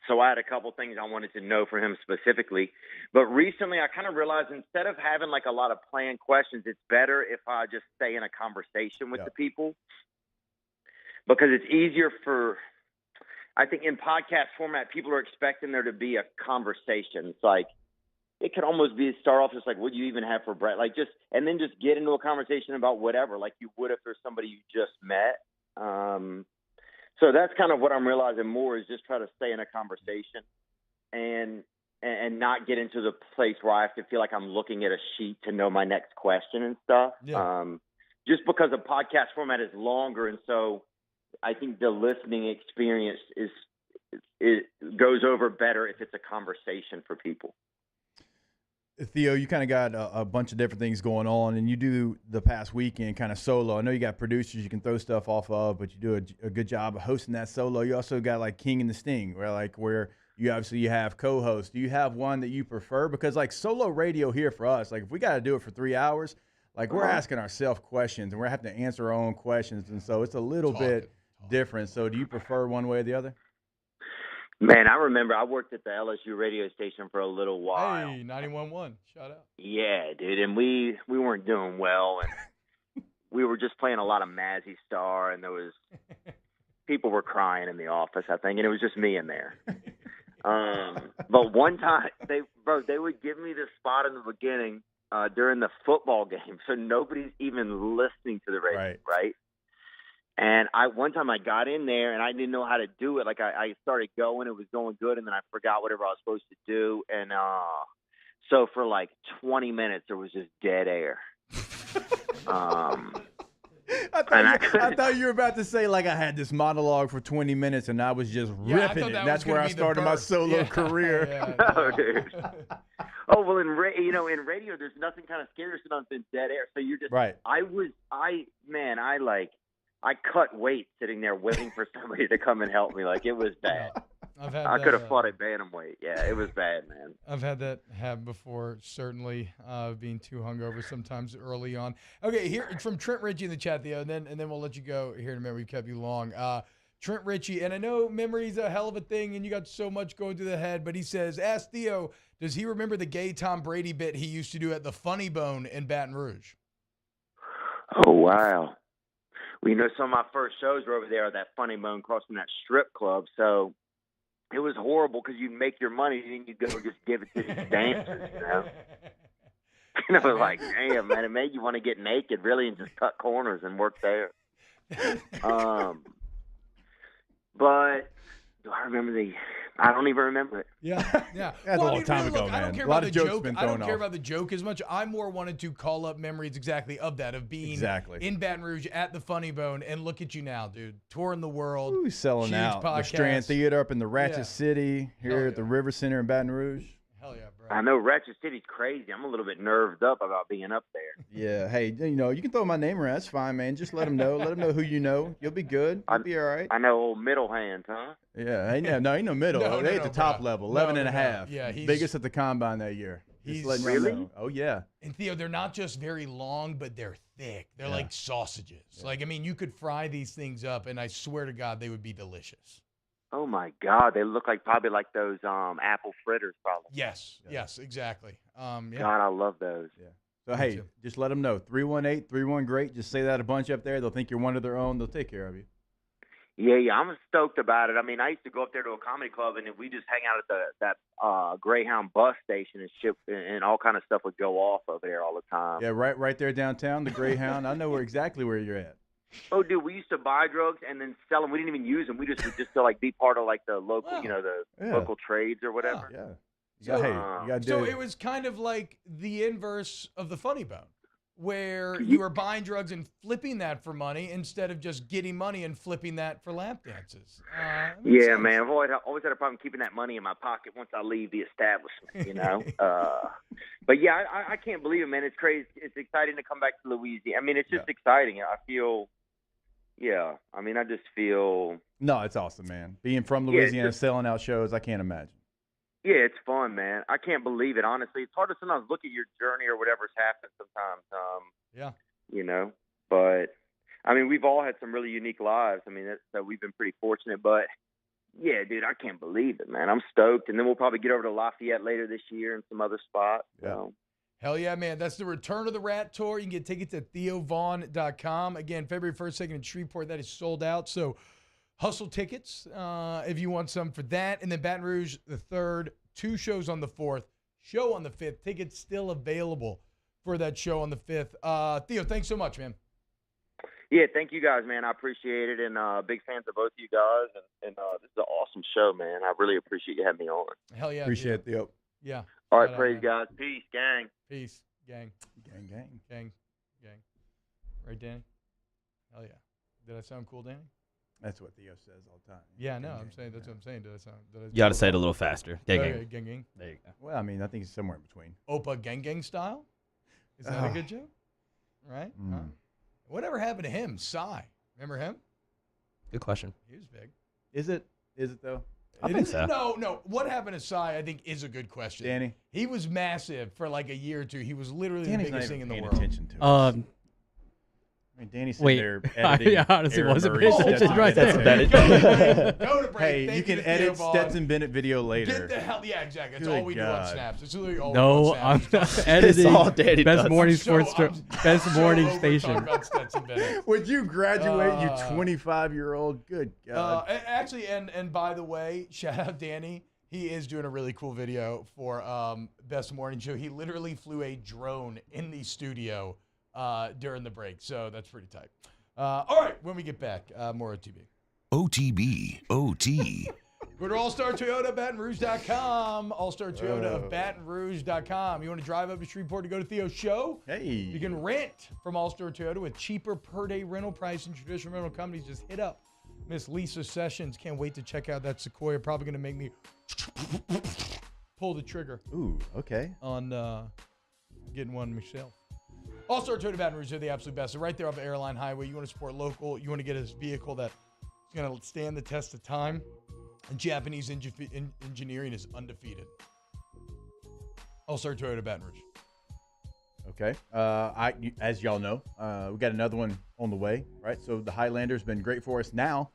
so I had a couple things I wanted to know for him specifically. But recently I kind of realized instead of having like a lot of planned questions, it's better if I just stay in a conversation with the people. Because it's easier I think in podcast format, people are expecting there to be a conversation. It's like, it could almost start off just like, what do you even have for breakfast? And then just get into a conversation about whatever, like you would if there's somebody you just met. So that's kind of what I'm realizing more is just try to stay in a conversation and not get into the place where I have to feel like I'm looking at a sheet to know my next question and stuff. Yeah. Just because a podcast format is longer. And so I think the listening experience goes over better if it's a conversation for people. Theo, you kind of got a bunch of different things going on, and you do the past weekend kind of solo. I know you got producers you can throw stuff off of, but you do a good job of hosting that solo. You also got like King and the Sting, where you obviously have co-hosts. Do you have one that you prefer? Because like solo radio here for us, like if we got to do it for 3 hours, like we're asking ourselves questions and we're having to answer our own questions, and so it's a little bit different. So do you prefer one way or the other? Man, I remember I worked at the LSU radio station for a little while. Hey, 91.1. Shout out. Yeah, dude. And we weren't doing well. And we were just playing a lot of Mazzy Star. And there was people were crying in the office, I think. And it was just me in there. But one time, they would give me this spot in the beginning during the football game. So nobody's even listening to the radio, right? And one time I got in there and I didn't know how to do it. Like I started going, it was going good, and then I forgot whatever I was supposed to do. And so for like 20 minutes there was just dead air. I thought you were about to say like I had this monologue for 20 minutes and I was just ripping it. That's where I started my solo career. No, dude. Oh, well, in radio, there's nothing kind of scary than dead air. So you're just right. I cut weight sitting there waiting for somebody to come and help me. Like, it was bad. I could have fought at bantamweight. Yeah, it was bad, man. I've had that happen before, certainly, being too hungover sometimes early on. Okay, here from Trent Ritchie in the chat, Theo, and then we'll let you go here in a minute. We've kept you long. Trent Ritchie, and I know memory's a hell of a thing, and you got so much going through the head, but he says, ask Theo, does he remember the gay Tom Brady bit he used to do at the Funny Bone in Baton Rouge? Oh, wow. Well, some of my first shows were over there at that Funny Bone across from that strip club. So it was horrible because you'd make your money and then you'd go just give it to these dancers, And I was like, damn, man, it made you want to get naked, really, and just cut corners and work there. But do I remember I don't even remember it. Yeah. That's a long time ago, look, I man. don't care A lot about of the jokes joke. been I don't thrown care off. about the joke as much. I more wanted to call up memories exactly of that, of being in Baton Rouge at the Funny Bone, and look at you now, dude, touring the world. Ooh, selling huge out. The podcast. Strand Theater up in the Ratchet Yeah. City, here at the River Center in Baton Rouge. Hell yeah, bro. I know Ratchet City's crazy. I'm a little bit nerved up about being up there. Yeah, hey, you can throw my name around. That's fine, man. Just let them know. Let them know who you know. You'll be good. You'll be all right. I know old middle hands, huh? Yeah, ain't no middle. They at the top level, 11 and a half. Yeah, he's biggest at the combine that year. Just letting y'all know. Oh yeah. And Theo, they're not just very long, but they're thick. They're like sausages. Yeah. Like, I mean, you could fry these things up, and I swear to God, they would be delicious. Oh my God, they look probably like those apple fritters, probably. Yes, exactly. Yeah. God, I love those. Yeah. So hey, just let them know. 318-31-GREAT. Just say that a bunch up there. They'll think you're one of their own. They'll take care of you. Yeah, I'm stoked about it. I mean, I used to go up there to a comedy club, and we just hang out at that Greyhound bus station and shit, and all kind of stuff would go off over there all the time. Yeah, right there downtown, the Greyhound. I know exactly where you're at. Oh, dude, we used to buy drugs and then sell them. We didn't even use them. We just to like be part of like the local, local trades or whatever. Yeah. So it was kind of like the inverse of the Funny Bone, where you were buying drugs and flipping that for money instead of just getting money and flipping that for lap dances. Yeah, man. I've always had a problem keeping that money in my pocket once I leave the establishment, But yeah, I can't believe it, man. It's crazy. It's exciting to come back to Louisiana. I mean, it's just exciting. I feel, I just feel. No, it's awesome, man. Being from Louisiana, selling out shows, I can't imagine. Yeah, it's fun, man. I can't believe it, honestly. It's hard to sometimes look at your journey or whatever's happened sometimes. But, I mean, we've all had some really unique lives. I mean, so we've been pretty fortunate. But, yeah, dude, I can't believe it, man. I'm stoked. And then we'll probably get over to Lafayette later this year and some other spots. So. Hell yeah, man. That's the Return of the Rat Tour. You can get tickets at theovaughn.com. Again, February 1st, 2nd in Shreveport. That is sold out. So hustle tickets if you want some for that. And then Baton Rouge, the 3rd, 2 shows on the 4th, show on the 5th. Tickets still available for that show on the 5th. Theo, thanks so much, man. Yeah, thank you guys, man. I appreciate it. And big fans of both of you guys. And this is an awesome show, man. I really appreciate you having me on. Hell yeah. Appreciate it, Theo. Yeah. All right, praise guys. Peace, gang. Peace, gang. Gang. Right, Danny? Hell yeah. Did I sound cool, Danny? That's what Theo says all the time. Yeah, no, I'm saying that's what I'm saying. Did I sound? You got to say it a little faster. Gang, Okay, gang. gang. There you go. Well, I mean, I think it's somewhere in between. Opa gang style? Is that a good joke? Right? Huh? Whatever happened to him? Psy. Remember him? Good question. He was big. Is it though? I think so. No. What happened to Psy, I think, is a good question. Danny? He was massive for like a year or two. He was literally Danny's the biggest thing in the paying world. attention to us. I mean, Danny's sitting there editing. I honestly Aaron wasn't Murray's paying attention Stetson right Bennett. there. Go to break. Hey, Thank you can to Theo edit Vaughn. Stetson Bennett video later. Get the hell, yeah, exactly. That's Good all we do on God. Snaps. It's literally all No, we do on I'm Snaps. not editing. all Danny Best does. morning I'm so- sports, I'm best so morning over station. talking about Stetson Bennett. Would you graduate, you 25-year-old? Good God. Actually, and by the way, shout out Danny. He is doing a really cool video for Best Morning Show. He literally flew a drone in the studio during the break, so that's pretty tight. All right, when we get back, more OTB. OTB, OT. Go to All-Star Toyota, BatonRouge.com. All-Star Toyota of BatonRouge.com. You want to drive up to Shreveport to go to Theo's show? Hey. You can rent from All-Star Toyota with cheaper per-day rental price than traditional rental companies. Just hit up Miss Lisa Sessions. Can't wait to check out that Sequoia. Probably going to make me pull the trigger. Ooh, okay. On getting one myself. All-Star Toyota Baton Rouge are the absolute best. They're right there off the Airline Highway. You want to support local. You want to get a vehicle that's going to stand the test of time. And Japanese engineering is undefeated. All-Star Toyota Baton Rouge. Okay. As y'all know, we got another one on the way, right? So the Highlander's been great for us now.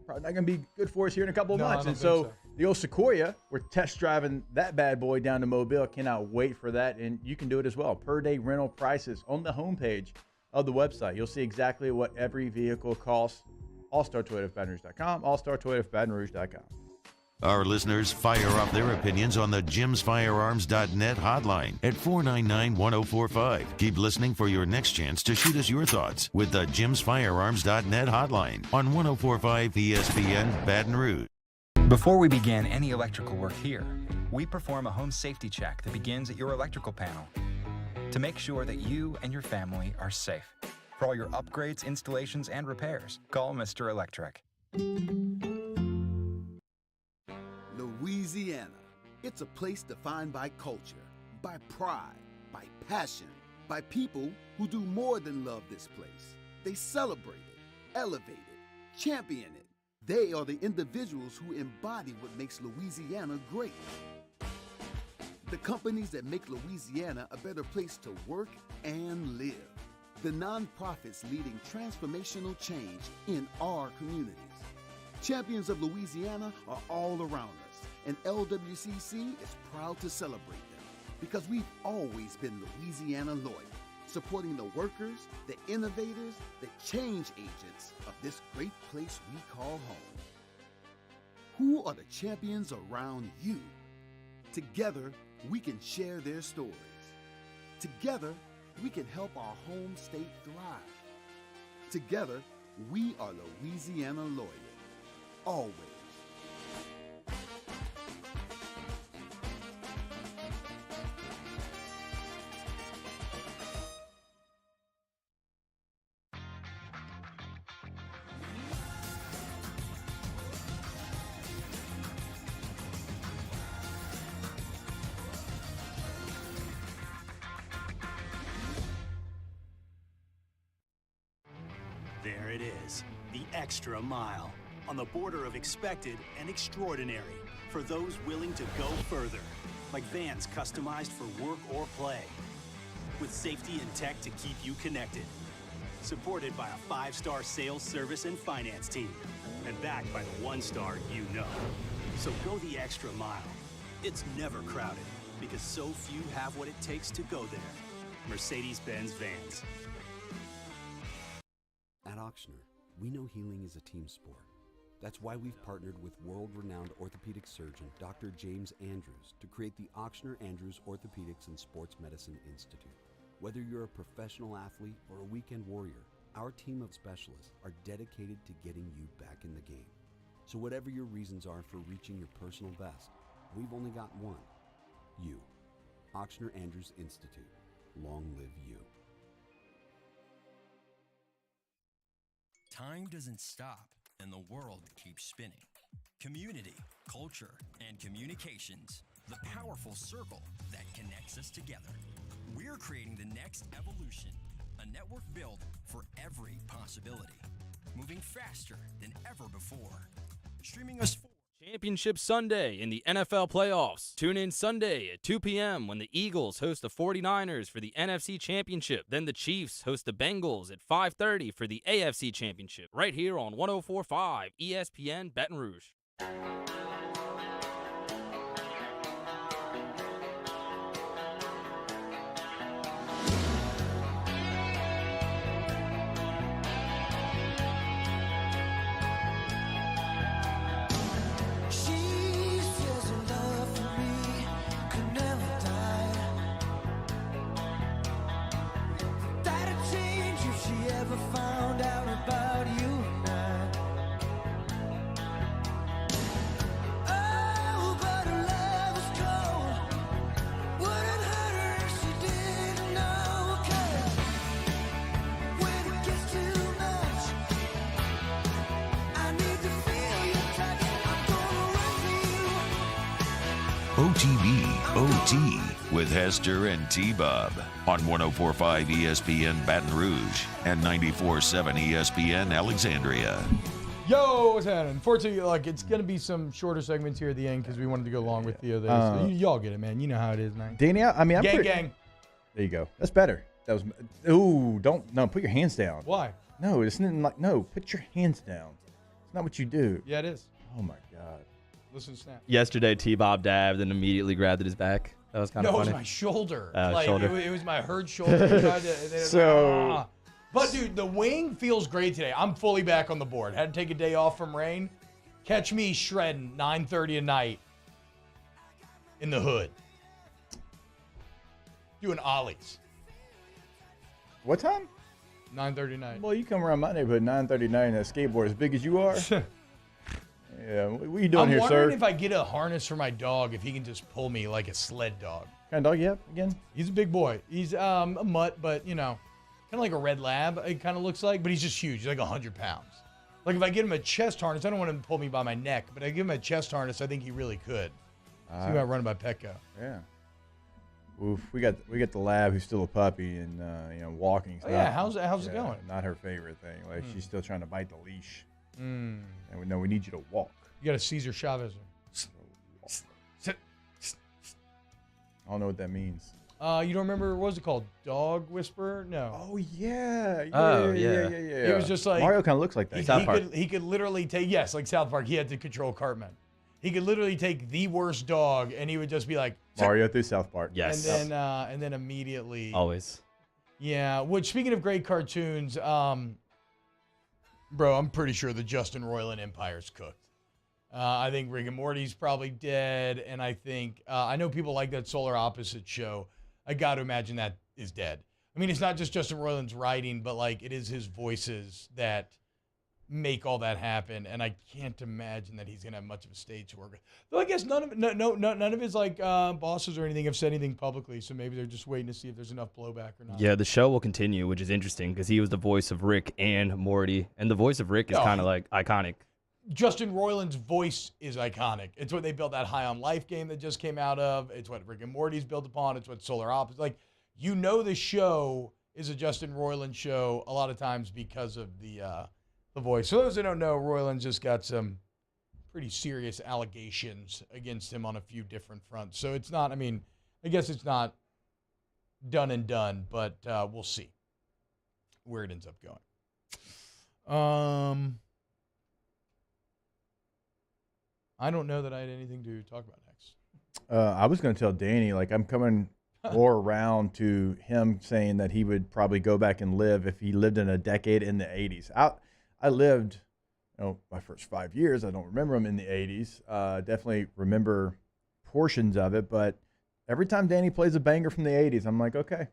Probably not going to be good for us here in a couple of months. And so the old Sequoia, we're test driving that bad boy down to Mobile. Cannot wait for that. And you can do it as well. Per day rental prices on the homepage of the website. You'll see exactly what every vehicle costs. All-Star Toyota of Baton Rouge.com, All-Star Toyota of Baton Rouge.com. Our listeners fire off their opinions on the jimsfirearms.net hotline at 499-1045. Keep listening for your next chance to shoot us your thoughts with the jimsfirearms.net hotline on 1045 ESPN Baton Rouge. Before we begin any electrical work here, we perform a home safety check that begins at your electrical panel to make sure that you and your family are safe. For all your upgrades, installations, and repairs, call Mr. Electric. Louisiana. It's a place defined by culture, by pride, by passion, by people who do more than love this place. They celebrate it, elevate it, champion it. They are the individuals who embody what makes Louisiana great. The companies that make Louisiana a better place to work and live. The nonprofits leading transformational change in our communities. Champions of Louisiana are all around us, and LWCC is proud to celebrate them because we've always been Louisiana loyal, supporting the workers, the innovators, the change agents of this great place we call home. Who are the champions around you? Together, we can share their stories. Together, we can help our home state thrive. Together, we are Louisiana loyal. Always. There it is, the extra mile, on the border of expected and extraordinary for those willing to go further, like vans customized for work or play, with safety and tech to keep you connected, supported by a 5-star sales, service, and finance team, and backed by the 1-star you know. So go the extra mile. It's never crowded, because so few have what it takes to go there. Mercedes-Benz Vans. At Auctioner, we know healing is a team sport. That's why we've partnered with world-renowned orthopedic surgeon Dr. James Andrews to create the Auctioner Andrews Orthopedics and Sports Medicine Institute. Whether you're a professional athlete or a weekend warrior, our team of specialists are dedicated to getting you back in the game. So whatever your reasons are for reaching your personal best, we've only got one. You. Auctioner Andrews Institute. Long live you. Time doesn't stop, and the world keeps spinning. Community, culture, and communications, the powerful circle that connects us together. We're creating the next evolution, a network built for every possibility, moving faster than ever before. Streaming us forward. Championship Sunday in the NFL playoffs. Tune in Sunday at 2 p.m. when the Eagles host the 49ers for the NFC Championship. Then the Chiefs host the Bengals at 5:30 for the AFC Championship. Right here on 104.5 ESPN Baton Rouge. OTB OT with Hester and T-Bob on 104.5 ESPN Baton Rouge and 94.7 ESPN Alexandria. Yo, what's happening? Fortunately, like, it's going to be some shorter segments here at the end because we wanted to go along with Theo there. So y'all get it, man. You know how it is, man. Danny, I mean, gang. There you go. That's better. That was. Ooh, put your hands down. Why? No, it's not put your hands down. It's not what you do. Yeah, it is. Oh my God. Listen, snap. Yesterday, T-Bob dabbed and immediately grabbed at his back. That was kind of funny. No, it was my shoulder. Shoulder. It was my hurt shoulder. But, dude, the wing feels great today. I'm fully back on the board. Had to take a day off from rain. Catch me shredding 9:30 at night in the hood. Doing ollies. What time? 9:30 at night. Well, you come around my neighborhood 9:39 and that skateboard as big as you are. Yeah, what are you doing I'm here, sir? wondering if I get a harness for my dog, if he can just pull me like a sled dog. What kind of dog you have again? He's a big boy. He's a mutt, but, kind of like a red lab, it kind of looks like, but he's just huge. He's like 100 pounds. Like, if I get him a chest harness, I don't want him to pull me by my neck, but I give him a chest harness, I think he really could. See about running by Petco. Yeah. Oof, we got the lab who's still a puppy and walking. Oh, yeah, how's it going? Not her favorite thing. Like she's still trying to bite the leash. Mm. And we need you to walk. You got a Cesar Chavez. I don't know what that means. You don't remember, what was it called? Dog Whisperer? No. Oh, yeah. Yeah. It was just like Mario kind of looks like that. He could literally take, yes, like South Park. He had to control Cartman. He could literally take the worst dog, and he would just be like Mario through South Park. Yes. And then immediately. Always. Yeah. Which, speaking of great cartoons, bro, I'm pretty sure the Justin Roiland Empire's cooked. I think Rick and Morty's probably dead, and I think I know people like that Solar Opposite show. I got to imagine that is dead. I mean, it's not just Justin Roiland's writing, but like it is his voices that make all that happen, and I can't imagine that he's gonna have much of a stage to work with. Though I guess none of his like bosses or anything have said anything publicly, so maybe they're just waiting to see if there's enough blowback or not. Yeah, the show will continue, which is interesting because he was the voice of Rick and Morty, and the voice of Rick is kind of like iconic. Justin Roiland's voice is iconic. It's what they built that High on Life game that just came out of. It's what Rick and Morty's built upon. It's what Solar Opposite. Like, the show is a Justin Roiland show a lot of times because of the voice. So those that don't know, Roiland just got some pretty serious allegations against him on a few different fronts. So it's not, I guess it's not done and done, but we'll see where it ends up going. I don't know that I had anything to talk about next. I was going to tell Danny, like, I'm coming more around to him saying that he would probably go back and live if he lived in a decade in the 80s. I lived, my first 5 years. I don't remember them in the 80s. Definitely remember portions of it, but every time Danny plays a banger from the 80s, I'm like, okay,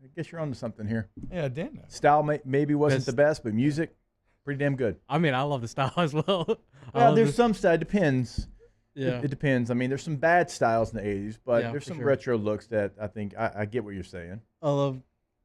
I guess you're onto something here. Yeah, Dan. Style maybe wasn't the best, but music, pretty damn good. I love the style as well. Well, there's some style. It depends. Yeah. It depends. There's some bad styles in the 80s, but Yeah, there's for some sure. retro looks that I think I get what you're saying. I love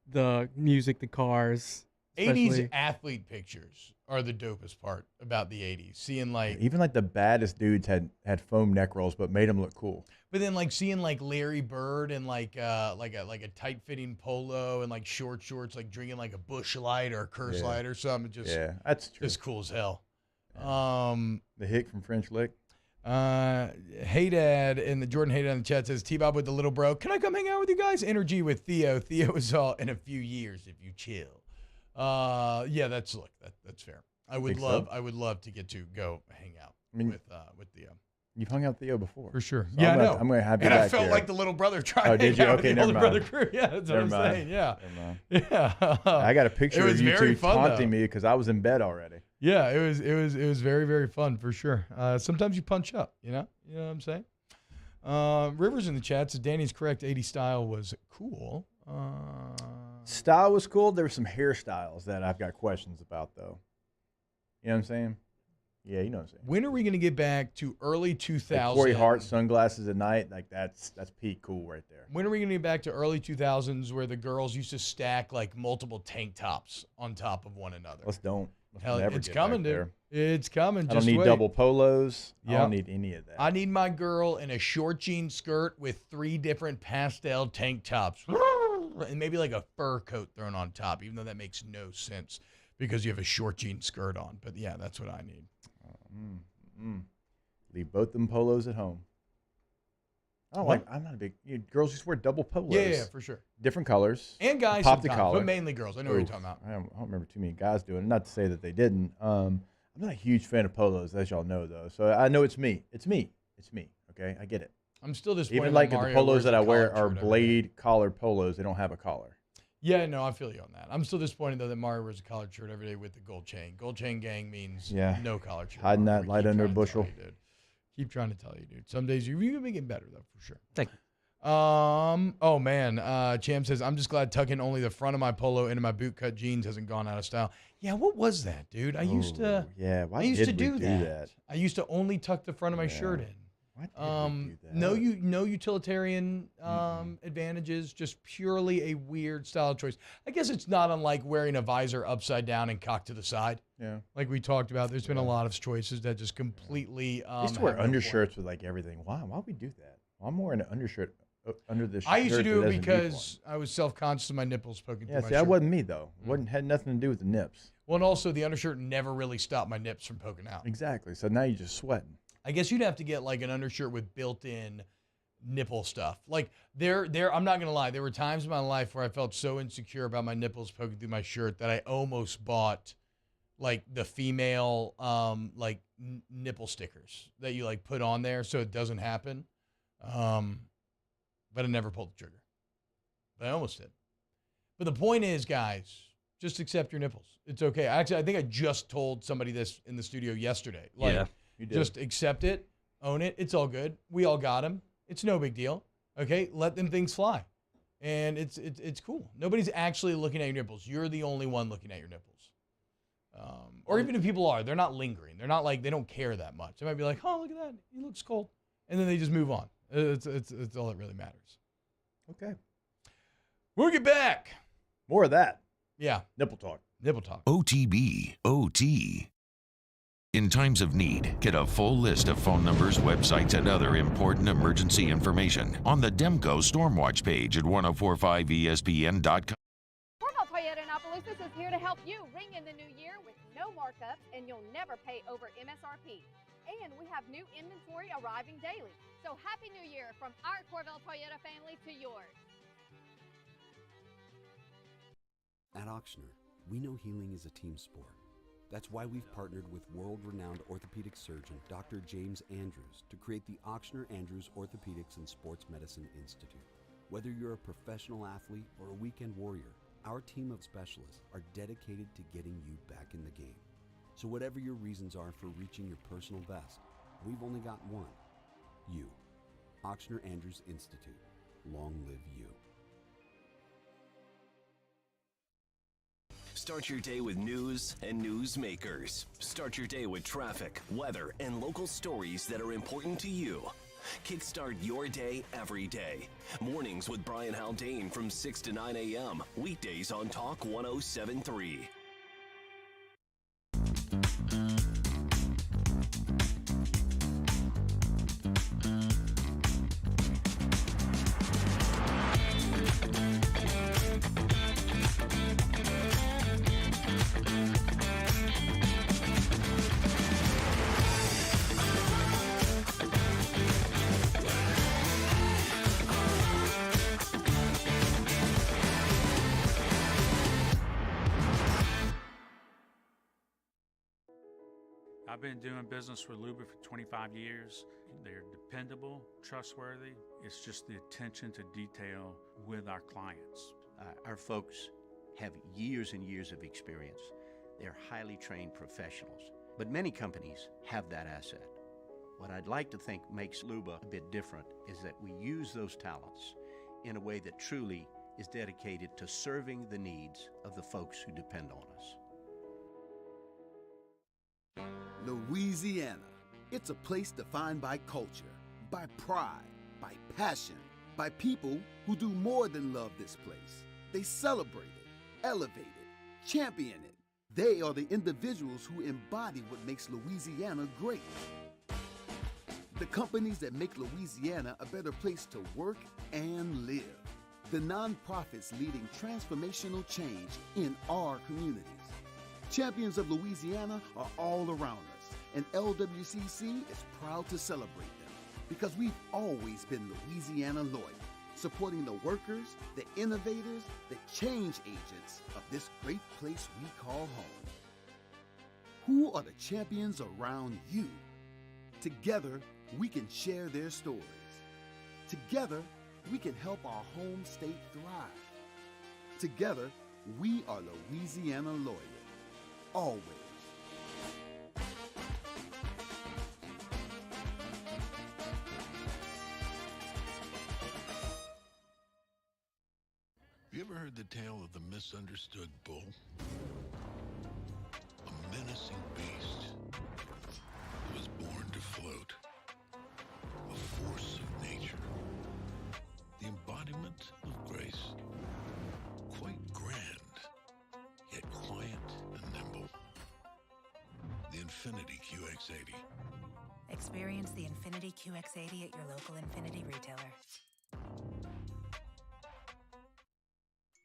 the music, the cars. 80s especially. athlete pictures are the dopest part about the 80s. Seeing Even like the baddest dudes had foam neck rolls, but made them look cool. But then seeing Larry Bird and like a tight fitting polo and like short shorts, like drinking like a Busch Light or a Curse Light or something. Just that's true. Just cool as hell. The hick from French Lick. Hey Dad and the Jordan Hey Dad in the chat says T-Bob with the little bro. Can I come hang out with you guys? Energy with Theo. Theo is all in a few years if you chill. Yeah, that's fair. I would love to get to go hang out with Theo. You've hung out with Theo before. For sure. So Yeah, I know. I'm going to have you and back I felt here. like the little brother trying did to you? hang out Okay, with the older never brother mind. crew. Yeah, that's what Never I'm mind. saying. Yeah. Never mind. Yeah. I got a picture It was of you very two fun, taunting though. me because I was in bed already. Yeah, it was very, very fun for sure. Sometimes you punch up, you know what I'm saying? Rivers in the chat says Danny's correct. 80 style was cool. Style was cool. There were some hairstyles that I've got questions about, though. You know what I'm saying? Yeah, you know what I'm saying. When are we going to get back to early 2000s? Like Corey Hart, sunglasses at night, like that's peak cool right there. When are we going to get back to early 2000s where the girls used to stack like multiple tank tops on top of one another? Let's never it's get coming, back dude. there. It's coming. I Just don't need wait. double polos. I Yep. don't need any of that. I need my girl in a short jean skirt with 3 different pastel tank tops and maybe like a fur coat thrown on top, even though that makes no sense because you have a short jean skirt on. But yeah, that's what I need. Leave both them polos at home. I'm not a big girls just wear double polos. Yeah, for sure. Different colors. And guys Pop the sometimes, collar. but mainly girls. I know what you're talking about. I don't remember too many guys doing it. Not to say that they didn't. I'm not a huge fan of polos, as y'all know, though. So I know it's me. It's me. Okay, I get it. I'm still disappointed. Even like that the Mario polos wears that a I wear collared are shirt every day. blade collar polos. They don't have a collar. Yeah, no, I feel you on that. I'm still disappointed, though, that Mario wears a collared shirt every day with the gold chain. Gold chain gang means no collared shirt. Hiding that light under a bushel. Keep trying to tell you, dude. Some days you're going to get better, though, for sure. Thank you. Oh, man. Cham says, I'm just glad tucking only the front of my polo into my bootcut jeans hasn't gone out of style. Yeah, what was that, dude? I used to why I used did to do we that. I used to only tuck the front of my shirt in. Why did we do that? No utilitarian advantages, just purely a weird style choice. I guess it's not unlike wearing a visor upside down and cocked to the side. Yeah. Like we talked about, there's been a lot of choices that just completely I used to wear undershirts with like everything. Why would we do that? Well, I'm wearing an undershirt under this shirt. I used to do it because I was self-conscious of my nipples poking through my shirt. That wasn't me, though. Had nothing to do with the nips. Well, and also the undershirt never really stopped my nips from poking out. Exactly. So now you're just sweating. I guess you'd have to get like an undershirt with built-in nipple stuff. Like I'm not gonna lie, there were times in my life where I felt so insecure about my nipples poking through my shirt that I almost bought like the female nipple stickers that you like put on there so it doesn't happen. But I never pulled the trigger. But I almost did. But the point is, guys, just accept your nipples. It's okay. Actually, I think I just told somebody this in the studio yesterday. Like, you did. Just accept it, own it. It's all good. We all got them. It's no big deal. Okay, let them things fly, and it's cool. Nobody's actually looking at your nipples. You're the only one looking at your nipples. Or even if people are, they're not lingering. They're not like they don't care that much. They might be like, oh, look at that, he looks cold, and then they just move on. It's all that really matters. Okay. We'll get back. More of that. Yeah. Nipple talk. Nipple talk. OTB, OT. In times of need, get a full list of phone numbers, websites, and other important emergency information on the Demco Stormwatch page at 1045ESPN.com. Heupel Toyota in Opelousas is here to help you ring in the new year with no markups, and you'll never pay over MSRP. And we have new inventory arriving daily. So Happy New Year from our Corvell Toyota family to yours. At Auctioner, we know healing is a team sport. That's why we've partnered with world-renowned orthopedic surgeon Dr. James Andrews to create the Auctioner Andrews Orthopedics and Sports Medicine Institute. Whether you're a professional athlete or a weekend warrior, our team of specialists are dedicated to getting you back in the game. So whatever your reasons are for reaching your personal best, we've only got one. You. Auctioner Andrews Institute. Long live you. Start your day with news and newsmakers. Start your day with traffic, weather, and local stories that are important to you. Kickstart your day every day. Mornings with Brian Haldane from 6 to 9 a.m. Weekdays on Talk 107.3. I've been doing business with Luba for 25 years. They're dependable, trustworthy. It's just the attention to detail with our clients. Our folks have years and years of experience. They're highly trained professionals. But many companies have that asset. What I'd like to think makes Luba a bit different is that we use those talents in a way that truly is dedicated to serving the needs of the folks who depend on us. Louisiana. It's a place defined by culture, by pride, by passion, by people who do more than love this place. They celebrate it, elevate it, champion it. They are the individuals who embody what makes Louisiana great. The companies that make Louisiana a better place to work and live. The nonprofits leading transformational change in our communities. Champions of Louisiana are all around us, and LWCC is proud to celebrate them because we've always been Louisiana loyal, supporting the workers, the innovators, the change agents of this great place we call home. Who are the champions around you? Together, we can share their stories. Together, we can help our home state thrive. Together, we are Louisiana Loyal. Always. Have you ever heard the tale of the misunderstood bull? A menacing beast who was born to float. A force of nature. The embodiment of grace. Quite grand, yet quiet and nimble. The Infinity QX80. Experience the Infinity QX80 at your local Infinity retailer.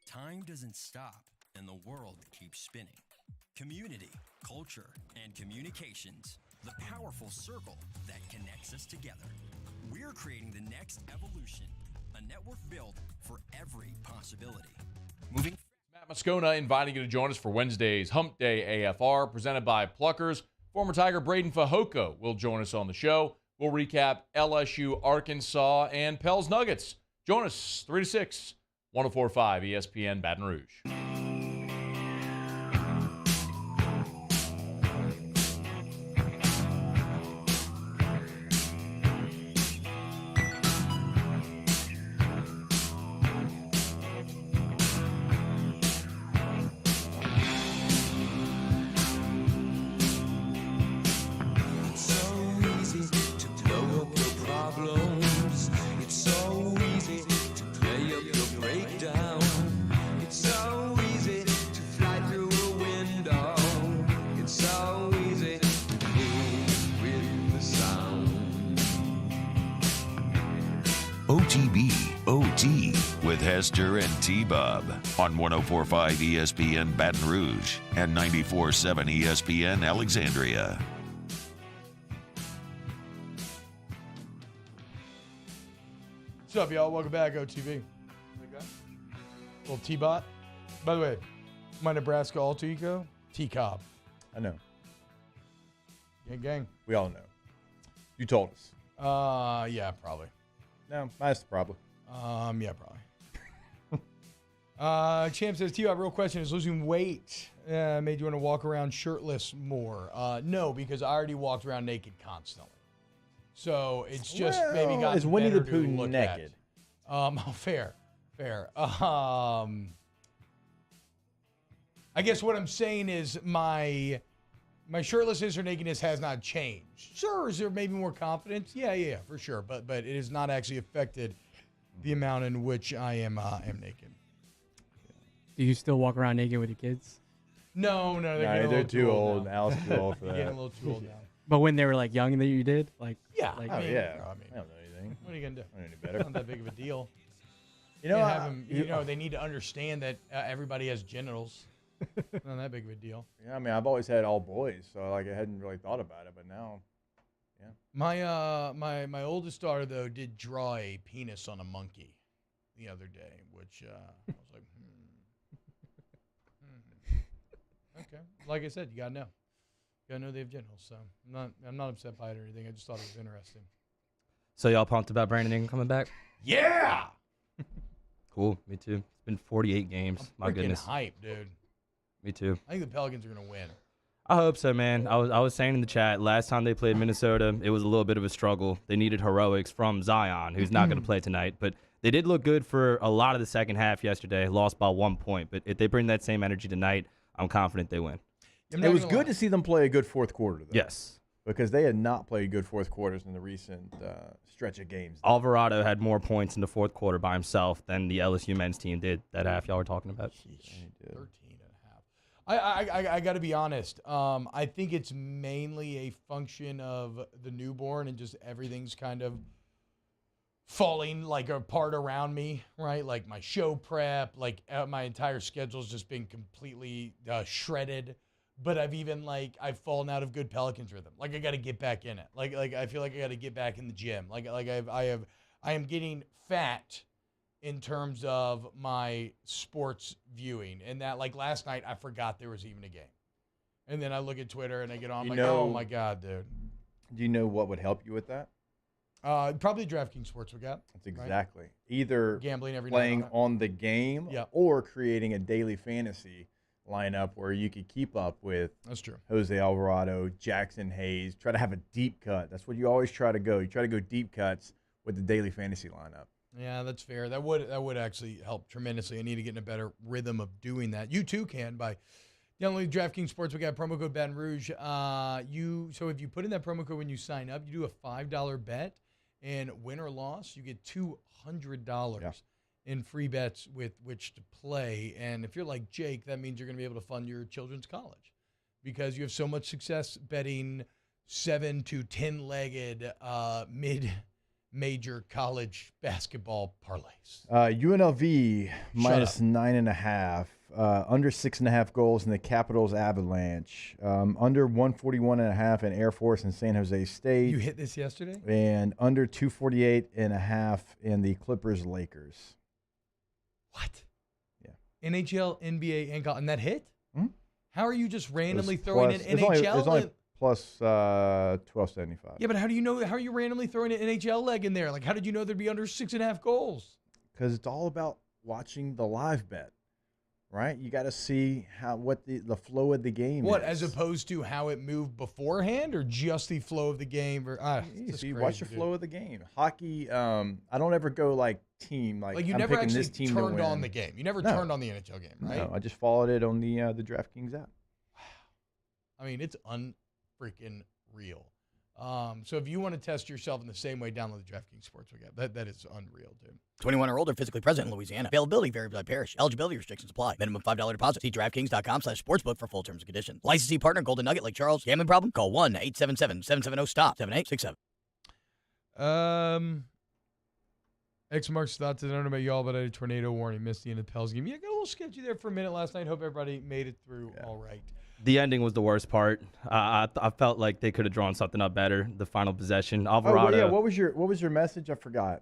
Time doesn't stop, and the world keeps spinning. Community, culture, and communications. The powerful circle that connects us together. We're creating the next evolution. A network built for every possibility. Moving. Matt Moscona inviting you to join us for Wednesday's Hump Day AFR, presented by Pluckers. Former Tiger Braden Fajoko will join us on the show. We'll recap LSU, Arkansas, and Pels Nuggets. Join us 3 to 6, 104.5 ESPN Baton Rouge. OTB OT with Hester and T-Bob on 104.5 ESPN Baton Rouge and 94.7 ESPN Alexandria. What's up, y'all? Welcome back, OTV. Little T-Bot. By the way, my Nebraska alter ego, T-Cobb. I know. Gang, gang. We all know. You told us. Yeah, probably. No, that's the problem. Yeah, probably. Champ says, Theo, real question, is losing weight made you want to walk around shirtless more? No, because I already walked around naked constantly. So it's just maybe got is Winnie the better to Pooh look naked? At. Fair. I guess what I'm saying is my shirtlessness or nakedness has not changed. Sure, is there maybe more confidence? Yeah, for sure. But it has not actually affected the amount in which I am naked. Do you still walk around naked with your kids? No, they're too old. Al's too old for that. They're getting a little too old now. But when they were like young, that you did, like Yeah. like, Oh, yeah. I I don't know anything. What are you gonna do? I don't know any better. It's not that big of a deal. You know, have them, they need to understand that everybody has genitals. Not that big of a deal. Yeah, I mean, I've always had all boys, so like I hadn't really thought about it, but now, yeah. My oldest daughter though did draw a penis on a monkey the other day, which I was like, Okay. Like I said, you gotta know. You gotta know they have genitals. So I'm not upset by it or anything. I just thought it was interesting. So y'all pumped about Brandon Ingram coming back? Yeah. Cool. Me too. It's been 48 games. My goodness. Hype, dude. Me too. I think the Pelicans are gonna win. I hope so, man. I was saying in the chat, last time they played Minnesota, it was a little bit of a struggle. They needed heroics from Zion, who's not going to play tonight. But they did look good for a lot of the second half yesterday, lost by 1 point. But if they bring that same energy tonight, I'm confident they win. It was good to see them play a good fourth quarter, though. Yes. Because they had not played good fourth quarters in the recent stretch of games. Alvarado had more points in the fourth quarter by himself than the LSU men's team did that half y'all were talking about. 13.5. I got to be honest. I think it's mainly a function of the newborn and just everything's kind of falling like apart around me, right? Like my show prep, like my entire schedule's just been completely shredded. But I've fallen out of good Pelicans rhythm. Like I got to get back in it. Like I feel like I got to get back in the gym. I am getting fat in terms of my sports viewing. And that, like last night, I forgot there was even a game. And then I look at Twitter and I get on, oh my God, dude. Do you know what would help you with that? Probably DraftKings Sportsbook app. That's exactly. Right? Either gambling every playing night on the game or creating a daily fantasy lineup where you could keep up with That's true. Jose Alvarado, Jackson Hayes, try to have a deep cut. That's what you always try to go. You try to go deep cuts with the daily fantasy lineup. Yeah, that's fair. That would actually help tremendously. I need to get in a better rhythm of doing that. You too can by downloading DraftKings Sportsbook app, promo code Baton Rouge. So if you put in that promo code when you sign up, you do a $5 bet, and win or loss, you get $200 in free bets with which to play. And if you're like Jake, that means you're going to be able to fund your children's college because you have so much success betting 7 to 10-legged mid-major college basketball parlays. UNLV minus 9.5. Under 6.5 goals in the Capitals Avalanche. Under 141.5 in Air Force and San Jose State. You hit this yesterday? And under 248.5 in the Clippers Lakers. What? Yeah. NHL, NBA, and that hit? Hmm? How are you just randomly throwing in NHL? It's only plus 1275. Yeah, but how do you know? How are you randomly throwing an NHL leg in there? Like, how did you know there'd be under 6.5 goals? Because it's all about watching the live bet. Right, you got to see what the flow of the game is. What, as opposed to how it moved beforehand, or just the flow of the game? Or you watch the flow of the game. Hockey, I don't ever go like team. Like you I'm never picking actually this team turned to win. on the game. You never turned on the NHL game, right? No, I just followed it on the DraftKings app. I mean, it's unfreaking real. So if you want to test yourself in the same way, download the DraftKings Sportsbook app. That is unreal, dude. 21 or older, physically present in Louisiana. Availability varies by parish. Eligibility restrictions apply. Minimum $5 deposit. See DraftKings.com/sportsbook for full terms and conditions. Licensee partner, Golden Nugget, Lake Charles. Gambling problem? Call 1-877-770-STOP. 7867. X marks thoughts. I don't know about y'all, but I had a tornado warning. Missed the end of the Pels game. Yeah, got a little sketchy there for a minute last night. Hope everybody made it through all right. The ending was the worst part. I felt like they could have drawn something up better. The final possession, Alvarado. Oh, yeah. What was your message? I forgot.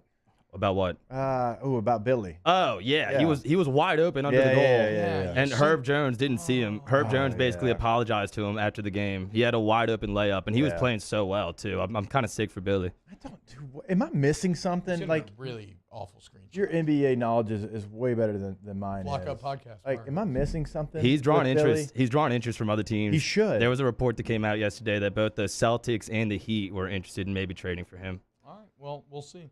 About what? About Billy. Oh yeah. He was wide open under the goal. Yeah. And Herb Jones didn't see him. Herb Jones basically apologized to him after the game. He had a wide open layup, and he was playing so well too. I'm kind of sick for Billy. Am I missing something? Like really awful screen. Your NBA knowledge is way better than mine. Block Up podcast. Like, am I missing something? He's drawn interest. Billy? He's drawn interest from other teams. He should. There was a report that came out yesterday that both the Celtics and the Heat were interested in maybe trading for him. All right. Well, we'll see.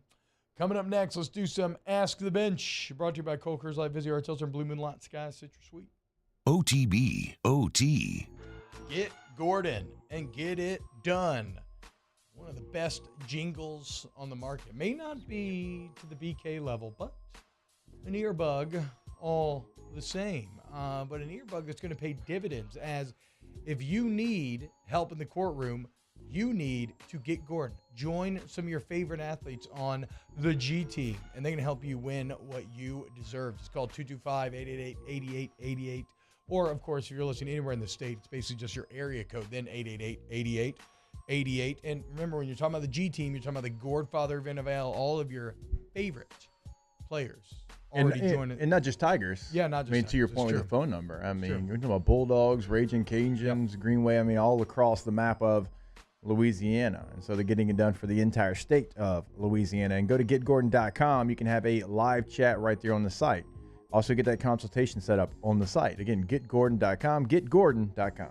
Coming up next, let's do some Ask the Bench. Brought to you by Cole Coors Light, Vizzy, Art Seltzer, and Blue Moon Lot Sky Citrus Sweet. OTB, OT. Get Gordon and get it done. One of the best jingles on the market. May not be to the BK level, but an earbug all the same. But an earbug that's going to pay dividends, as if you need help in the courtroom, you need to get Gordon. Join some of your favorite athletes on the G Team, and they're going to help you win what you deserve. It's called 225-888-8888. Or, of course, if you're listening anywhere in the state, it's basically just your area code, then 888-8888. And remember, when you're talking about the G Team, you're talking about the Godfather of NFL, all of your favorite players already joining. And not just Tigers. Yeah, not just Tigers. To your point with the phone number. I mean, you're talking about Bulldogs, Raging Cajuns, Greenway, all across the map of Louisiana. And so they're getting it done for the entire state of Louisiana. And go to getgordon.com. You can have a live chat right there on the site. Also get that consultation set up on the site. Again, getgordon.com, getgordon.com.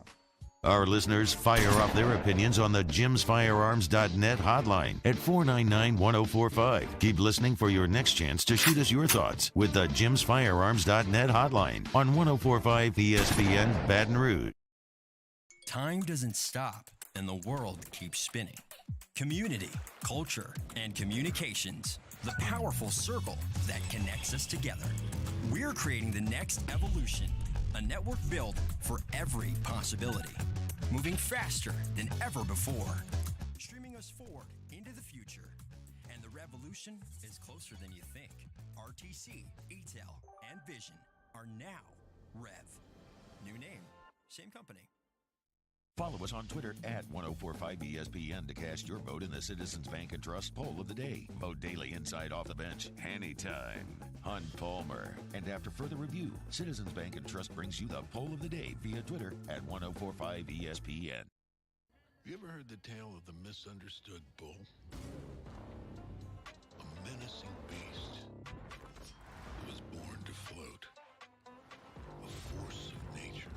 Our listeners fire off their opinions on the jimsfirearms.net hotline at 499-1045. Keep listening for your next chance to shoot us your thoughts with the jimsfirearms.net hotline on 1045 ESPN Baton Rouge. Time doesn't stop, and the world keeps spinning. Community, culture, and communications. The powerful circle that connects us together. We're creating the next evolution. A network built for every possibility. Moving faster than ever before. Streaming us forward into the future. And the revolution is closer than you think. RTC, ETEL, and Vision are now Rev. New name, same company. Follow us on Twitter at 1045ESPN to cast your vote in the Citizens Bank and Trust Poll of the Day. Vote daily inside Off the Bench, anytime. Hunt Palmer. And after further review, Citizens Bank and Trust brings you the Poll of the Day via Twitter at 1045ESPN. You ever heard the tale of the misunderstood bull? menacing beast that was born to float, a force of nature,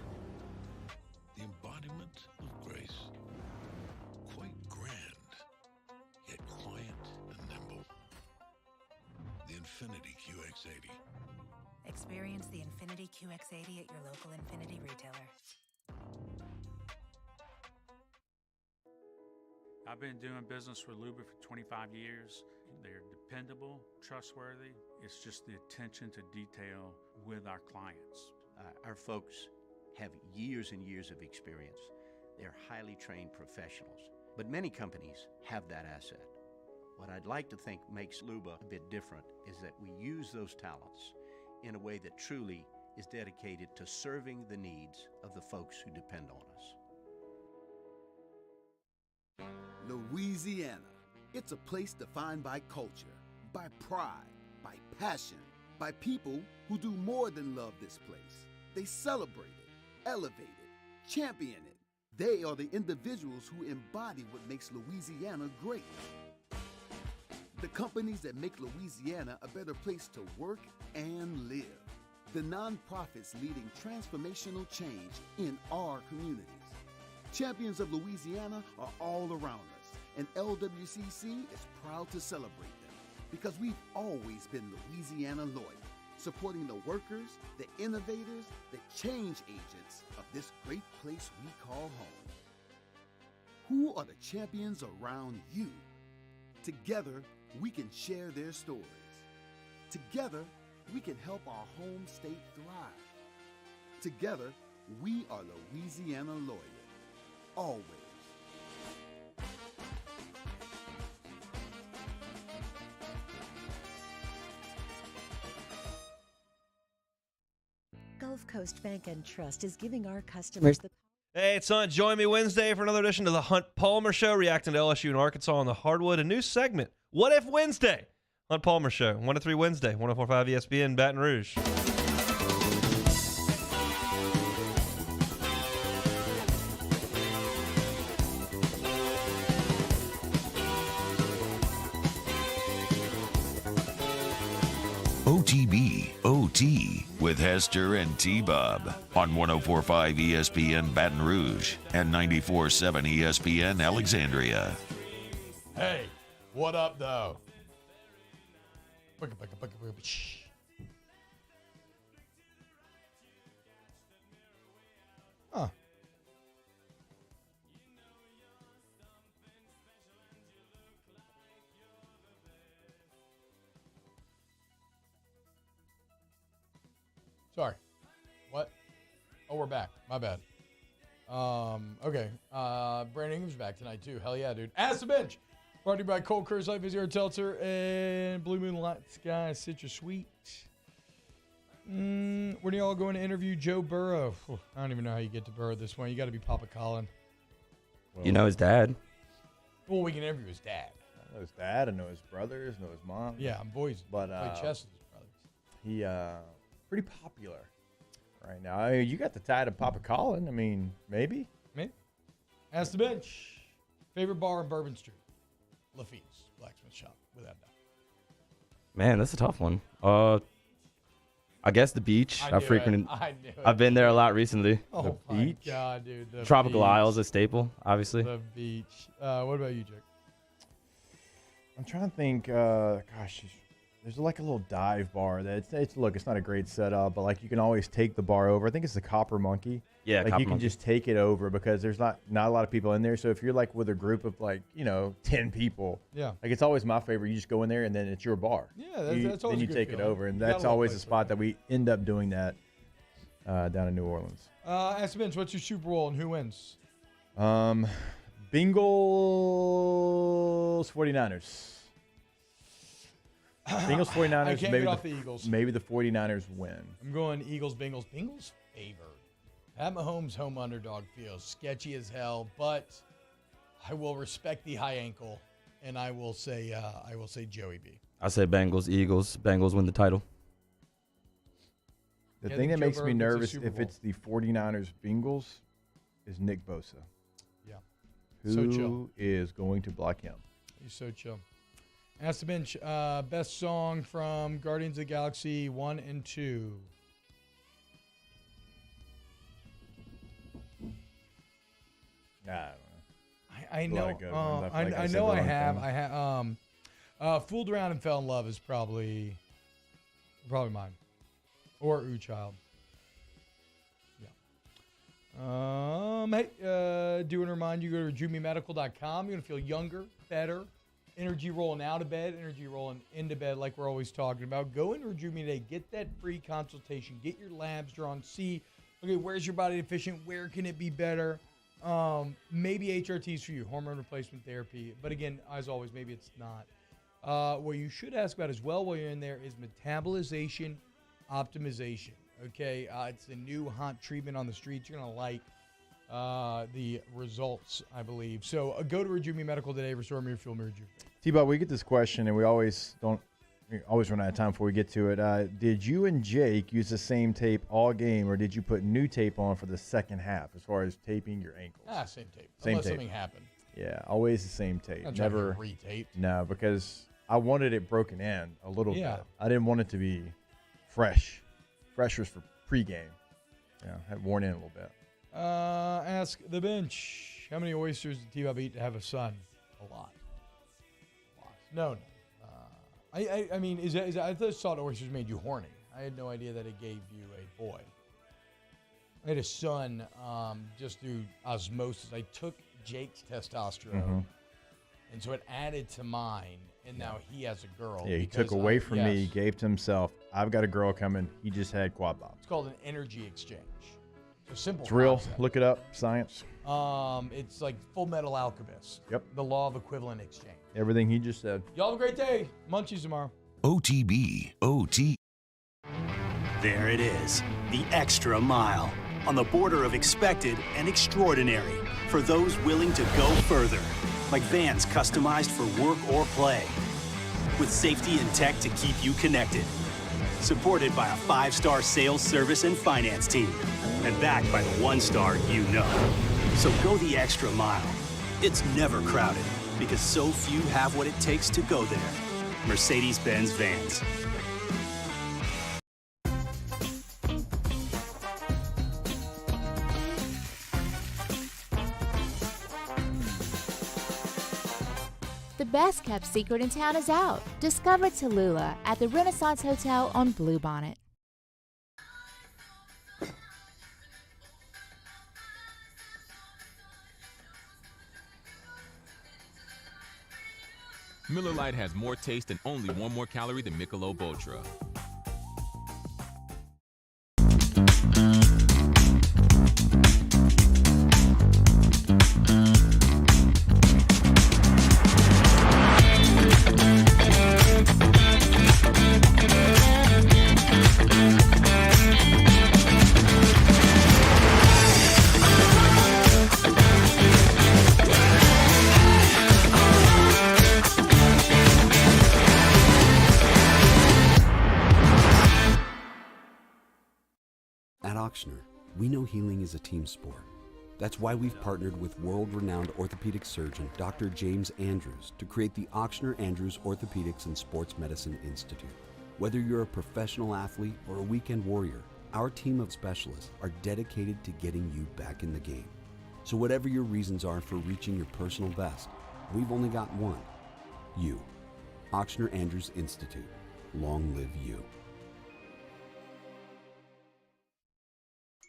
the embodiment of grace, quite grand, yet quiet and nimble. The Infinity QX80. Experience the Infinity QX80 at your local Infinity retailer. I've been doing business with Luba for 25 years. They're dependable, trustworthy. It's just the attention to detail with our clients. Our folks have years and years of experience. They're highly trained professionals, but many companies have that asset. What I'd like to think makes Luba a bit different is that we use those talents in a way that truly is dedicated to serving the needs of the folks who depend on us. Louisiana. It's a place defined by culture, by pride, by passion, by people who do more than love this place. They celebrate it, elevate it, champion it. They are the individuals who embody what makes Louisiana great. The companies that make Louisiana a better place to work and live. The nonprofits leading transformational change in our communities. Champions of Louisiana are all around us, and LWCC is proud to celebrate them because we've always been Louisiana loyal, supporting the workers, the innovators, the change agents of this great place we call home. Who are the champions around you? Together, we can share their stories. Together, we can help our home state thrive. Together, we are Louisiana loyal. Always. Gulf Coast Bank and Trust is giving our customers the... Hey, it's on. Join me Wednesday for another edition of the Hunt Palmer Show, reacting to LSU and Arkansas on the hardwood. A new segment, What If Wednesday? Hunt Palmer Show, 1 to 3 Wednesday, 104.5 ESPN, Baton Rouge. OTB OT with Hester and T-Bob on 104.5 ESPN Baton Rouge and 94.7 ESPN Alexandria. Hey, what up, though? Huh. Sorry. What? Oh, we're back. My bad. Okay. Brandon Ingram's back tonight, too. Hell yeah, dude. Ask the bench. Brought to you by Cold Curse Life is here at Seltzer and Blue Moon Light Sky Citrus Sweet. When are y'all going to interview Joe Burrow? I don't even know how you get to Burrow this way. You got to be Papa Colin. You know his dad. Well, we can interview his dad. I know his dad. I know his brothers. I know his mom. Yeah, I'm boys. But play chess with his brothers. He pretty popular right now. I mean, you got the tie to Papa Colin. I mean, maybe. Maybe. Ask the bench. Favorite bar on Bourbon Street? Lafitte's Blacksmith Shop, without doubt. Man, that's a tough one. I guess the beach. I knew it. I've been there a lot recently. Oh the my beach. God, dude. The Tropical beach. Isles, a staple, obviously. The beach. What about you, Jake? I'm trying to think. Gosh, there's like a little dive bar that it's look. It's not a great setup, but like you can always take the bar over. I think it's the Copper Monkey. Yeah, like Copper you can Monkey. just take it over because there's not a lot of people in there. So if you're like with a group of like 10 people, yeah, like it's always my favorite. You just go in there and then it's your bar. Yeah, that's always then you a good take it feeling. over, and You gotta that's love always a places spot that we end up doing that down in New Orleans. Ask the bench. What's your Super Bowl and who wins? Bengals 49ers. Bengals 49ers. I can't maybe get off the Eagles. Maybe the 49ers win. I'm going Eagles, Bengals. Bengals favored. Pat Mahomes' home underdog feels sketchy as hell, but I will respect the high ankle, and I will say Joey B. I say Bengals, Eagles. Bengals win the title. The Yeah, I thing think that Joe makes Burrow me gets a nervous Super if Bowl. it's the 49ers Bengals is Nick Bosa. Yeah. Who So chill. is going to block him? He's so chill. Ask the bench. Best song from Guardians of the Galaxy 1 and 2. I know. I know. I have. Fooled Around and Fell in Love is probably mine, or Ooh Child. Yeah. Hey, do want to remind you, go to RejuveMeMedical.com. You're gonna feel younger, better. Energy rolling out of bed, energy rolling into bed, like we're always talking about. Go into Rejuve Me today. Get that free consultation. Get your labs drawn. See, okay, where's your body deficient? Where can it be better? Maybe HRTs for you, hormone replacement therapy. But again, as always, maybe it's not. What you should ask about as well while you're in there is metabolization optimization. Okay, it's the new hot treatment on the streets. You're going to like the results, I believe. So go to Rejuve Me Medical today. Restore me, refuel me, rejuve. T-Bob, we get this question, and we always run out of time before we get to it. Did you and Jake use the same tape all game, or did you put new tape on for the second half as far as taping your ankles? Same tape. Same Unless tape. something happened. Yeah, always the same tape. Not trying to Never get retaped. No, because I wanted it broken in a little Yeah. bit. I didn't want it to be fresh. Fresh was for pregame. Yeah, had worn in a little bit. Ask the bench. How many oysters did T-Bob eat to have a son? A lot. No. I mean, I just thought oysters made you horny. I had no idea that it gave you a boy. I had a son just through osmosis. I took Jake's testosterone, and so it added to mine, and now he has a girl. Yeah, he took away from me, gave to himself. I've got a girl coming. He just had quad bob. It's called an energy exchange. It's a simple It's real. concept. Look it up. Science. It's like Full Metal Alchemist. Yep. The law of equivalent exchange. Everything he just said. Y'all have a great day. Munchies tomorrow. OTB, OT. There it is, the extra mile, on the border of expected and extraordinary, for those willing to go further, like vans customized for work or play, with safety and tech to keep you connected, supported by a 5-star sales, service, and finance team, and backed by the 1-star you know. So go the extra mile. It's never crowded, because so few have what it takes to go there. Mercedes-Benz Vans. The best kept secret in town is out. Discover Tallulah at the Renaissance Hotel on Bluebonnet. Miller Lite has more taste and only 1 more calorie than Michelob Ultra. At Ochsner, we know healing is a team sport. That's why we've partnered with world-renowned orthopedic surgeon Dr. James Andrews to create the Ochsner Andrews Orthopedics and Sports Medicine Institute. Whether you're a professional athlete or a weekend warrior, our team of specialists are dedicated to getting you back in the game. So whatever your reasons are for reaching your personal best, we've only got one: you. Ochsner Andrews Institute. Long live you.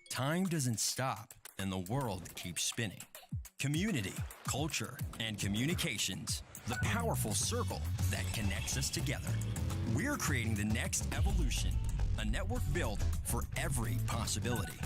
Time doesn't stop, and the world keeps spinning. Community, culture, and communications, the powerful circle that connects us together. We're creating the next evolution, a network built for every possibility.